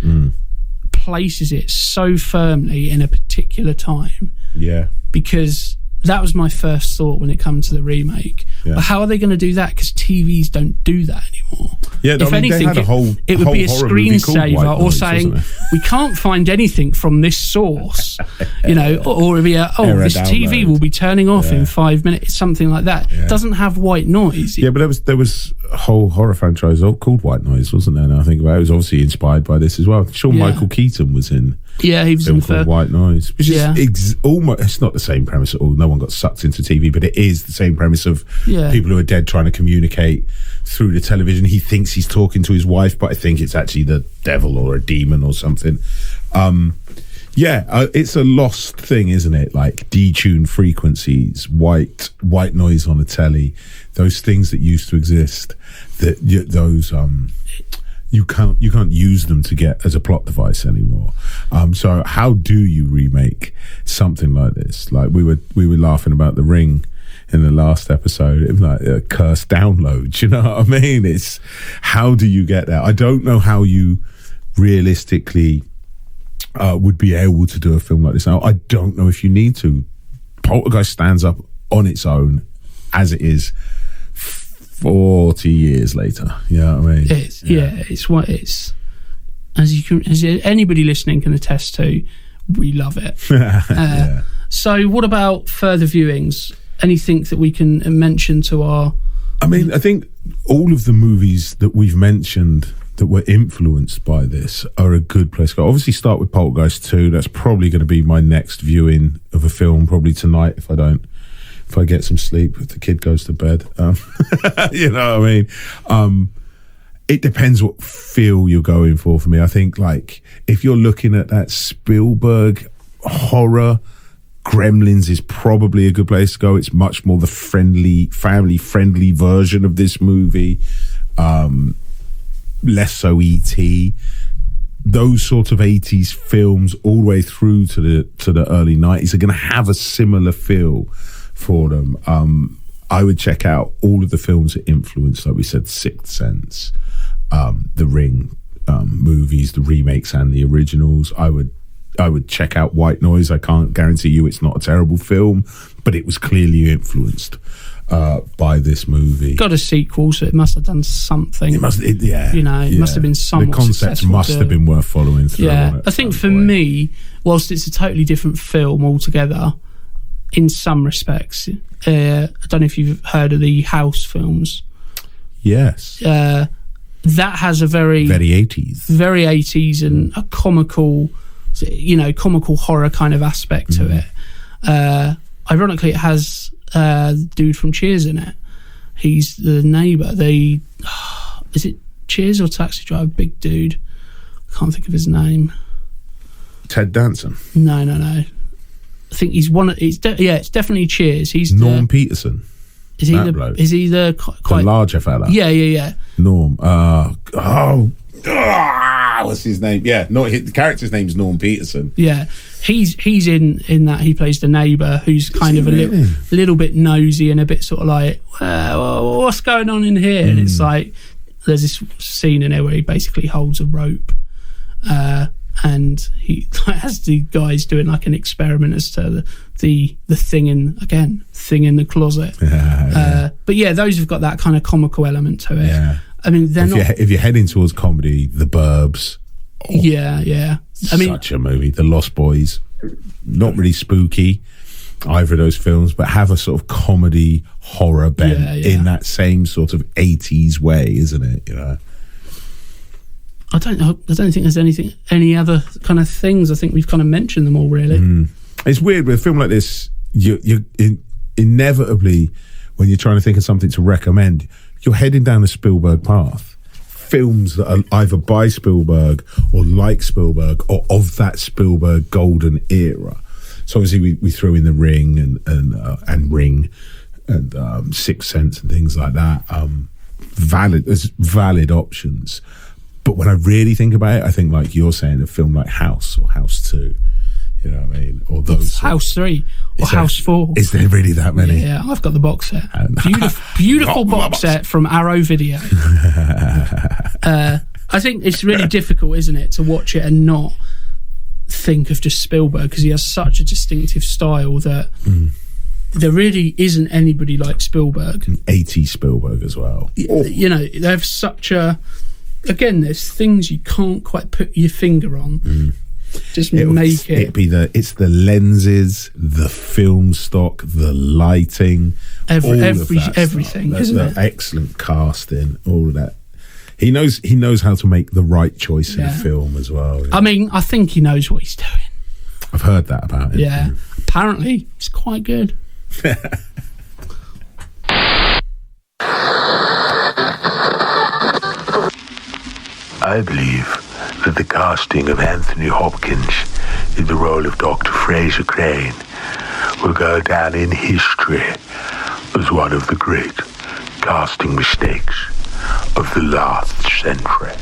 places it so firmly in a particular time. Yeah. Because that was my first thought when it comes to the remake. Yeah. But how are they going to do that? Because TVs don't do that anymore. Yeah, if anything, it would be a screensaver or saying, we can't find anything from this source, you know, or it'd be this TV will be turning off in 5 minutes, something like that. Yeah. It doesn't have white noise. Yeah, but there was a whole horror franchise called White Noise, wasn't there? Now I think about it, it was obviously inspired by this as well. Sure, Michael Keaton was in. Yeah, he was in White Noise, which is almost, it's not the same premise at all. No one got sucked into TV, but it is the same premise of people who are dead trying to communicate through the television. He thinks he's talking to his wife, but I think it's actually the devil or a demon or something. It's a lost thing, isn't it? Like detuned frequencies, white noise on a telly, those things that used to exist. You can't use them to get as a plot device anymore. So how do you remake something like this? Like we were laughing about The Ring in the last episode. It was like a cursed download. You know what I mean? It's how do you get that? I don't know how you realistically would be able to do a film like this now. I don't know if you need to. Poltergeist stands up on its own as it is 40 years later. You know what I mean? It's what it's, as anybody listening can attest to, we love it. So what about further viewings? Anything that we can mention to our... I mean, I think all of the movies that we've mentioned that were influenced by this are a good place to go. Obviously start with Poltergeist 2. That's probably going to be my next viewing of a film, probably tonight if I get some sleep, if the kid goes to bed. You know what I mean? It depends what feel you're going for me. I think, like, if you're looking at that Spielberg horror, Gremlins is probably a good place to go. It's much more the family-friendly version of this movie. Less so E.T. Those sort of 80s films all the way through to the early 90s are going to have a similar feel for them. I would check out all of the films that influenced, like we said, Sixth Sense, The Ring movies, the remakes and the originals. I would check out White Noise. I can't guarantee you it's not a terrible film, but it was clearly influenced by this movie. Got a sequel, so it must have done something. It must have been somewhat the concept successful must have been worth following through. Yeah, I think for me, whilst it's a totally different film altogether, in some respects, I don't know if you've heard of the House films. Yes. That has a very 80s and a comical horror kind of aspect to it. Ironically, it has the dude from Cheers in it. He's the neighbour. Is it Cheers or Taxi Driver? Big dude. I can't think of his name. Ted Danson. No. I think he's one. It's definitely Cheers. He's Norm Peterson. Is he the quite the larger fella? Yeah. Norm. What's his name? Yeah, the character's name's Norm Peterson. Yeah, he's in that. He plays the neighbour who's kind of a little bit nosy and a bit sort of like, what's going on in here? And it's like there's this scene in there where he basically holds a rope, and he has the guys doing like an experiment as to the thing in the closet. But yeah, those have got that kind of comical element to it. Yeah. I mean, if you're heading towards comedy, The Burbs. Yeah. Such a movie. The Lost Boys. Not really spooky, either of those films, but have a sort of comedy horror bent in that same sort of 80s way, isn't it? You know. I don't think there's any other kind of things. I think we've kind of mentioned them all, really. It's weird with a film like this. You inevitably, when you're trying to think of something to recommend, you're heading down a Spielberg path. Films that are either by Spielberg or like Spielberg or of that Spielberg golden era. So obviously we threw in The Ring and Ring and Sixth Sense and things like that. Valid options. But when I really think about it, I think like you're saying, a film like House or House 2. You know what I mean? Or those House 3 or House 4. Is there really that many? Yeah, I've got the box set. Beautiful box set from Arrow Video. I think it's really difficult, isn't it, to watch it and not think of just Spielberg, because he has such a distinctive style that there really isn't anybody like Spielberg. 80 Spielberg as well. You know, they have such a... Again, there's things you can't quite put your finger on. Just make it. It's the lenses, the film stock, the lighting, everything, isn't it? Excellent casting, all of that. He knows how to make the right choice in a film as well. I mean, I think he knows what he's doing. I've heard that about him. Yeah, apparently it's quite good. I believe that the casting of Anthony Hopkins in the role of Dr. Fraser Crane will go down in history as one of the great casting mistakes of the last century.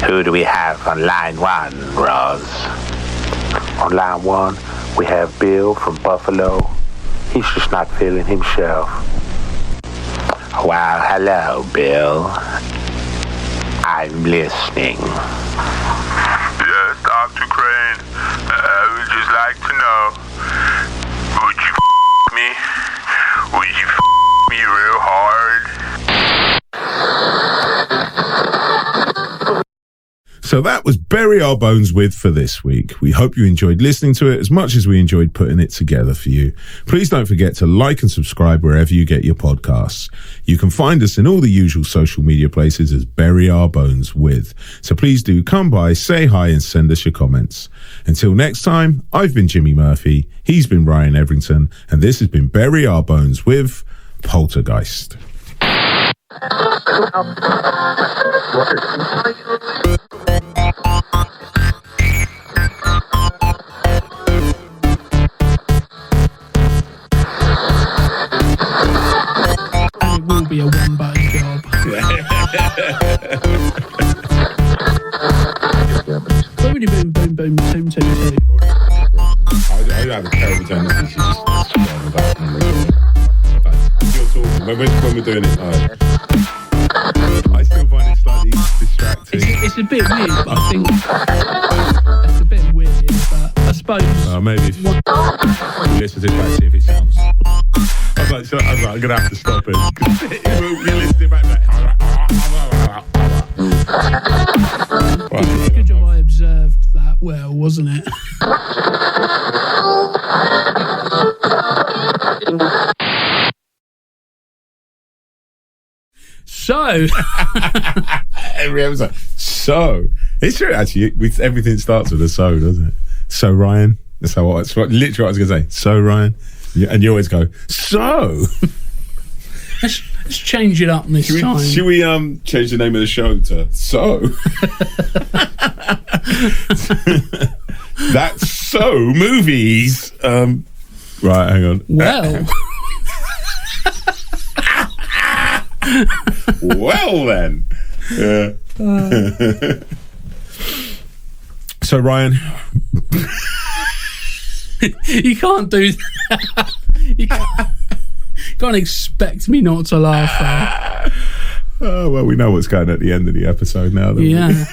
Who do we have on line one, Roz? On line one, we have Bill from Buffalo. He's just not feeling himself. Well, hello, Bill. I'm listening. Yes, Dr. Crane. I would just like to know, would you me? Would you me real hard? So that was Bury Our Bones With for this week. We hope you enjoyed listening to it as much as we enjoyed putting it together for you. Please don't forget to like and subscribe wherever you get your podcasts. You can find us in all the usual social media places as Bury Our Bones With. So please do come by, say hi and send us your comments. Until next time, I've been Jimmy Murphy, he's been Ryan Etherington, and this has been Bury Our Bones with Poltergeist. And it will be a one-button job. Boom, boom, boom, boom, toom, toom, toom. I have a terrible tendency to just scroll about and you're talking when we're doing it. I still find it slightly distracting. It's a bit weird, but I think it's a bit weird. But I suppose maybe if you listen to it back, see if it sounds. I was like, I'm gonna have to stop it. You listen to it back. Right. Good job I observed that well, wasn't it? So every episode. So it's true actually. Everything starts with a so, doesn't it? So Ryan. That's literally what I was gonna say. So Ryan, and you always go so. Let's change it up this time. Should we change the name of the show to So? That's So Movies. Right, hang on. Well. Well then. Yeah. So Ryan, you can't do that. You can't expect me not to laugh. Oh well, we know what's going at the end of the episode now. Yeah.